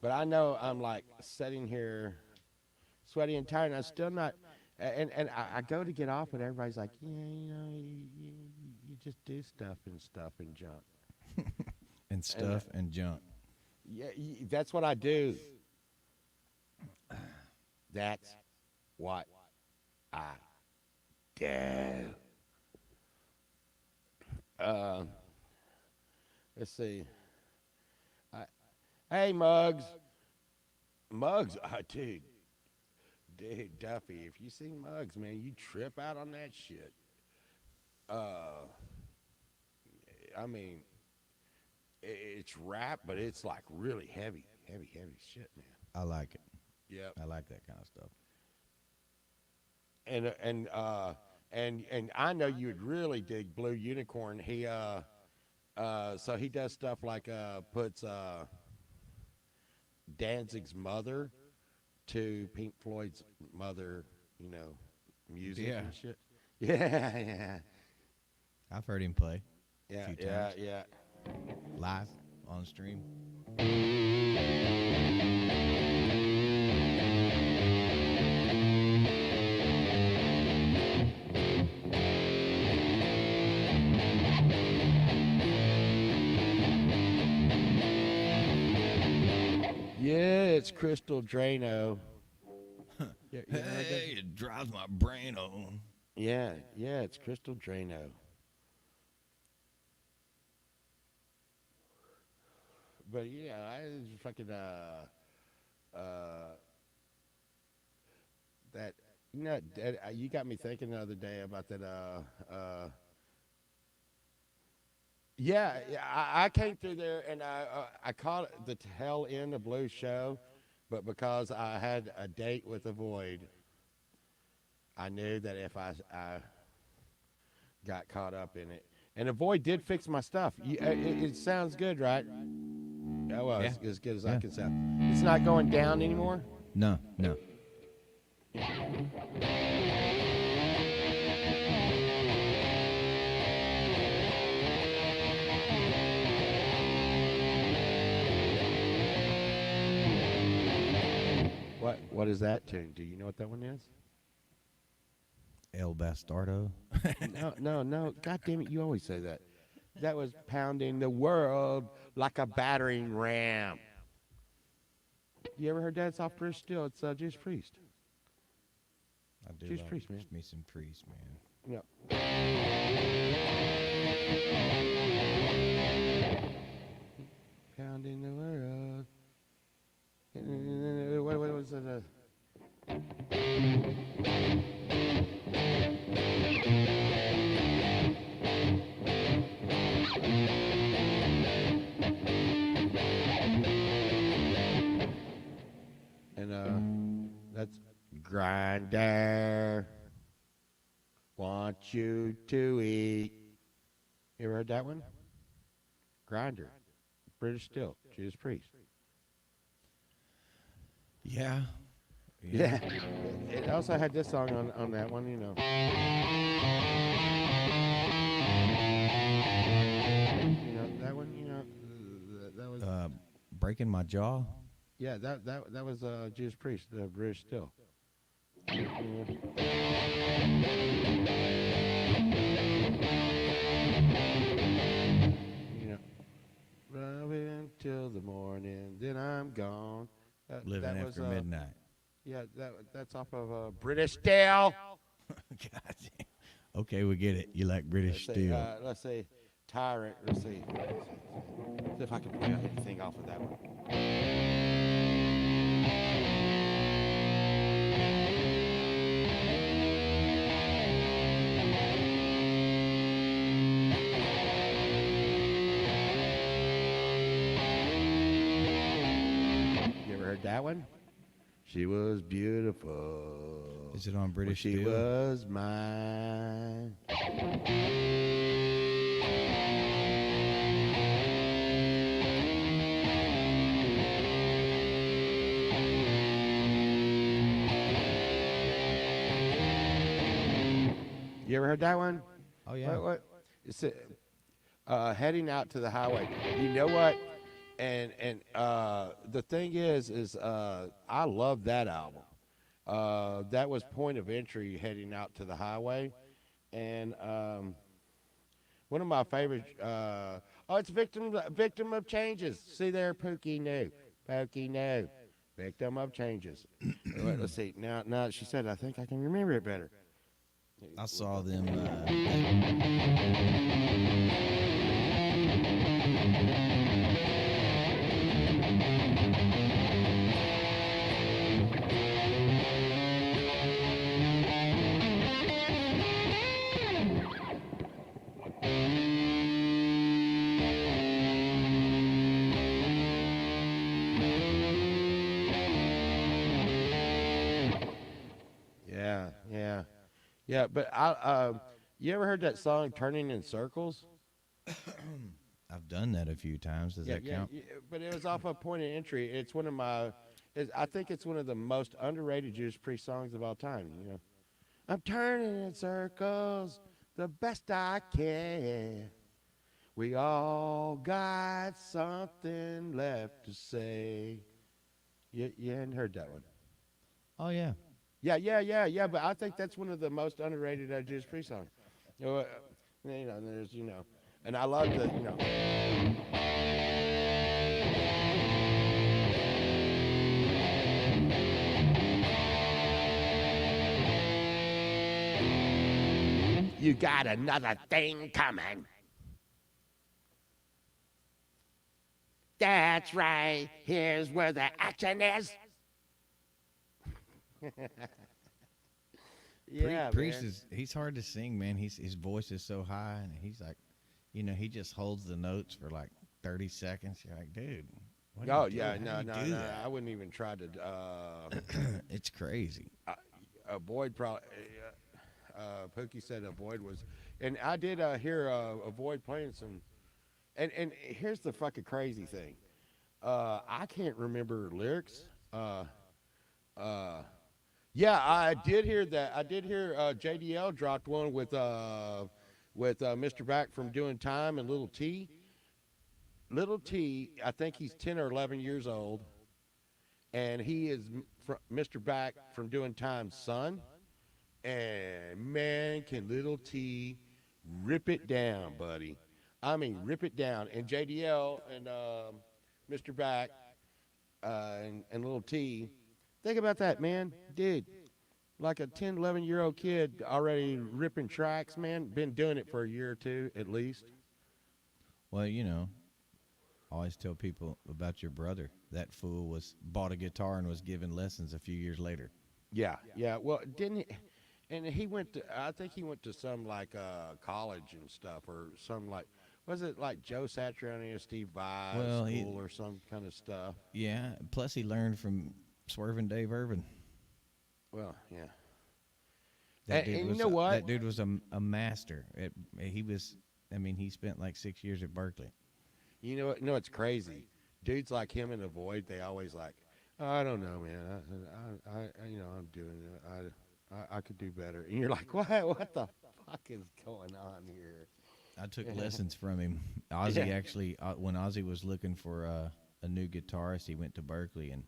but I know I'm like sitting here sweaty and tired, and I'm still not. And I go to get off, and everybody's like, yeah, you just do stuff and junk. And And stuff and junk. yeah, that's what I do. That's what I do. Uh, let's see. I, hey, Mugs, dude, Duffy. If you see Mugs, man, you trip out on that shit. Uh, I mean, it's rap, but it's like really heavy shit, man. I like it. Yep. I like that kind of stuff. And I know you would really dig Blue Unicorn. So he does stuff like puts Danzig's mother to Pink Floyd's mother, you know, music Yeah. and shit. Yeah, yeah, I've heard him play a yeah, few yeah, times yeah. live on stream. Yeah, it's Crystal Drano. Yeah, you ever heard that? Hey, it drives my brain on. Yeah, yeah, it's Crystal Drano. But yeah, I just fucking uh that you got me thinking the other day about that yeah, yeah, I came through there and I caught the tail end of Blues show, but because I had a date with the Void, I knew that if I got caught up in it, and the Void did fix my stuff. It sounds good, right? Oh well, Yeah. as good as I Yeah. can sound. It's not going down anymore. No, no. What is that tune? Do you know what that one is? El Bastardo. No, no, no. God damn it! You always say that. That was pounding the world like a battering ram. You ever heard that? It's off British Steel. It's Juice Priest. I do Juice love Priest, man. me some Priest, man. Yeah. Pounding the world. What was it? And that's Grinder. Want you to eat. You ever heard that one? Grinder. British Steel. Judas Priest. Yeah. Yeah. It also had this song on that one, you know. You know that one, you know. That was Breaking My Jaw. yeah. That was Judas Priest, the British Steel. You know, love until the morning, then I'm gone. Living That was After Midnight. yeah. That's off of British Steel. God damn. Okay, we get it. You like British Steel. Let's say Tyrant. Let's see. See if I can play anything off of that one. You ever heard that one? She was beautiful. Is it on Well, British she Steel? was mine. You ever heard that one? Oh yeah. What? It's heading out to the highway. You know what? And the thing is I love that album. That was Point of Entry, heading out to the highway, and one of my favorite. Oh, it's victim of changes. See there, Pookie no, Pookie no, victim of changes. Let's see. Now she said, I think I can remember it better. I saw them. Yeah. But you ever heard that song "Turning in Circles"? I've done that a few times. Does that count? Yeah, but it was off of Point of Entry. It's one of my. I think it's one of the most underrated Judas Priest songs of all time. You know, I'm turning in circles the best I can. We all got something left to say. You hadn't heard that one. Oh yeah. Yeah. But I think that's one of the most underrated Judas Priest songs. There's and I love the. You got another thing coming. That's right. Here's where the action is. Yeah, Priest man. he's hard to sing, man. His voice is so high, and he's like, he just holds the notes for like 30 seconds. You're like, dude, what do Oh you do? yeah, How do you do that? I wouldn't even try to. It's crazy. Avoid probably. Pookie said Avoid was, and I did hear Avoid playing some. And here's the fucking crazy thing. I can't remember lyrics. Uh, yeah, I did hear that. I did hear JDL dropped one with Mr. Back from Doing Time and Little T. Little T, I think he's 10 or 11 years old, and he is Mr. Back from Doing Time's son. And man, can Little T rip it down, buddy. I mean, rip it down. And JDL and Mr. Back and Little T, think about that, man. Dude, like a 10, 11-year-old kid already ripping tracks, man. Been doing it for a year or two at least. Well, I always tell people about your brother. That fool was bought a guitar and was given lessons a few years later. Yeah. Well, didn't he? And he went to, I think he went to some like college and stuff, or some like, was it like Joe Satriani or Steve Vai Well, school or some kind of stuff? Yeah. Plus, he learned from Swerving Dave Irvin. Well, yeah. You know what? That dude was a master. He was. I mean, he spent like 6 years at Berkeley. You know what? No, it's crazy. Dudes like him in the Void, they always like, I don't know, man. I'm doing it. I could do better. And you're like, what? What the fuck is going on here? I took Yeah, lessons from him. Ozzy yeah, actually, when Ozzy was looking for a new guitarist, he went to Berkeley and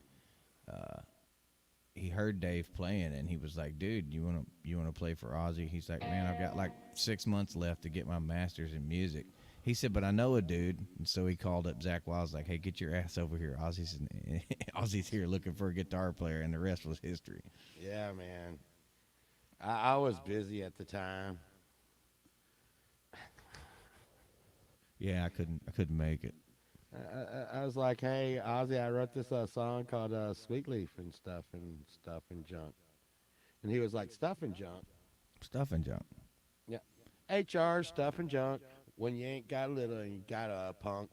he heard Dave playing, and he was like, "Dude, you want to play for Ozzy?" He's like, "Man, I've got like 6 months left to get my master's in music." He said, "But I know a dude," and so he called up Zach Wild. Like, "Hey, get your ass over here. Ozzy's here looking for a guitar player," and the rest was history. yeah, man. I was busy at the time. Yeah, I couldn't make it. I was like, hey, Ozzy, I wrote this song called Sweet Leaf and stuff and junk. And he was like, stuff and junk. Stuff and junk. Yeah. HR, stuff and junk. When you ain't got a little, you got a punk.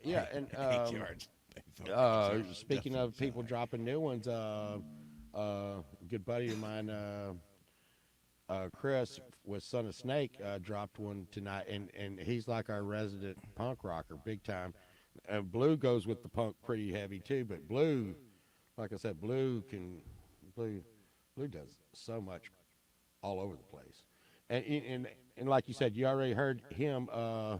Yeah. And Hey, George. Stuff speaking and of people junk. dropping new ones, good buddy of mine, Chris with Son of Snake, dropped one tonight, and he's like our resident punk rocker, big time. And Blue goes with the punk pretty heavy too, but Blue, like I said, Blue Blue does so much all over the place. And like you said, you already heard him. Uh,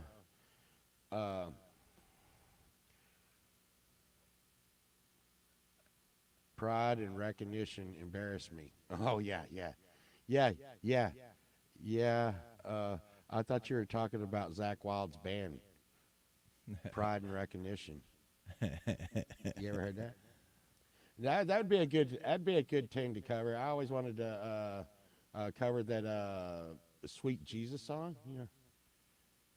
Pride and recognition embarrass me. Oh yeah, yeah, yeah, yeah, yeah. I thought you were talking about Zach Wild's band, Pride and Recognition. You ever heard that? That'd be a good thing to cover. I always wanted to cover that Sweet Jesus song. You know,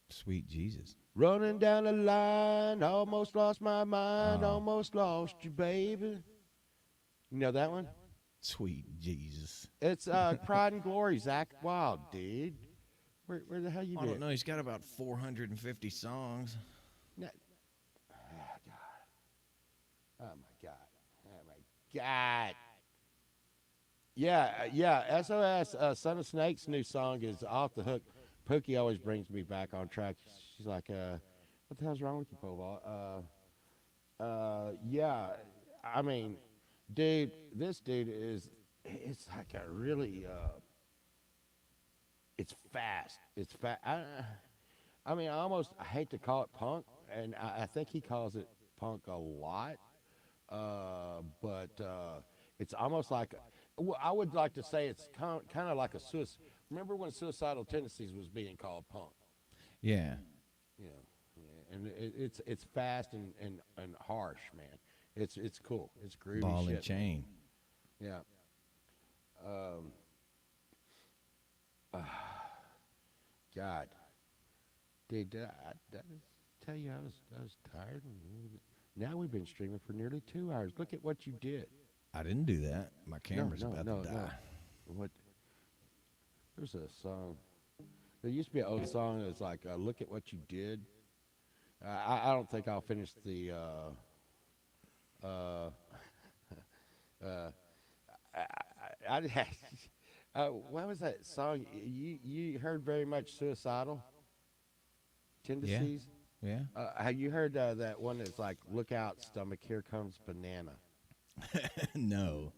Sweet Jesus. running down the line, almost lost my mind, Oh, almost lost you, baby. You know that one? sweet Jesus. It's Pride and Glory, Zach Wild, dude. Where the hell you I don't been? know. He's got about 450 songs. No- Oh God! Oh my God! Oh my God! Yeah, yeah. SOS, Son of Snake's new song is off the hook. Pookie always brings me back on track. She's like, "What the hell's wrong with you, Povall?" Yeah. I mean, dude, this dude is. It's like a really. It's fast. It's fast. I mean, I hate to call it punk, and I think he calls it punk a lot. But it's almost like I would like to say it's kind of like a suicide. Remember when suicidal tendencies was being called punk? Yeah. You know, yeah, and it's fast and harsh, man. It's cool. It's groovy Ball and shit, man. chain. Yeah. Um, God, dude, did I tell you I was tired? Now we've been streaming for nearly 2 hours. Look at what you did. I didn't do that. My No, camera's no, about no, to no. die. What? There's a song. There used to be an old song that's like, "Look at what you did." I don't think I'll finish the. Uh, uh, what was that song? You heard very much suicidal Yeah. tendencies. Yeah. Have you heard that one that's like, "Look out, stomach, here comes banana." No.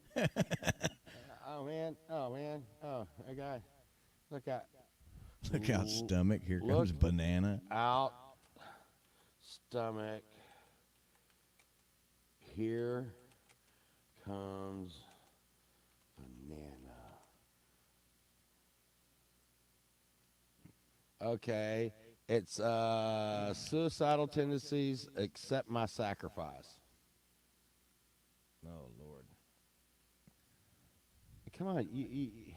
Oh man, oh man, oh I got. Look out, Look out, L- stomach. Here look comes banana. out, stomach. Here comes banana. Okay, it's suicidal tendencies. Accept my sacrifice. Oh, Lord. Come on, eh,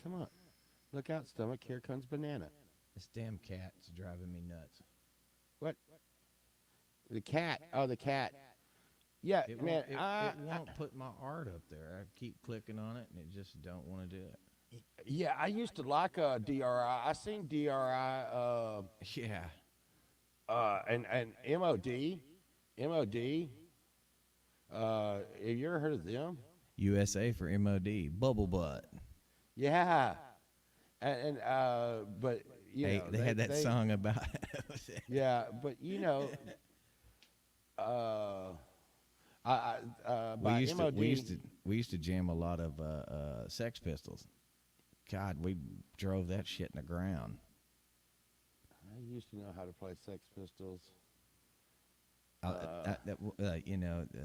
come on. Look out, stomach. Here comes banana. This damn cat's driving me nuts. What? The cat. Oh, the cat. Yeah, It man. won't, it won't put my art up there. I keep clicking on it, and it just don't want to do it. Yeah, I used to like DRI. I seen DRI Yeah. and MOD. Have you ever heard of them? USA for MOD. Bubble butt. Yeah, but you Hey, know they had that song about. yeah, but you know uh, by MOD. We used to jam a lot of Sex Pistols. God, we drove that shit in the ground. I used to know how to play Sex Pistols.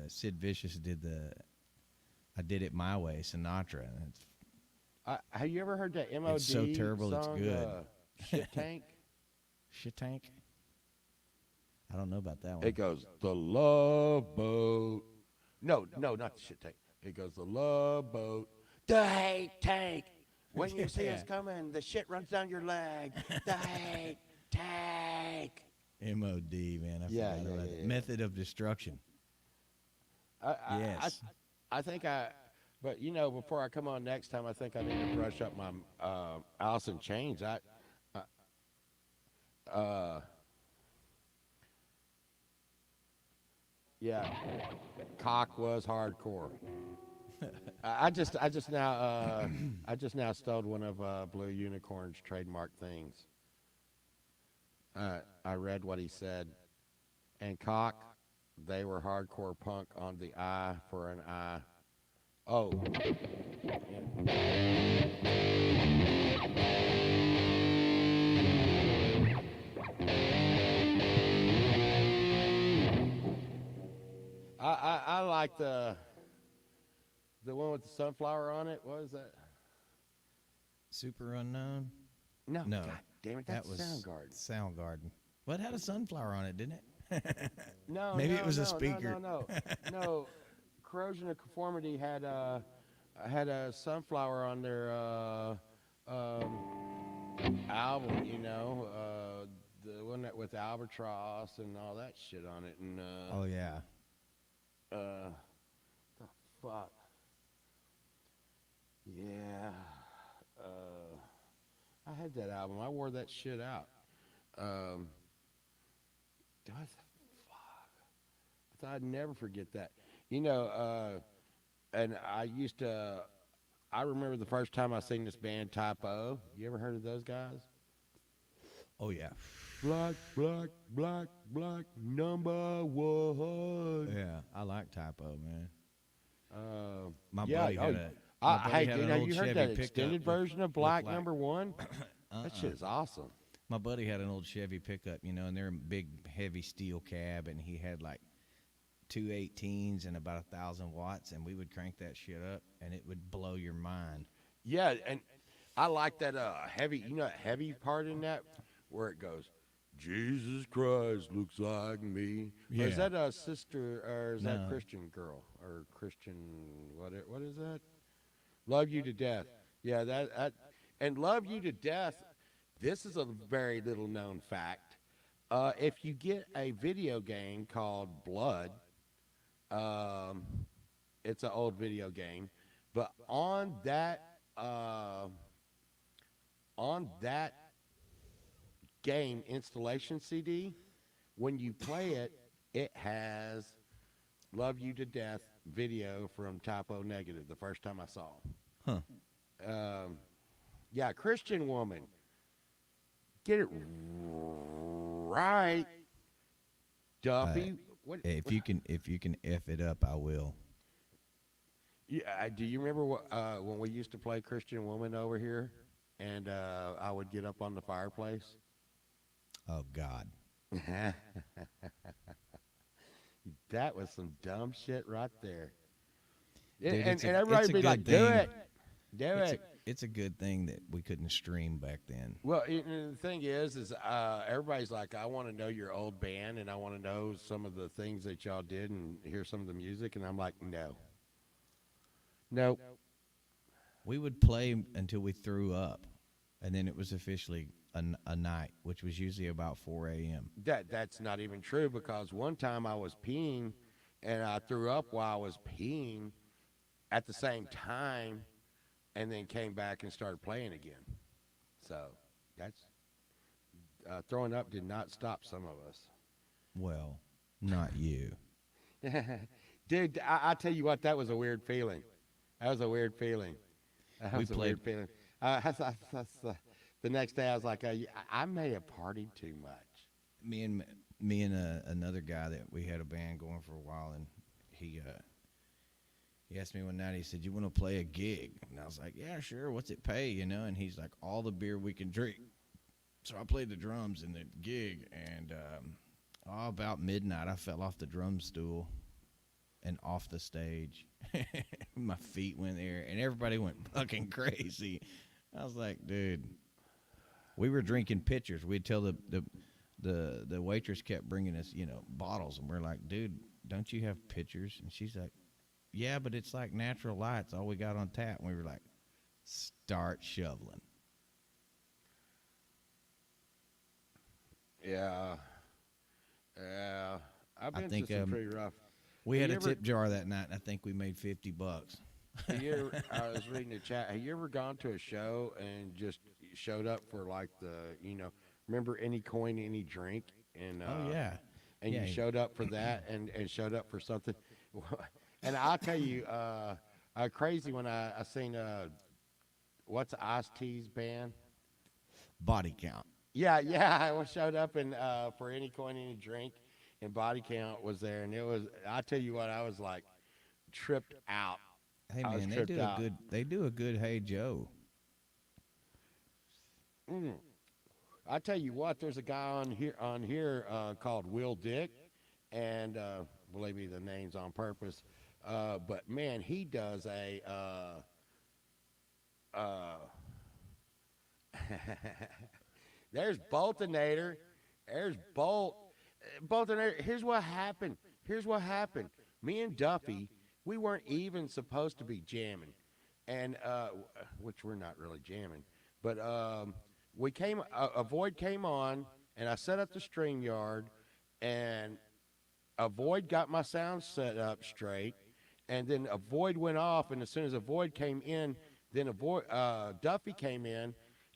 Sid Vicious did the "I Did It My Way" Sinatra. And Have you ever heard that MOD it's so terrible, song, it's good. Shit Tank? Shit tank. I don't know about that one. It goes, the love boat. No, not the shit tank. It goes, the love boat, the hate tank. When you see us coming, the shit runs down your leg. The hate tank. MOD, man. I Yeah, forgot yeah, about yeah, it. yeah. Method of Destruction. Yes. I think but before I come on next time, I think I need to brush up my Alice in Chains. Uh, yeah, cock was hardcore. I just now stole one of Blue Unicorn's trademark things. I read what he said, and cock, they were hardcore punk on the eye for an eye. Oh, I like the one with the sunflower on it. What is that? Super Unknown? No, No. God damn it, That that's was Soundgarden. Soundgarden. Well, it had a sunflower on it, didn't it? No, Maybe no, it was a no, speaker. no. Corrosion of Conformity had a sunflower on their album. The one that with Albatross and all that shit on it, and Oh, yeah. the fuck, yeah. I had that album. I wore that shit out. Um, I thought I'd never forget that. And I remember the first time I seen this band Type O. You ever heard of those guys? Oh, yeah. Black, black, black, black, number one. Yeah, I like Typo, man. My Yeah, buddy had a. hey, had dude, an have old you heard Chevy that pickup extended with- version of with Black like- Number One? That shit is awesome. My buddy had an old Chevy pickup, and they're a big, heavy steel cab, and he had like 218s and about 1,000 watts, and we would crank that shit up, and it would blow your mind. Yeah, and I like that heavy, that heavy part in that where it goes, Jesus Christ looks like me. Or is Yeah. that a sister, or is that No. Christian girl, or Christian, what is that? Love You to Death. Yeah, and Love You to Death, this is a very little known fact. If you get a video game called Blood, it's an old video game, but on that game installation CD, when you play it, it has Love You to Death video from Typo Negative the first time I saw Huh. him. Yeah, Christian Woman. Get it right, Duffy. If you can f it up, I will. Yeah, do you remember when we used to play Christian Woman over here, and I would get up on the fireplace? Oh God. That was some dumb shit right there. Dude, and it's a everybody would be good like, "Do thing. it, do It's it." it's a good thing that we couldn't stream back then. Well, the thing is everybody's like, "I want to know your old band, and I want to know some of the things that y'all did, and hear some of the music." And I'm like, "No, nope." We would play until we threw up, and then it was officially a night, which was usually about 4 a.m. That's not even true, because one time I was peeing and I threw up while I was peeing at the same time, and then came back and started playing again. So that's throwing up did not stop some of us. Well, not you. Dude, I tell you what, that was a weird feeling. That was a weird feeling. That We was a played- weird feeling. The next day I was like, I may have partied too much. Me and me and another guy that we had a band going for a while, and he asked me one night. He said, "You want to play a gig?" And I was like, "Yeah, sure. What's it pay?" And he's like, "All the beer we can drink." So I played the drums in the gig, and about midnight, I fell off the drum stool and off the stage. My feet went there, and everybody went fucking crazy. I was like, dude, we were drinking pitchers. We'd tell the waitress kept bringing us, bottles, and we're like, dude, don't you have pitchers? And she's like, yeah, but it's like Natural Light's all we got on tap. And we were like, start shoveling. Yeah. Yeah. I've been think, to some pretty rough. We Have had you a ever- tip jar that night, and I think we made $50. I was reading the chat. Have you ever gone to a show and just showed up for like remember Any Coin, Any Drink? And Oh yeah, and yeah. you showed up for that and showed up for something. And I'll tell you, crazy when I seen what's Ice-T's band? Body count. Yeah, I showed up and for Any Coin, Any Drink, and Body Count was there, and it was. I tell you what, I was like tripped out. Hey I was man, tripped out. They do a good Hey Joe. I tell you what, there's a guy on here called Will Dick, and believe me, the name's on purpose. But man, he does a. There's Boltonator. There's Boltonator. Here's what happened. Me and Duffy, we weren't even supposed to be jamming, and which we're not really jamming, but we came. A Void came on, and I set up the StreamYard, and a Void got my sound set up straight, and then a Void went off, and as soon as a Void came in, then Duffy came in,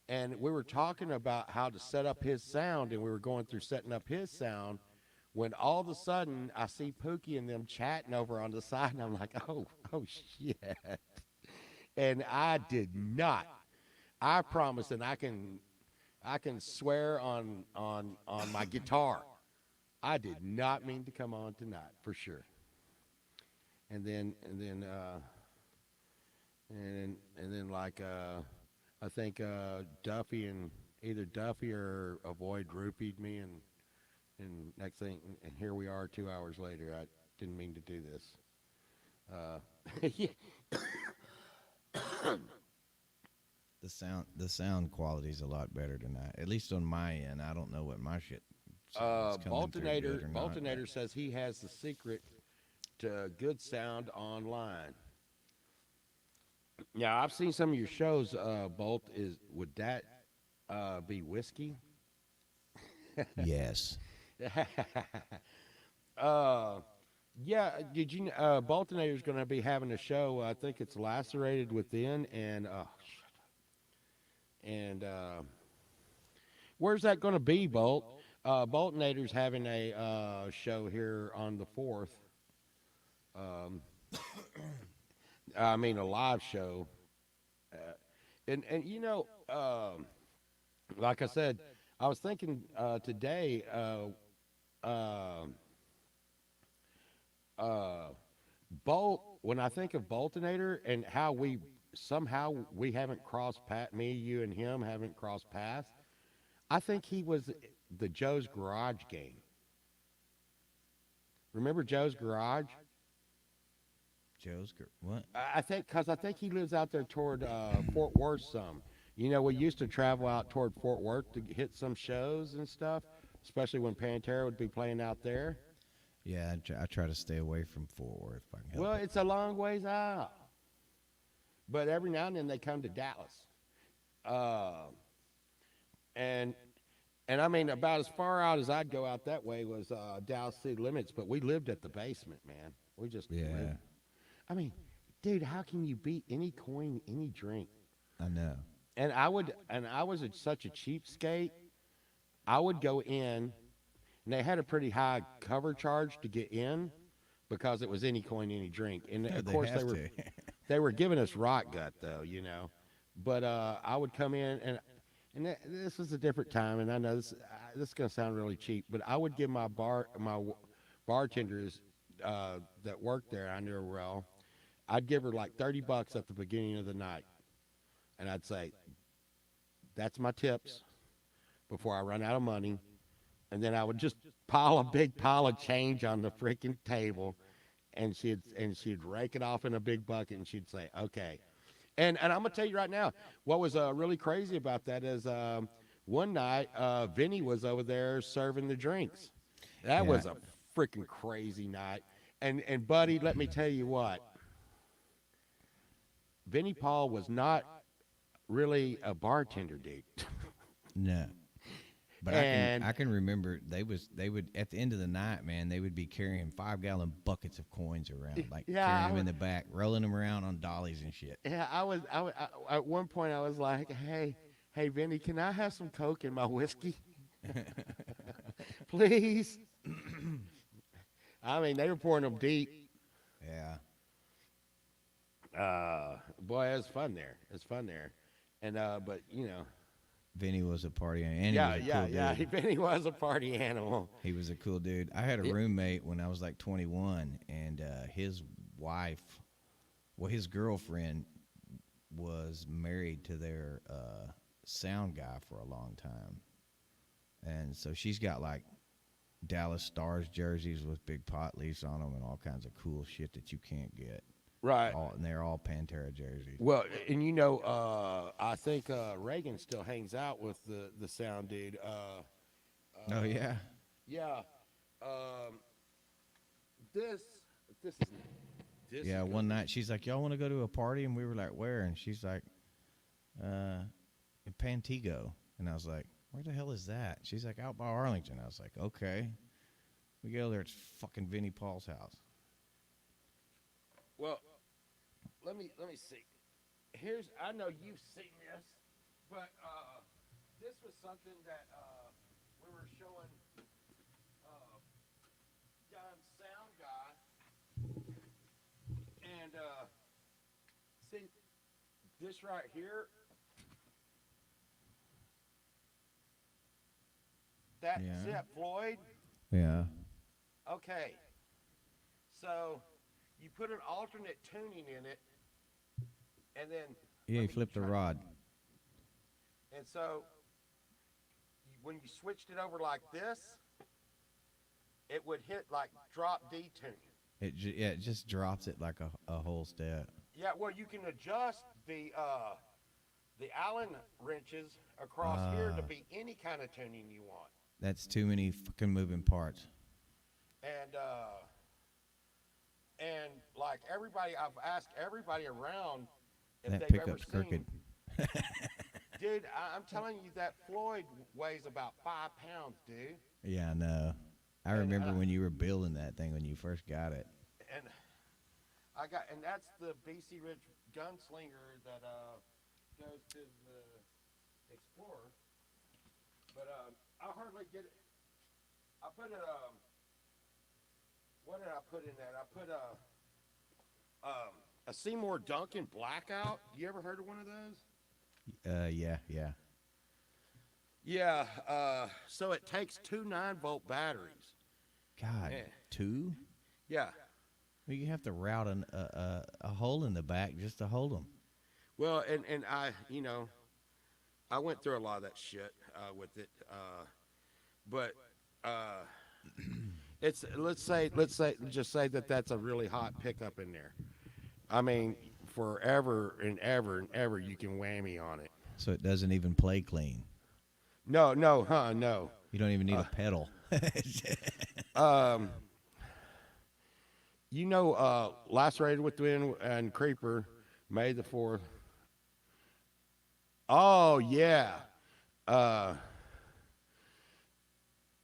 and we were talking about how to set up his sound, and we were going through setting up his sound, when all of a sudden I see Pookie and them chatting over on the side, and I'm like, oh shit. And I did not. I promise, and I can swear on my guitar, I did not mean to come on tonight for sure. And then like I think Duffy and either Duffy or Avoid roofied me, and next thing, and here we are 2 hours later. I didn't mean to do this. The sound quality is a lot better tonight, at least on my end. I don't know what my shit. Boltonator says he has the secret to good sound online. Yeah, I've seen some of your shows. Bolt, would that be whiskey? Yes. Yeah. Did you? Boltonator's going to be having a show. I think it's Lacerated Within, and where's that going to be, Bolt? Boltonator's having a show here on the 4th. I mean, a live show. And like I said, I was thinking today, Bolt, when I think of Boltonator and how we haven't crossed paths, me, you, and him haven't crossed paths, I think he was the Joe's Garage game. Remember Joe's Garage? What? I think he lives out there toward Fort Worth some. We used to travel out toward Fort Worth to hit some shows and stuff, especially when Pantera would be playing out there. Yeah, I try to stay away from Fort Worth if I can help Well, it. it's a long ways out, but every now and then they come to Dallas, and I mean about as far out as I'd go out that way was Dallas city limits. But we lived at the basement, man. We just lived. I mean, dude, how can you beat Any Coin, Any Drink? I know. And I was such a cheapskate. I would go in, and they had a pretty high cover charge to get in because it was Any Coin, Any Drink. And of course they were giving us rock gut though, But I would come in, this was a different time, and I know this is gonna sound really cheap, but I would give my bartenders that worked there, I knew her well. I'd give her like $30 at the beginning of the night, and I'd say, "That's my tips before I run out of money." And then I would just pile a big pile of change on the freaking table, and she'd rake it off in a big bucket, and she'd say, "Okay." And I'm gonna tell you right now, what was really crazy about that is one night Vinny was over there serving the drinks. That Yeah, was a freaking crazy night. And buddy, let me tell you what, Vinny Paul was not really a bartender, dude. no. But And I can remember they would at the end of the night, man, they would be carrying 5-gallon buckets of coins around, like yeah, carrying them in the back, rolling them around on dollies and shit. yeah, at one point I was like, hey, Vinny, can I have some Coke in my whiskey, please? I mean, they were pouring them deep. Yeah, Boy, it was fun there. It was fun there, and but Vinny was a party and he yeah, was a yeah, cool yeah. dude. Vinny was a party animal. He was a cool dude. I had a Yeah. roommate when I was like 21, and his wife, well, his girlfriend was married to their sound guy for a long time, and so she's got like Dallas Stars jerseys with big pot leaves on them and all kinds of cool shit that you can't get. Right. And they're all Pantera jerseys. Well, and I think Reagan still hangs out with the sound dude. Oh yeah, Yeah. Um, this this is this yeah. is gonna One be night she's like, "Y'all want to go to a party?" And we were like, "Where?" And she's like, "In Pantego." And I was like, "Where the hell is that?" She's like, "Out by Arlington." I was like, "Okay." We go there. It's fucking Vinnie Paul's house. well. Let me see. I know you've seen this, but this was something that we were showing Don Sound Guy, and see this right here. That's Yeah. it, Floyd. Yeah. Okay, so you put an alternate tuning in it, and then Yeah. let He me flipped the try. rod. And so when you switched it over like this, it would hit like drop D tuning. It just drops it like a whole step. Yeah, well, you can adjust the Allen wrenches across here to Uh, be any kind of tuning you want. that's too many fucking moving parts. And and like everybody, I've asked everybody around if That they've ever pickup's crooked. seen. Dude, I'm telling you that Floyd weighs about 5 pounds, dude. Yeah, I know. I And remember when you were building that thing when you first got it. and and that's the BC Ridge gunslinger that goes to the Explorer. But I hardly get it. I put it. What did I put in that? I put a Seymour Duncan Blackout. You ever heard of one of those? Yeah, yeah. Yeah. So it takes two 9-volt batteries. God, Yeah. 2? Yeah. Well, you have to route a hole in the back just to hold them. Well, and I went through a lot of that shit with it. But it's just say that that's a really hot pickup in there. I mean, forever and ever and ever you can whammy on it. So it doesn't even play clean. No, no, huh? No. You don't even need a pedal. Um, Lacerated with the Wind and Creeper, May the 4th. Oh yeah. Uh,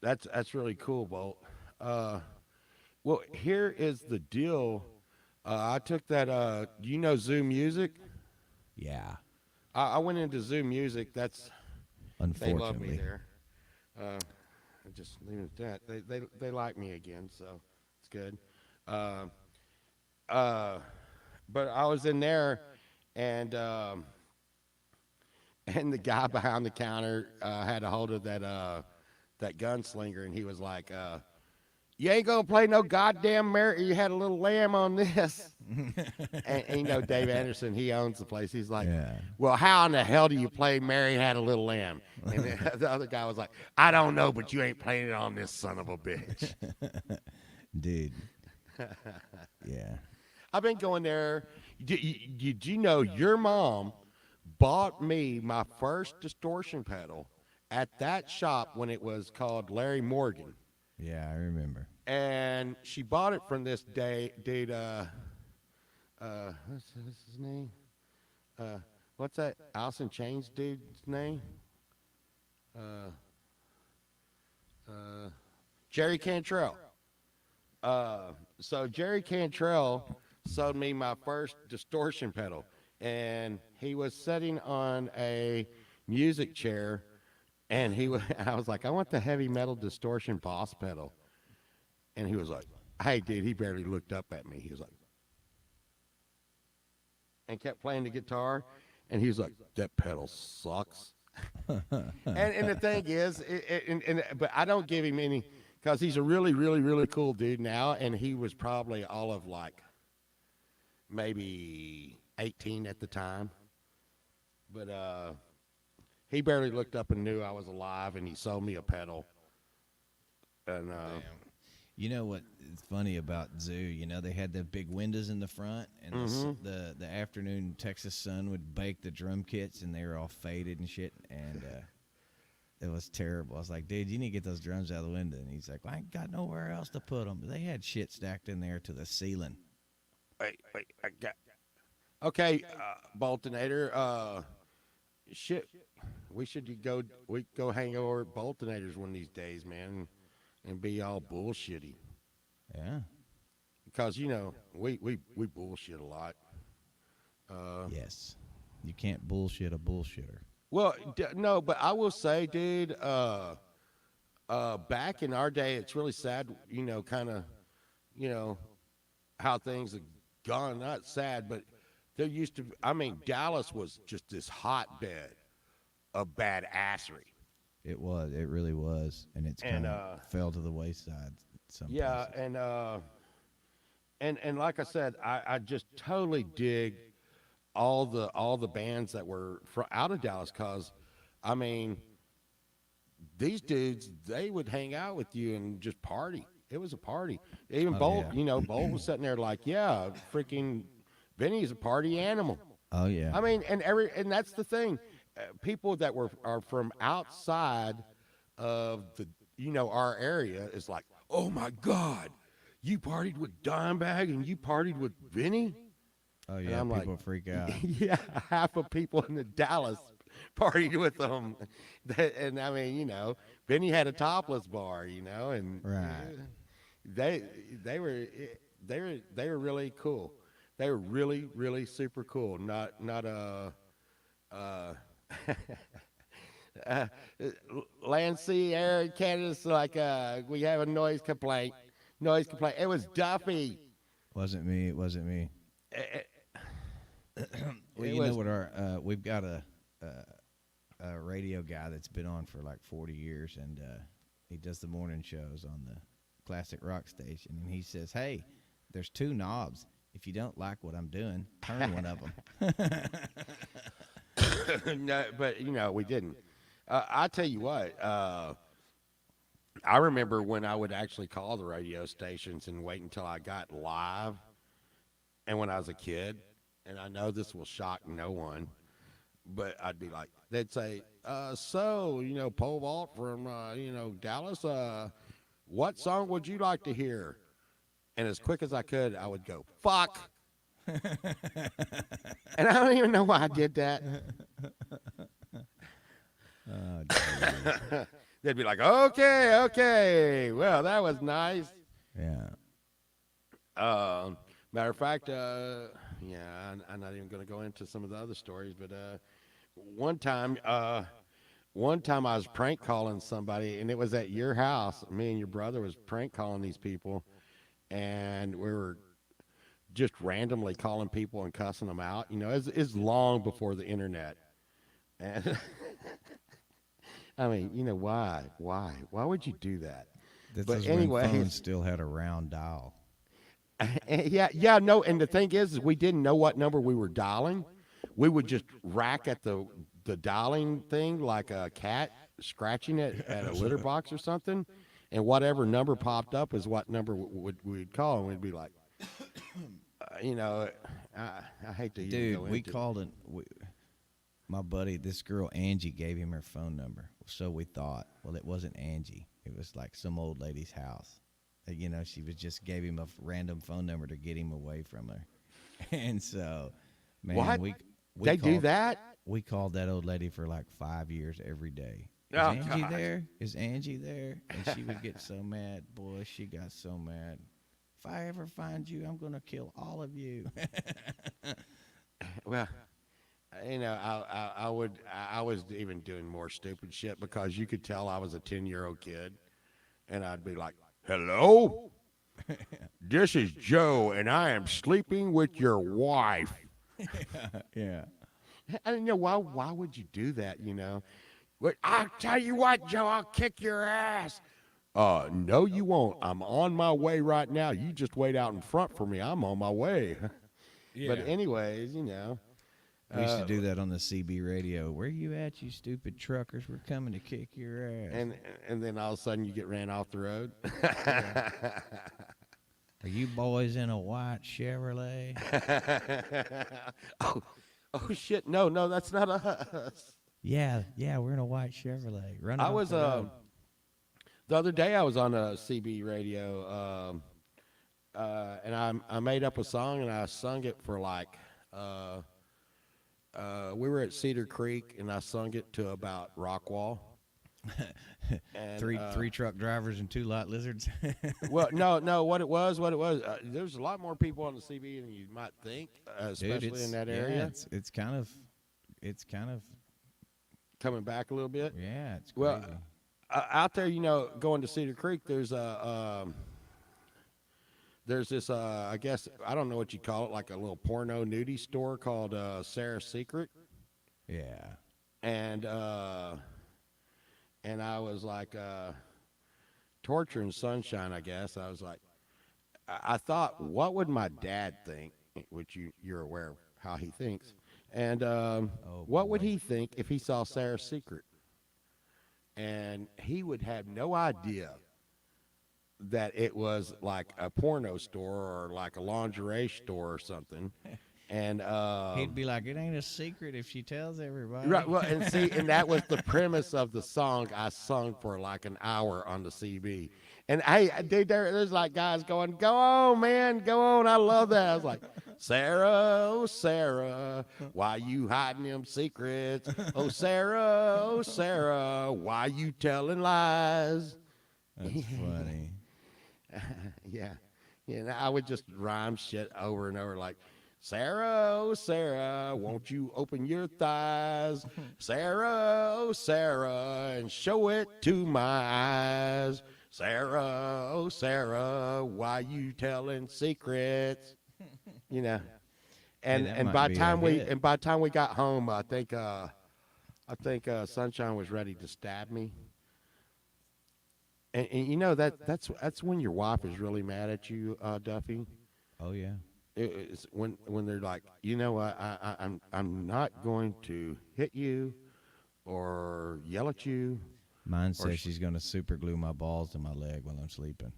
that's really cool, Bolt. Well, here is the deal. I took that. Zoom Music? Yeah, I went into Zoom Music. They love me unfortunately. there. I just leave it at that. They like me again, so it's good. Uh, uh, but I was in there, and and the guy behind the counter had a hold of that gunslinger, and he was like, "You ain't gonna play no goddamn Mary. You had a little lamb on this." And you know, Dave Anderson, he owns the place. He's like, Yeah. "Well, how in the hell do you play Mary Had a Little Lamb?" And the other guy was like, "I don't know, but you ain't playing it on this son of a bitch." Dude. Yeah. I've been going there. Did you know your mom bought me my first distortion pedal at that shop when it was called Larry Morgan? Yeah, I remember. And she bought it from this dude, what's his name? Uh, what's that Allison Chains dude's name? Uh, Jerry Cantrell. So Jerry Cantrell sold me my first distortion pedal, and he was sitting on a music chair, and I was like, I want the heavy metal distortion boss pedal, and he was like, hey, dude, he barely looked up at me. He was like, and kept playing the guitar, and he was like, that pedal sucks. And the thing is, but I don't give him any, because he's a really, really, really cool dude now, and he was probably all of like maybe 18 at the time. But he barely looked up and knew I was alive, and he sold me a pedal. And You know what is funny about Zoo? You know, they had the big windows in the front, and the afternoon Texas sun would bake the drum kits, and they were all faded and shit. And it was terrible. I was like, dude, you need to get those drums out of the window. And he's like, well, I ain't got nowhere else to put them. But they had shit stacked in there to the ceiling. wait, I got. Okay, Boltonator. Shit, we go hang over at Boltonators one of these days, man, and be all bullshitty. Yeah. Because you know we bullshit a lot. Yes. You can't bullshit a bullshitter. Well, no, but I will say, dude, back in our day, it's really sad, you know, kind of, you know, how things have gone. Not sad, but there used to, I mean, Dallas was just this hotbed of badassery. It was. It really was. And it's And, kind of fell to the wayside some Yeah, places. and like I said, I just totally dig all the bands that were out of Dallas, cause I mean these dudes, they would hang out with you and just party. It was a party. Even Oh, Bolt, yeah. you know, Bolt was sitting there like, yeah, freaking Vinny's a party animal. Oh, yeah. I mean, and that's the thing. People that are from outside of the, you know, our area is like, oh my God, you partied with Dimebag and you partied with Vinny. Oh, And yeah. I'm like, People freak out. yeah, half of people in the Dallas partied with them. And I mean, you know, Benny had a topless bar, you know, and Right. they they were they were really cool. They were really really super cool. Not uh uh, Lancy, Aaron, Candace, like we have a noise complaint. Noise complaint. It was Duffy. Wasn't me. It wasn't me. It, Well, it you know was what we've got a radio guy that's been on for like 40 years, and he does the morning shows on the classic rock station, and he says, hey, there's two knobs. If you don't like what I'm doing, turn one of them. no, but you know we didn't. I tell you what. I remember when I would actually call the radio stations and wait until I got live, and when I was a kid, and I know this will shock no one, but I'd be like, they'd say, so, you know, Pole Vault from, you know, Dallas, what song would you like to hear? And as quick as I could, I would go, fuck. And I don't even know why I did that. Oh, geez. They'd be like, okay, okay. Well, that was nice. Yeah. Matter of fact, yeah, I'm not even going to go into some of the other stories, but one time, one time I was prank calling somebody, and it was at your house. Me and your brother was prank calling these people, and we were just randomly calling people and cussing them out. You know, it's long before the internet, And I mean, why would you do that? This But was when anyway, phones still had a round dial. yeah, no. And the thing is we didn't know what number we were dialing. We would just rack at the dialing thing like a cat scratching it at a litter box or something, and whatever number popped up is what number we'd call, and we'd be like, you know, I hate to even Dude, go we into. called it. My buddy, this girl Angie, gave him her phone number. So we thought. Well, it wasn't Angie. It was like some old lady's house. You know, she was just gave him a random phone number to get him away from her. And so, man, What? we They do called, that? We called that old lady for like 5 years every day. Is Oh, Angie God. there? Is Angie there? And she would get so mad. Boy, she got so mad. If I ever find you, I'm going to kill all of you. Well, I was even doing more stupid shit because you could tell I was a 10-year-old kid, and I'd be like, "Hello, this is Joe, and I am sleeping with your wife." Yeah. I don't know why. Why would you do that? But I'll tell you what, Joe, I'll kick your ass. No, you won't. I'm on my way right now. You just wait out in front for me. I'm on my way. But anyways, We used to do that on the CB radio. Where you at, you stupid truckers? We're coming to kick your ass. and then all of a sudden you get ran off the road. Are you boys in a white Chevrolet? oh shit! No, that's not us. Yeah, we're in a white Chevrolet. Running I off was the road. the other day I was on a CB radio, and I made up a song and I sung it for like we were at Cedar Creek and I sung it to about Rockwall. And, three truck drivers and 2 lot lizards. Well, no, what it was. There's a lot more people on the CB than you might think, especially Dude, in that yeah, area. it's kind of Coming back a little bit. yeah, it's crazy. Well, out there, going to Cedar Creek, there's this, I guess, I don't know what you call it, like a little porno nudie store called Sarah's Secret. yeah. And I was like, Torture and Sunshine, I guess. I was like, I thought, what would my dad think, which you're aware of how he thinks. And what would boy. he think if he saw Sarah's Secret? And he would have no idea that it was like a porno store or like a lingerie store or something. And He'd be like, "It ain't a secret if she tells everybody." right, well, and see, and that was the premise of the song I sung for like an hour on the CB. And hey, dude, there's like guys going, "Go on, man, go on." I love that. I was like, "Sarah, oh Sarah, why you hiding them secrets? Oh Sarah, why you telling lies?" That's funny. Yeah. And I would just rhyme shit over and over like, "Sarah, oh Sarah, won't you open your thighs? Sarah, oh Sarah, and show it to my eyes. Sarah, oh Sarah, why you telling secrets?" You know. And that and might by be a time we hit. and by the time we got home, I think Sunshine was ready to stab me. And that's when your wife is really mad at you, Duffy. Oh yeah. It's when they're like, I'm not going to hit you or yell at you. Mine says she's gonna super glue my balls to my leg while I'm sleeping.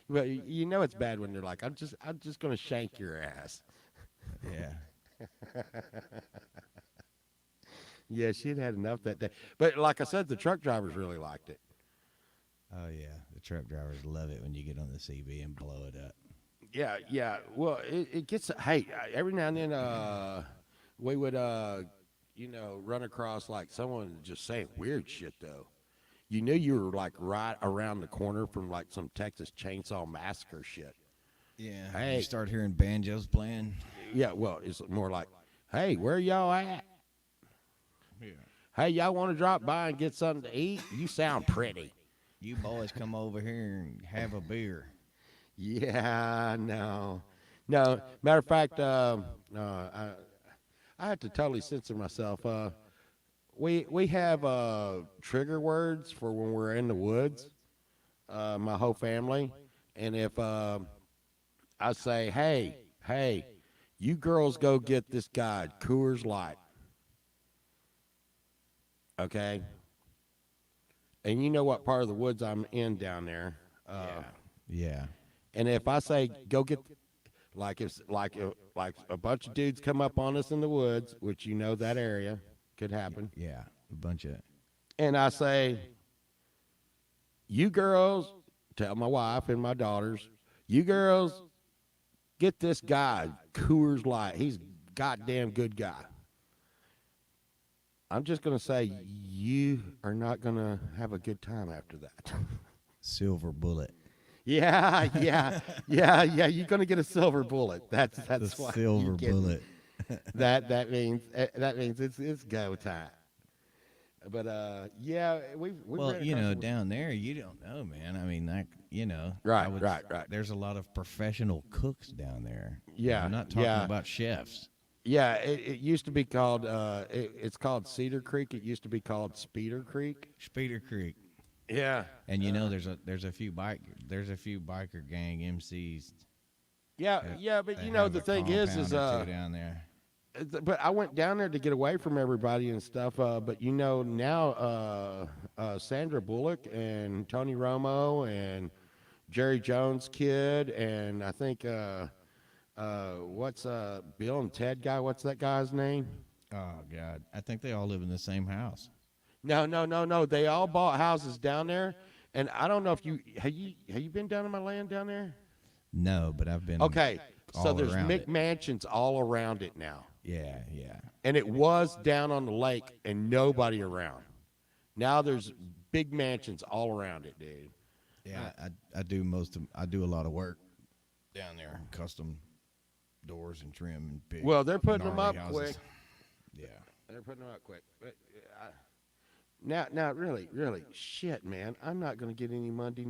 Well, it's bad when they're like, I'm just gonna shank your ass. Yeah. Yeah, she'd had enough that day. But like I said, the truck drivers really liked it. Oh yeah. The truck drivers love it when you get on the CB and blow it up. Yeah. Well, it gets. Hey, every now and then, we would, run across like someone just saying weird shit though. You knew you were like right around the corner from like some Texas Chainsaw Massacre shit. Yeah. Hey. You start hearing banjos playing. Yeah, well, it's more like, "Hey, where y'all at? Yeah. Hey, y'all want to drop by and get something to eat? You sound pretty." You boys come over here and have a beer. Yeah, no. No, matter of fact, no, I had to totally censor myself. We have trigger words for when we're in the woods. My whole family, and if I say, hey, you girls go get this guy Coors Light, okay? And you know what part of the woods I'm in down there. Yeah. And if I say go get, like if like a bunch of dudes come up on us in the woods, which you know that area could happen, Yeah. A bunch of. and I say, you girls, tell my wife and my daughters, you girls get this guy Coors Light. He's a goddamn good guy. I'm just gonna say you are not gonna have a good time after that. Silver bullet. Yeah. You're gonna get a silver bullet. That's The why silver you get bullet. that means it's go time. But yeah, we Well, ran across some- down there, you don't know, man. I mean, that, Right, I would, right. There's a lot of professional cooks down there. Yeah, I'm not talking yeah. about chefs. Yeah, it used to be called it's called Cedar Creek. It used to be called Speeder Creek. Speeder Creek. Yeah. And there's a few biker gang MCs. Yeah, but that you know have the a thing is compound or two down there. but I went down there to get away from everybody and stuff. But you know now, Sandra Bullock and Tony Romo and Jerry Jones kid, and I think what's Bill and Ted guy? What's that guy's name? Oh God, I think they all live in the same house. No. They all bought houses down there, and I don't know if you been down in my land down there? No, but I've been. Okay, so all there's around it. McMansions all around it now. Yeah. And it was down on the lake and nobody around. Now there's big mansions all around it, dude. Yeah, I do a lot of work down there, custom doors and trim and big. Well, they're putting them gnarly up houses. quick. Yeah. They're putting them up quick. But, now, really, shit, man. I'm not gonna get any Monday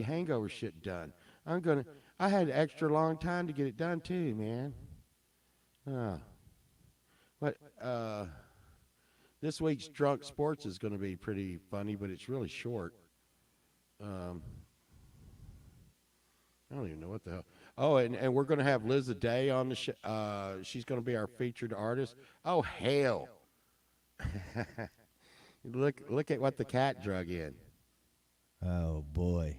hangover shit done. I had extra long time to get it done too, man. But this week's drunk sports is going to be pretty funny, but it's really short. I don't even know what the hell. Oh, and we're going to have Liz Day on the show. She's going to be our featured artist. Oh hell! look at what the cat drug in. Oh boy.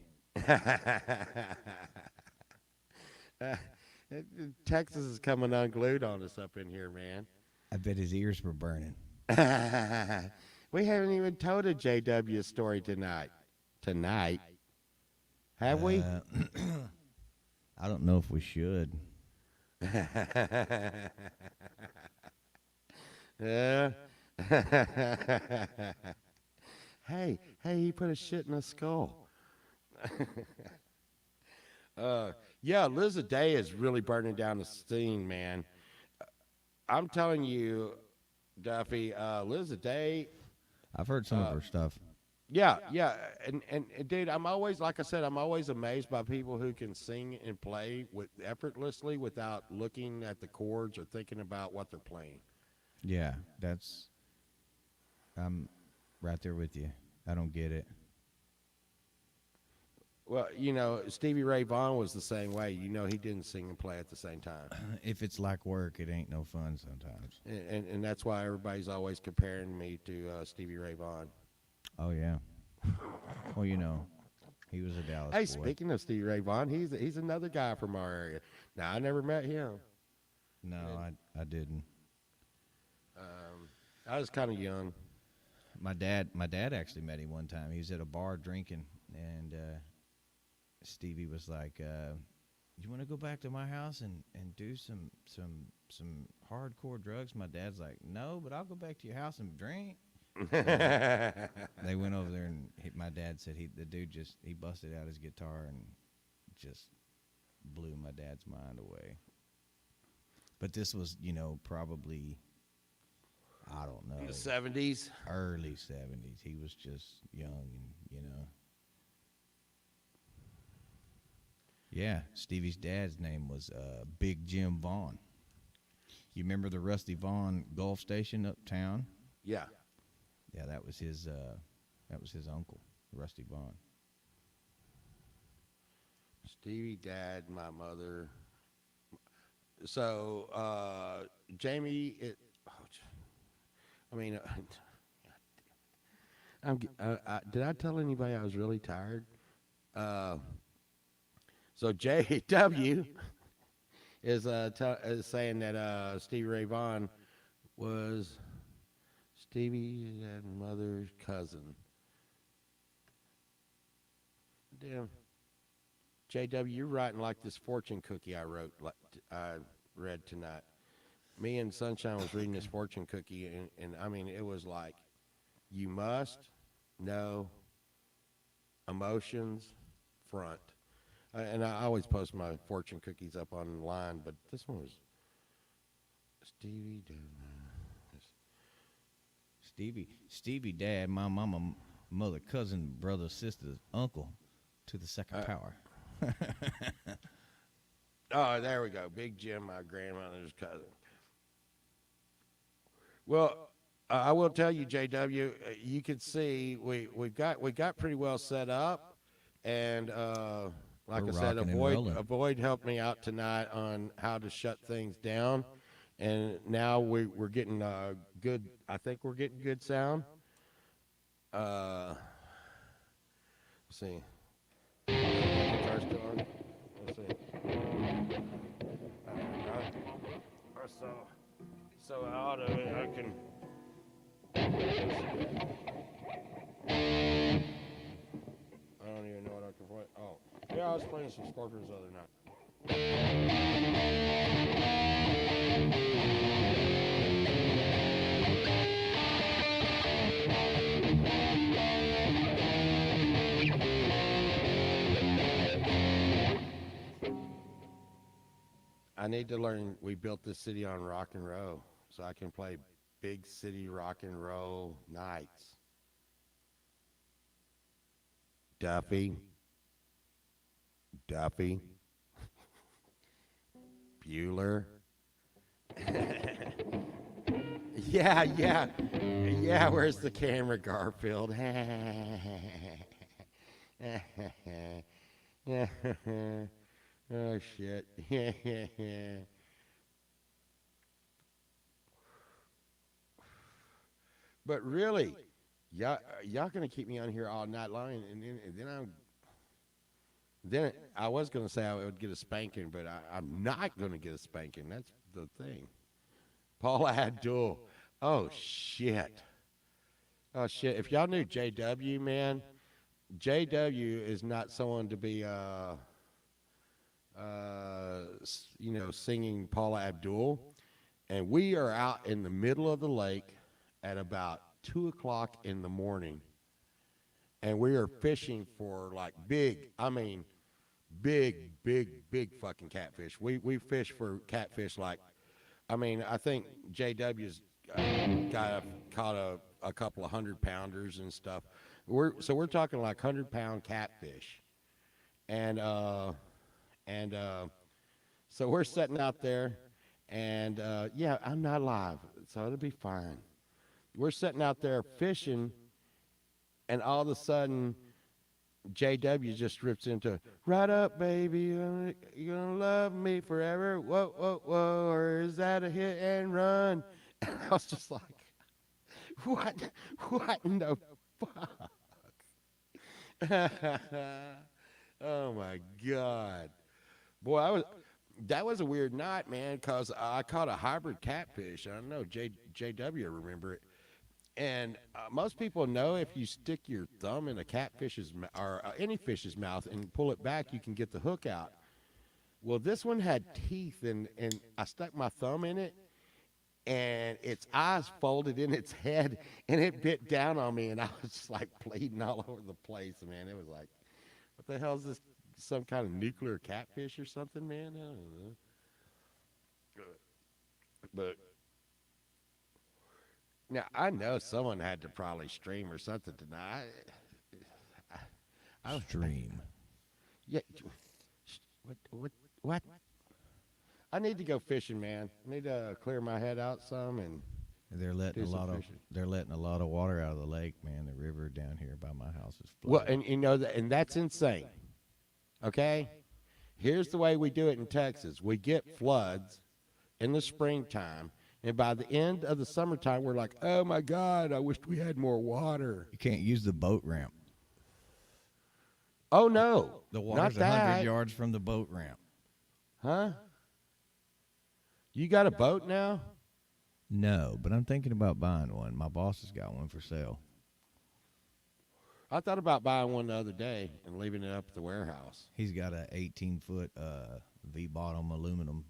Texas is coming unglued on us up in here, man. I bet his ears were burning. We haven't even told a JW story tonight. Have we? I don't know if we should. Yeah. Hey, he put a shit in a skull. Yeah, Liz Day is really burning down the scene, man. I'm telling you, Duffy, Liz Day. I've heard some of her stuff. Yeah, and dude, I'm always, like I said, I'm always amazed by people who can sing and play with effortlessly without looking at the chords or thinking about what they're playing. Yeah, I'm right there with you. I don't get it. Well, you know, Stevie Ray Vaughan was the same way. You know, he didn't sing and play at the same time, If it's like work, it ain't no fun sometimes. and that's why everybody's always comparing me to Stevie Ray Vaughan. Oh yeah. Well, he was a Dallas Hey, boy. speaking of Stevie Ray Vaughan, he's another guy from our area. Now, I never met him. No, I didn't. I was kind of young. My dad actually met him one time. He was at a bar drinking, and Stevie was like, "You want to go back to my house and do some hardcore drugs?" My dad's like, "No, but I'll go back to your house and drink." They went over there, and my dad said the dude he busted out his guitar and just blew my dad's mind away. But this was, probably, I don't know, In the 70s. early 70s. He was just young, and Yeah, Stevie's dad's name was Big Jim Vaughn. You remember the Rusty Vaughn Gulf Station uptown? Yeah. Yeah, that was his. That was his uncle, Rusty Vaughn. Stevie, dad, my mother. So, Jamie, I mean, did I tell anybody I was really tired? Uh, so JW is saying that Stevie Ray Vaughan was Stevie's and mother's cousin. Damn, JW, you're writing like this fortune cookie I read tonight. Me and Sunshine was reading this fortune cookie, and I mean, it was like, you must know emotions front. And I always post my fortune cookies up online, but this one was Stevie. Stevie dad, my mama, mother, cousin, brother, sister, uncle to the second power. Oh, there we go. Big Jim, my grandmother's cousin. Well, I will tell you, JW, you can see we got pretty well set up, and like We're I said, rocking and rolling. Avoid helped me out tonight on how to shut things down, and now we're getting good. I think we're getting good sound. Let's see. Guitar still on? Let's see. Or so out of it, I can. I don't even know what I can play. Oh, yeah, I was playing some Scorpions the other night. I need to learn. We built this city on rock and roll, so I can play big city rock and roll nights. Duffy, Duffy, Bueller. Yeah, yeah, yeah. Where's the camera, Garfield? Oh shit. But really, y'all gonna keep me on here all night long, and then I was gonna say I would get a spanking, but I'm not gonna get a spanking. That's the thing. Paula Abdul. Oh shit. Oh shit. If y'all knew JW, man, JW is not someone to be singing Paula Abdul. And we are out in the middle of the lake at about 2 o'clock in the morning, and we are fishing for like big fucking catfish. We fish for catfish like, I mean, I think JW's caught a couple of 100 pounders and stuff. We're talking like 100-pound catfish, and so we're sitting out there, and yeah, I'm not live, so it'll be fine. We're sitting out there fishing, and all of a sudden, JW just rips into "Right up, baby, you're gonna love me forever." Whoa, whoa, whoa! Or is that a hit and run? And I was just like, "What? What in the fuck?" Oh my god, boy! That was a weird night, man, because I caught a hybrid catfish. I don't know, JW remember it. And most people know if you stick your thumb in a catfish's or any fish's mouth and pull it back, you can get the hook out. Well, this one had teeth, and I stuck my thumb in it, and its eyes folded in its head, and it bit down on me, and I was just like bleeding all over the place, man. It was like, what the hell is this? Some kind of nuclear catfish or something, man? I don't know. But now I know someone had to probably stream or something tonight. I, Stream. yeah, What? What? I need to go fishing, man. I need to clear my head out some and They're letting do a some lot of fishing. they're letting a lot of water out of the lake, man. The river down here by my house is Well, flooded. and you know that, and that's insane. Okay, here's the way we do it in Texas. We get floods in the springtime, and by the end of the summertime, we're like, "Oh my God, I wished we had more water." You can't use the boat ramp. Oh no, The not water's 100 that, yards from the boat ramp. huh? You got a boat now? No, but I'm thinking about buying one. My boss has got one for sale. I thought about buying one the other day and leaving it up at the warehouse. He's got a 18-foot V bottom aluminum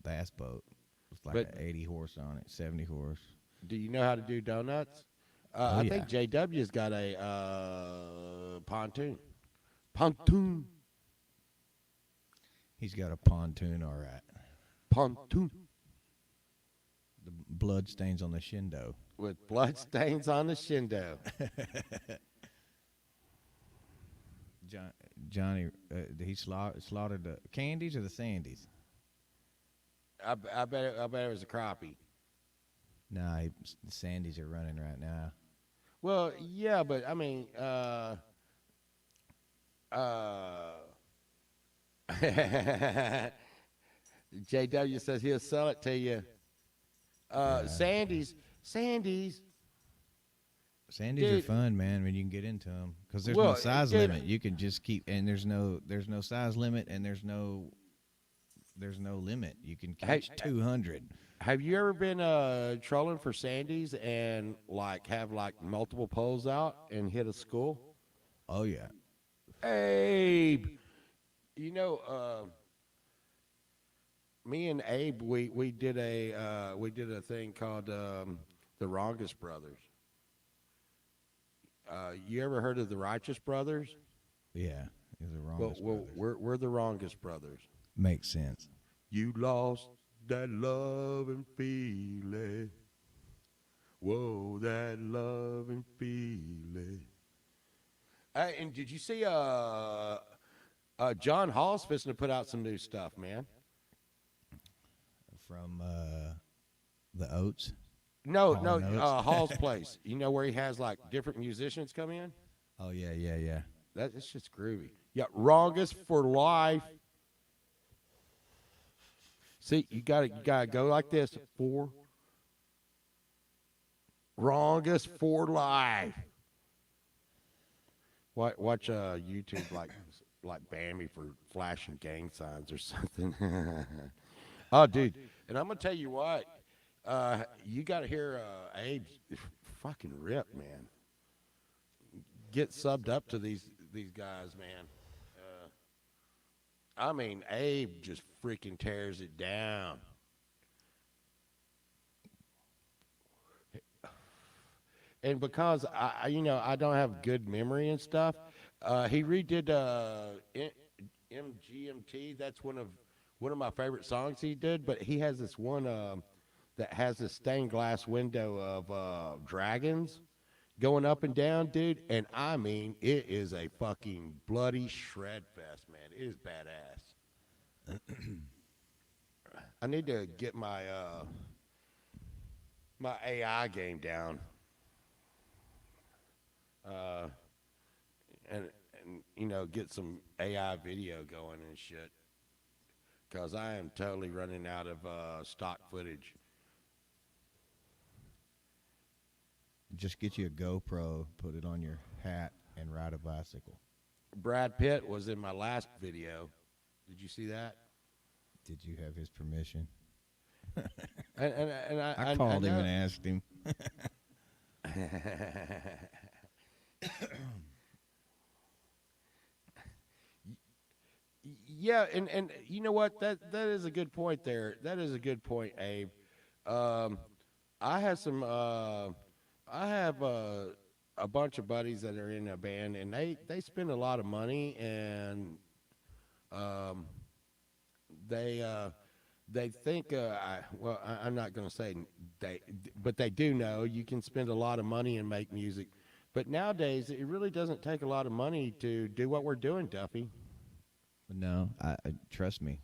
bass boat with like But a 80 horse on it, 70 horse. do you know how to do donuts? Oh I yeah, think JW's got a pontoon. Pontoon. he's got a pontoon. All right, Pontoon. the blood stains on the shindo. With blood stains on the shindo. Johnny, he slaughtered the candies or the sandies. I bet it was a crappie. Nah, the sandies are running right now. Well, yeah, but I mean, JW says he'll sell it to you. Sandy's, Sandies Dude. are fun, man, when you can get into them because there's Well, no size dude. limit. You can just keep, and there's no size limit, and there's no limit. You can Hey, catch 200. have you ever been trolling for Sandy's and like have like multiple poles out and hit a school? Oh yeah, Abe, you know, me and Abe, we did a thing called the Rongus Brothers. You ever heard of the Righteous Brothers? yeah. It's the Well, wrongest. well, we're the Rongus Brothers. Makes sense. You lost that love and feeling. Whoa, that love and feeling. And did you see John Hall's fixing to put out some new stuff, man? From the oats. No, Hall no, and Oates? Hall's place. You know where he has like different musicians come in? Oh yeah. It's just groovy. Yeah, Wrongest for life. See, you gotta go like this. For Wrongest for life. Watch YouTube like ban me for flashing gang signs or something. Oh, dude, and I'm gonna tell you what. You gotta hear Abe's fucking rip, man. Get subbed up to these guys, man. I mean, Abe just freaking tears it down. And because I don't have good memory and stuff, he redid MGMT. That's one of my favorite songs he did. But he has this one that has this stained glass window of dragons going up and down, dude. And I mean, it is a fucking bloody shred fest, man. It is badass. I need to get my my AI game down. Uh, and get some AI video going and shit. Cause I am totally running out of stock footage. Just get you a GoPro, put it on your hat, and ride a bicycle. Brad Pitt was in my last video. Did you see that? Did you have his permission? And I called him and asked him. Yeah, and you know what? That is a good point there. That is a good point, Abe. Um, I have some. I have a bunch of buddies that are in a band, and they spend a lot of money, and um, they think. I'm not going to say but they do know you can spend a lot of money and make music. But nowadays, it really doesn't take a lot of money to do what we're doing, Duffy. No, I trust me,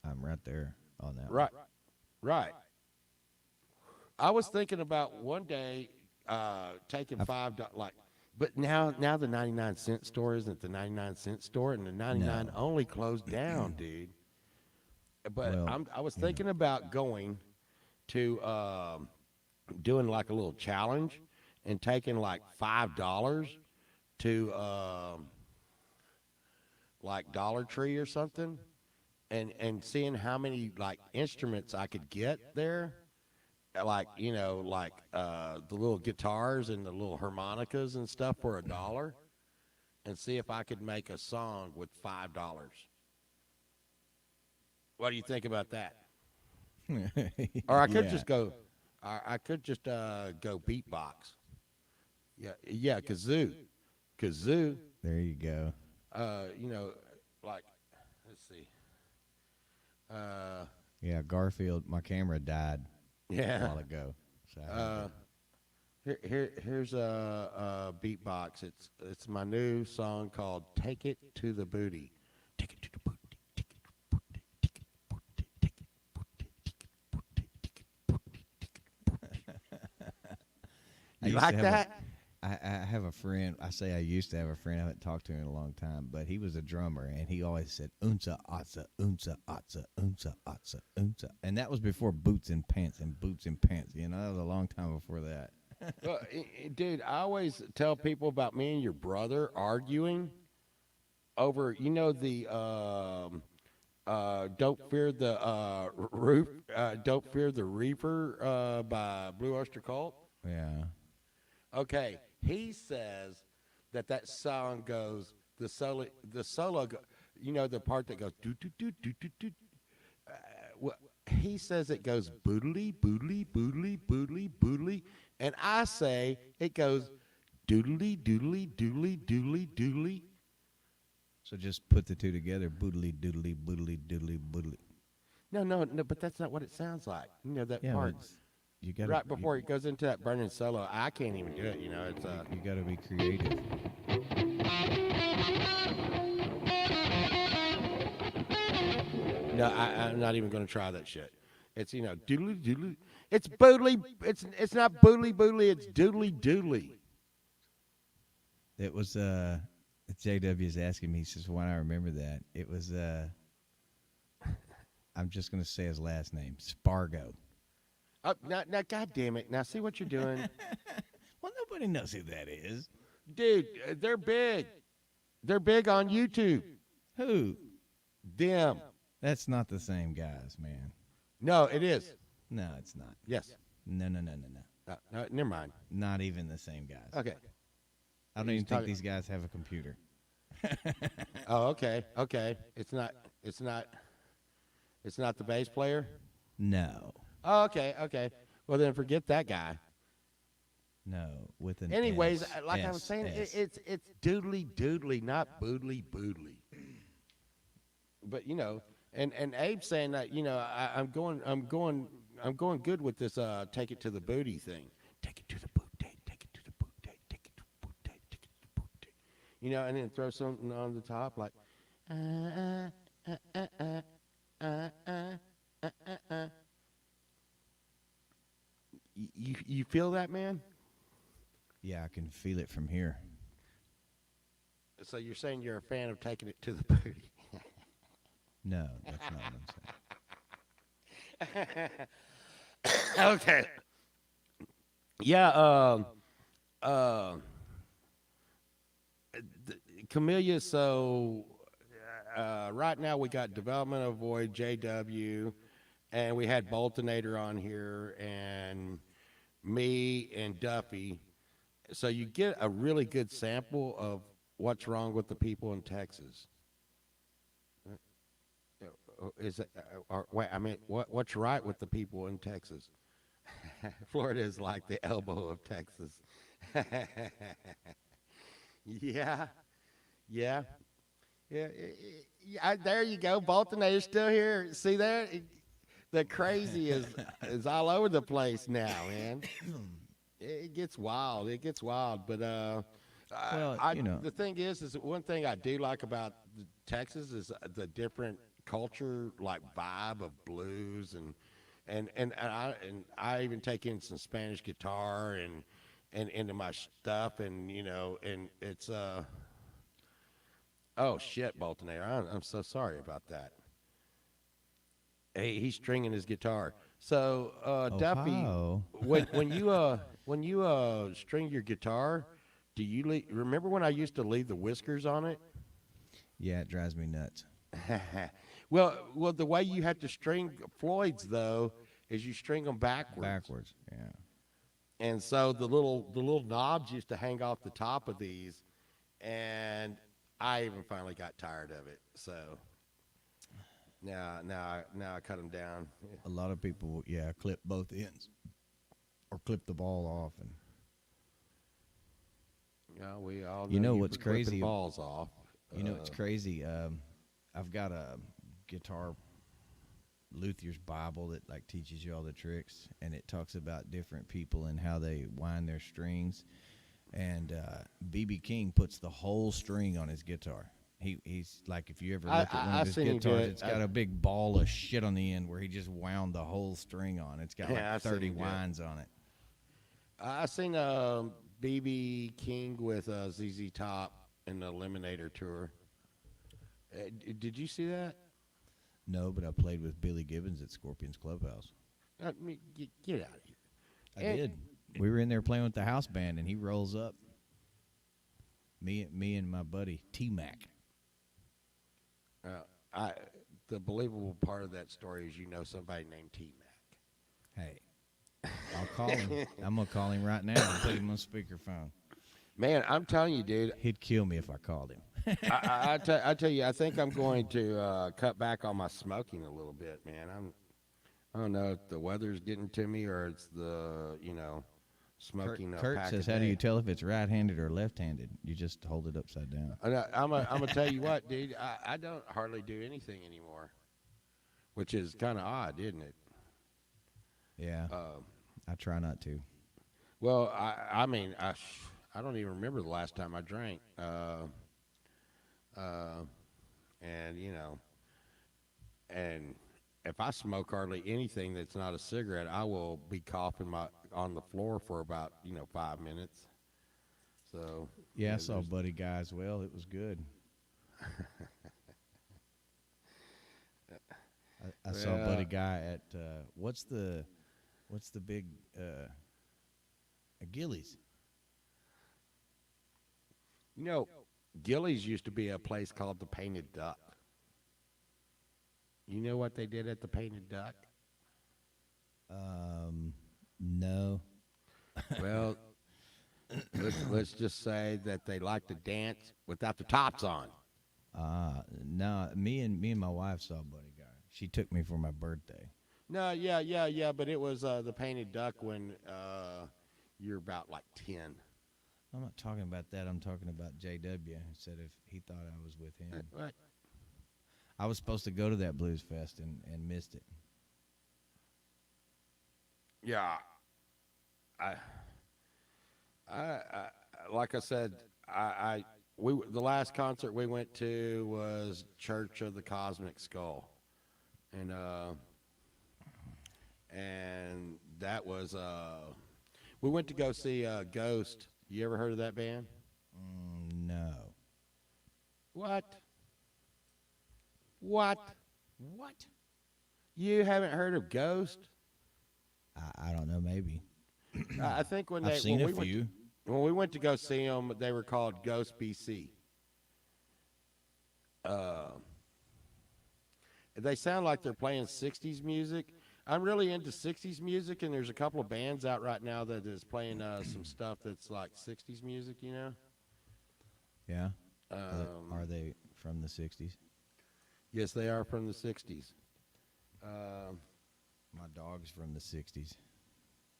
I'm right there on that one. Right, right. I was thinking about one day taking I've, like, but now the 99 cent store isn't the 99 cent store, and the 99 no, only closed down, dude. But well, I was you know, thinking about going to doing like a little challenge and taking like $5 to like Dollar Tree or something, and seeing how many like instruments I could get there, like like the little guitars and the little harmonicas and stuff for $1, and see if I could make a song with $5. What do you think about that? Or I could yeah, just go, I could just go beatbox. Yeah, yeah, kazoo. there you go. You know, like, let's see. Uh, Yeah, Garfield, my camera died a yeah. while ago, so I had Uh, here's a beatbox. It's my new song called "Take It to the Booty." Take it to the booty. Take it to the booty. Take it to the booty. Take it to the booty. Take it to the booty. Take it to the booty. Take it to the booty. I You used to like have that? I have a friend. I say I used to have a friend. I haven't talked to him in a long time, but he was a drummer, and he always said "unsa atsa, unsa atsa, unsa atsa, unsa," and that was before boots and pants and boots and pants. You know, that was a long time before that. Well, dude, I always tell people about me and your brother arguing over, the "Don't Fear the Roof," "Don't Fear the Reaper" by Blue Oyster Cult. Yeah, Okay, he says that song goes the solo the part that goes do do do do do do. Well, he says it goes boodly boodly boodly boodly boodly, and I say it goes doodly doodly doodly doodly doodly. so just put the two together: boodly doodly boodly doodly boodly. No, no, no, but that's not what it sounds like. That Yeah, well, part you gotta right before it goes into that burning solo. I can't even do it. It's you gotta be creative. No, I'm not even going to try that shit. It's doodly doodly. It's boodly. It's not boodly boodly. It's doodly doodly. It was JW is asking me. He says, "Why I remember that?" It was I'm just gonna say his last name, Spargo. Now, God damn it! Now, see what you're doing, Well, nobody knows who that is. dude. They're big. They're big on YouTube. Who? Them. That's not the same guys, man. No, it is. No, it's not. Yes. No, no, no, no, no. No, never mind. Not even the same guys. Okay. I don't He's even think talking- these guys have a computer. Oh, okay. Okay. It's not. It's not. It's not the bass player. No, Oh, okay. Okay. Well, then forget that guy. no, with an Anyways, S, like I was S, saying, S. it's doodly doodly, not boodly boodly. But and Abe's saying that I'm going good with this take it to the booty thing. Take it to the booty, take it to the booty, take it to the booty, take it to the booty. And then throw something on the top like uh, uh, uh, uh, uh, uh, uh, uh. You feel that, man? Yeah, I can feel it from here. So you're saying you're a fan of taking it to the booty? No, that's not what I'm saying. Okay. Yeah. Camellia. So right now we got Development of Void, JW, and we had Boltonator on here, and me and Duffy. So you get a really good sample of what's wrong with the people in Texas. Is it, or wait? I mean, what's right with the people in Texas? Florida is like the elbow of Texas. Yeah, yeah, yeah, yeah. There you go. Boltonator's still here. See there? The crazy is all over the place now, man. It gets wild. It gets wild. But Well, I you know, the thing is one thing I do like about Texas is the different culture, like vibe of blues and I even take in some Spanish guitar and into my stuff, and and it's oh shit, Boltonaire, I'm so sorry about that. Hey, he's stringing his guitar. So, Duffy, Ohio. when you string your guitar, do you remember when I used to leave the whiskers on it? Yeah, it drives me nuts. Well, the way you have to string Floyd's though is you string them backwards, Backwards. Yeah. and so the little knobs used to hang off the top of these, and I even finally got tired of it. So now I cut them down. A lot of people, yeah, clip both ends or clip the ball off. And Yeah, we all you know know you what's for clipping crazy? balls off. You know, it's crazy. I've got a guitar Luther's Bible that like teaches you all the tricks, and it talks about different people and how they wind their strings. And BB King puts the whole string on his guitar. He's like, if you ever look at one I of his seen him do guitars, it. it's got a big ball of shit on the end where he just wound the whole string on. It's got Yeah, I like seen 30 him do it. winds on it. I seen BB King with ZZ Top in the Eliminator tour. Did you see that? No, but I played with Billy Gibbons at Scorpions Clubhouse. I mean, get out of here. I And- did. We were in there playing with the house band, and he rolls up. Me and my buddy T Mac. I the believable part of that story is somebody named T Mac. Hey, I'll call him. I'm gonna call him right now and put him on speakerphone. Man, I'm telling you, dude. He'd kill me if I called him. I tell you, I think I'm going to cut back on my smoking a little bit, man. I don't know if the weather's getting to me or it's the smoking. Kurt pack says, a "How do day. you tell if it's right-handed or left-handed? You just hold it upside down." I'm gonna tell you what, dude. I don't hardly do anything anymore, which is kind of odd, isn't it? Yeah, I try not to. Well, I mean, I don't even remember the last time I drank. And and if I smoke hardly anything that's not a cigarette, I will be coughing on the floor for about 5 minutes. So Yeah, I saw there's- Buddy Guy as well. It was good. I saw Yeah. Buddy Guy at what's the big Gillies? Gillies used to be a place called the Painted Duck. You know what they did at the Painted Duck? No. Well, let's just say that they like to dance without the tops on. No. Me and my wife saw Buddy Guy. She took me for my birthday. No, yeah, but it was the Painted Duck when you're about like 10. I'm not talking about that. I'm talking about JW. Who said if he thought I was with him. What? I was supposed to go to that blues fest and missed it. Yeah, I like I said, the last concert we went to was Church of the Cosmic Skull, and that was we went to go see Ghost. You ever heard of that band? No. What? What? What? You haven't heard of Ghost? I don't know. Maybe I think when I've seen when a we went few. when we went to go see them, they were called Ghost BC. They sound like they're playing 60s music. I'm really into 60s music, and there's a couple of bands out right now that is playing some stuff that's like 60s music, Yeah. Um, Are they from the '60s? Yes, they are from the 60s. My dog's from the '60s.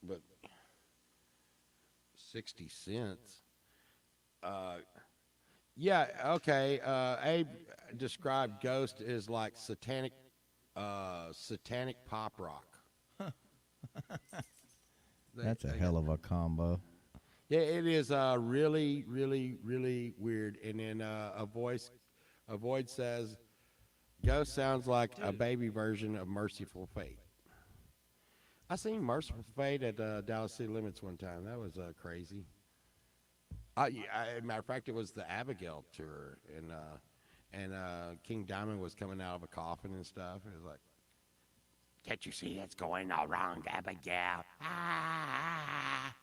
But 60 cents. Yeah, okay. Abe described Ghost as like satanic pop rock. That's a hell of a combo. It is really, really, really weird. And then a void says, "Ghost sounds like a baby version of Merciful Fate." I seen Merciful Fate at Dallas City Limits one time. That was crazy. Matter of fact, it was the Abigail tour, and King Diamond was coming out of a coffin and stuff. It was like, "Can't you see it's going all wrong, Abigail?" Ah.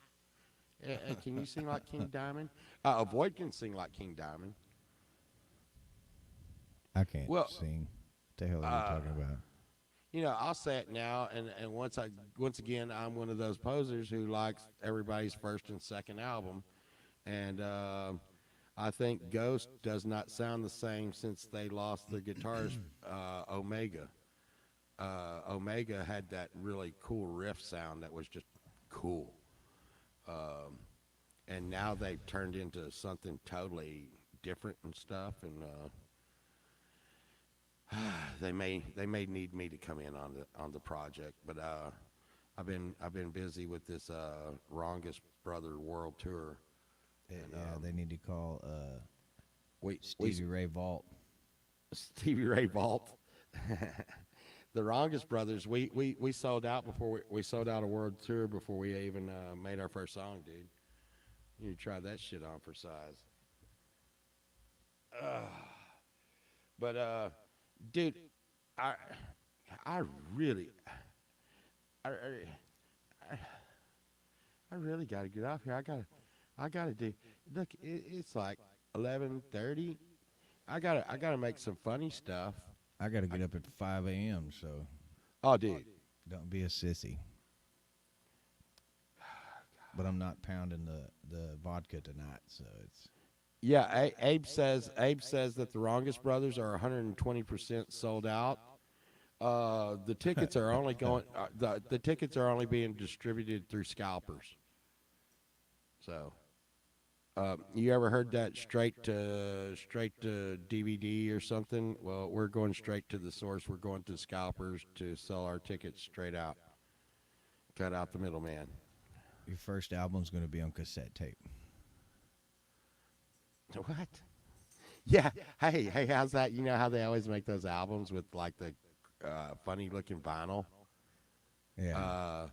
Can you sing like King Diamond? Avoid can sing like King Diamond. I can't Well, sing. What the hell are you talking about? I'll say it now, and once again, I'm one of those posers who likes everybody's first and second album, and I think Ghost does not sound the same since they lost their guitarist Omega. Omega had that really cool riff sound that was just cool, and now they've turned into something totally different and stuff, and they may need me to come in on the project, but I've been busy with this Rongus Brother World Tour. And, Yeah, they need to call we Stevie Ray Vault. Stevie Ray Vault, the Rongus Brothers. We sold out before we sold out a world tour before we even made our first song, dude. You try that shit on for size. But dude, I I really I I, I really got to get off here. I gotta do. Look, it's like 11:30. I gotta make some funny stuff. I got to get up at 5 a.m., so Oh, dude. don't be a sissy. But I'm not pounding the vodka tonight, so it's Yeah, Abe says that the Wrongest Brothers are 120% sold out. The tickets are only going. The tickets are only being distributed through scalpers. So, you ever heard that straight to DVD or something? Well, we're going straight to the source. We're going to scalpers to sell our tickets straight out. Cut out the middleman. your first album's going to be on cassette tape. What? Yeah. Hey, how's that? You know how they always make those albums with like the funny looking vinyl? Yeah.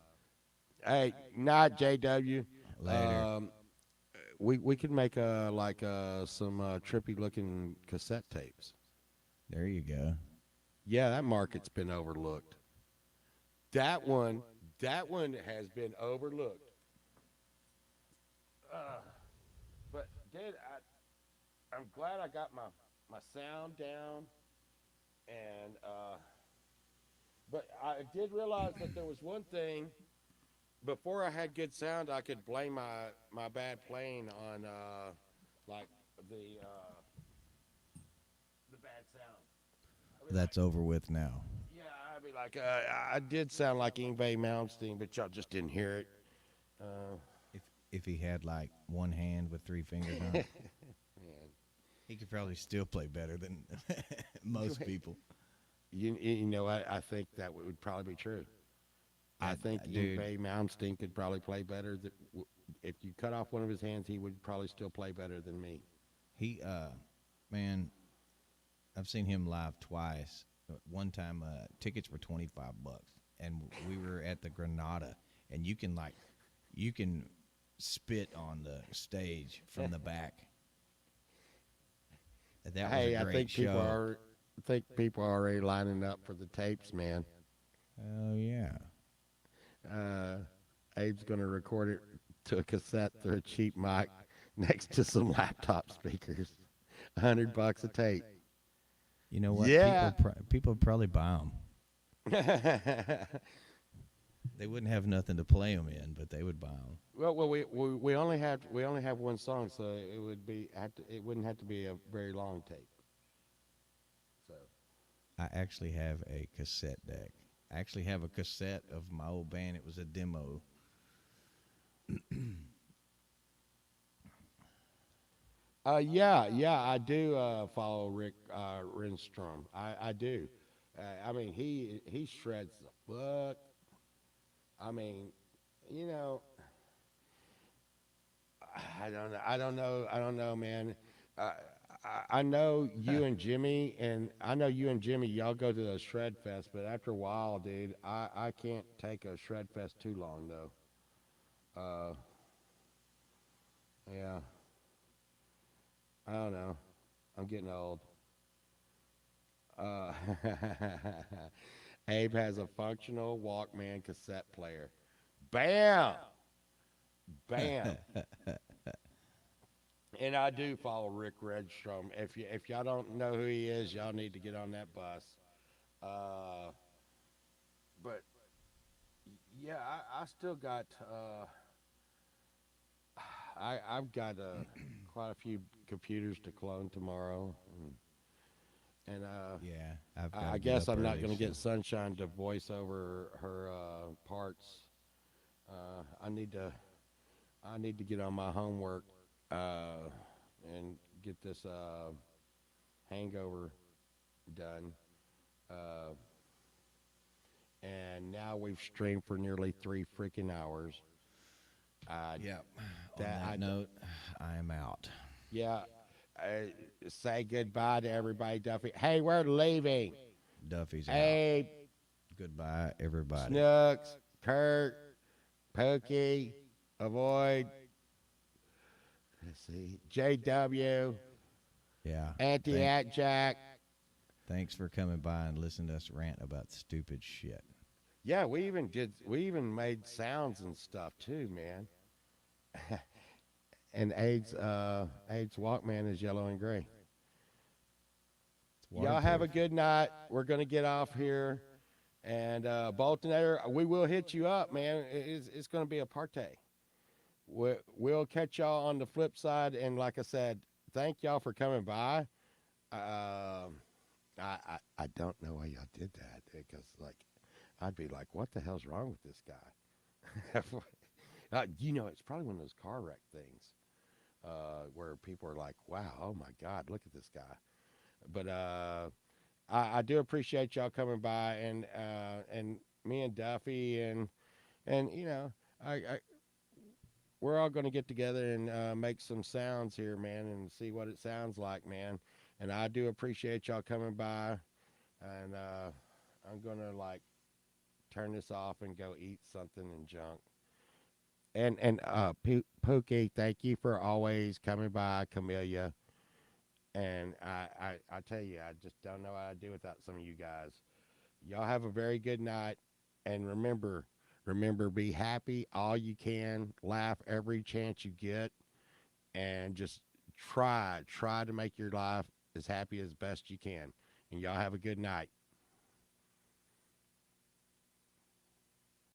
Hey, not JW. Later. We could make some trippy looking cassette tapes. There you go. Yeah, that market's been overlooked. That one has been overlooked. But dude, I'm glad I got my sound down, and but I did realize that there was one thing. Before I had good sound, I could blame my bad playing on like the uh, the bad sound. I mean, like, That's over with now. yeah, I mean, like I did sound like Yngwie Malmsteen, but y'all just didn't hear it. Uh, If he had like one hand with three fingers on it, man, he could probably still play better than most people. you know, I think that would probably be true. I think Dude, Yngwie Malmsteen could probably play better. If you cut off one of his hands, he would probably still play better than me. he man, I've seen him live twice. One time, tickets were $25, and we were at the Granada, and you can spit on the stage from the back. That was Hey, a I great think people show. are. I think people are already lining up for the tapes, man. Oh yeah. Uh, Abe's gonna record it to a cassette through a cheap mic next to some laptop speakers. $100 a tape. You know what? Yeah. People would probably buy them. They wouldn't have nothing to play them in, but they would buy them. well, we only have one song, so it wouldn't have to be a very long tape. So I actually have a cassette deck. I actually have a cassette of my old band. It was a demo. yeah, I do follow Rick Renstrom. I do. I mean, he shreds the fuck. I mean, you know, I don't know. I don't know. I don't know, man. Uh, I know you and Jimmy, and I know you and Jimmy, y'all go to the Shred Fest, but after a while, dude, I can't take a Shred Fest too long, though. Uh, yeah, I don't know. I'm getting old. Uh, Abe has a functional Walkman cassette player. Bam! Bam! And I do follow Rick Redstrom. If y'all don't know who he is, y'all need to get on that bus. Uh, but yeah, I still got I've got quite a few computers to clone tomorrow, and Yeah, I've got I to get guess up I'm not early, going to so get Sunshine to voice over her parts. I need to get on my homework uh, and get this hangover done. Uh, and now we've streamed for nearly 3 freaking hours. Uh, yeah. On that that I note, I am out. yeah. Uh, Say goodbye to everybody, Duffy. Hey, we're leaving. Duffy's out. Hey, Goodbye, everybody. Snooks, Kurt, Pokey, Avoid. Let's see, JW, Yeah. Anti Thank. At Jack. Thanks for coming by and listening to us rant about stupid shit. Yeah, we even made sounds and stuff too, man. And AIDS Walkman is yellow and gray. It's Y'all have a waterproof. good night. We're gonna get off here. And Boltonator, we will hit you up, man. It's gonna be a party. We'll catch y'all on the flip side. And like I said, thank y'all for coming by. I don't know why y'all did that because like I'd be like, what the hell's wrong with this guy? It's probably one of those car wreck things where people are like, wow, oh my God, look at this guy. But I do appreciate y'all coming by and me and Duffy and I we're all going to get together and make some sounds here, man, and see what it sounds like, man. And I do appreciate y'all coming by, and I'm gonna like turn this off and go eat something and junk. And Pookie, thank you for always coming by, Camellia. And I tell you, I just don't know what I'd do without some of you guys. Y'all have a very good night, and remember, be happy all you can, laugh every chance you get, and just try to make your life as happy as best you can. And y'all have a good night.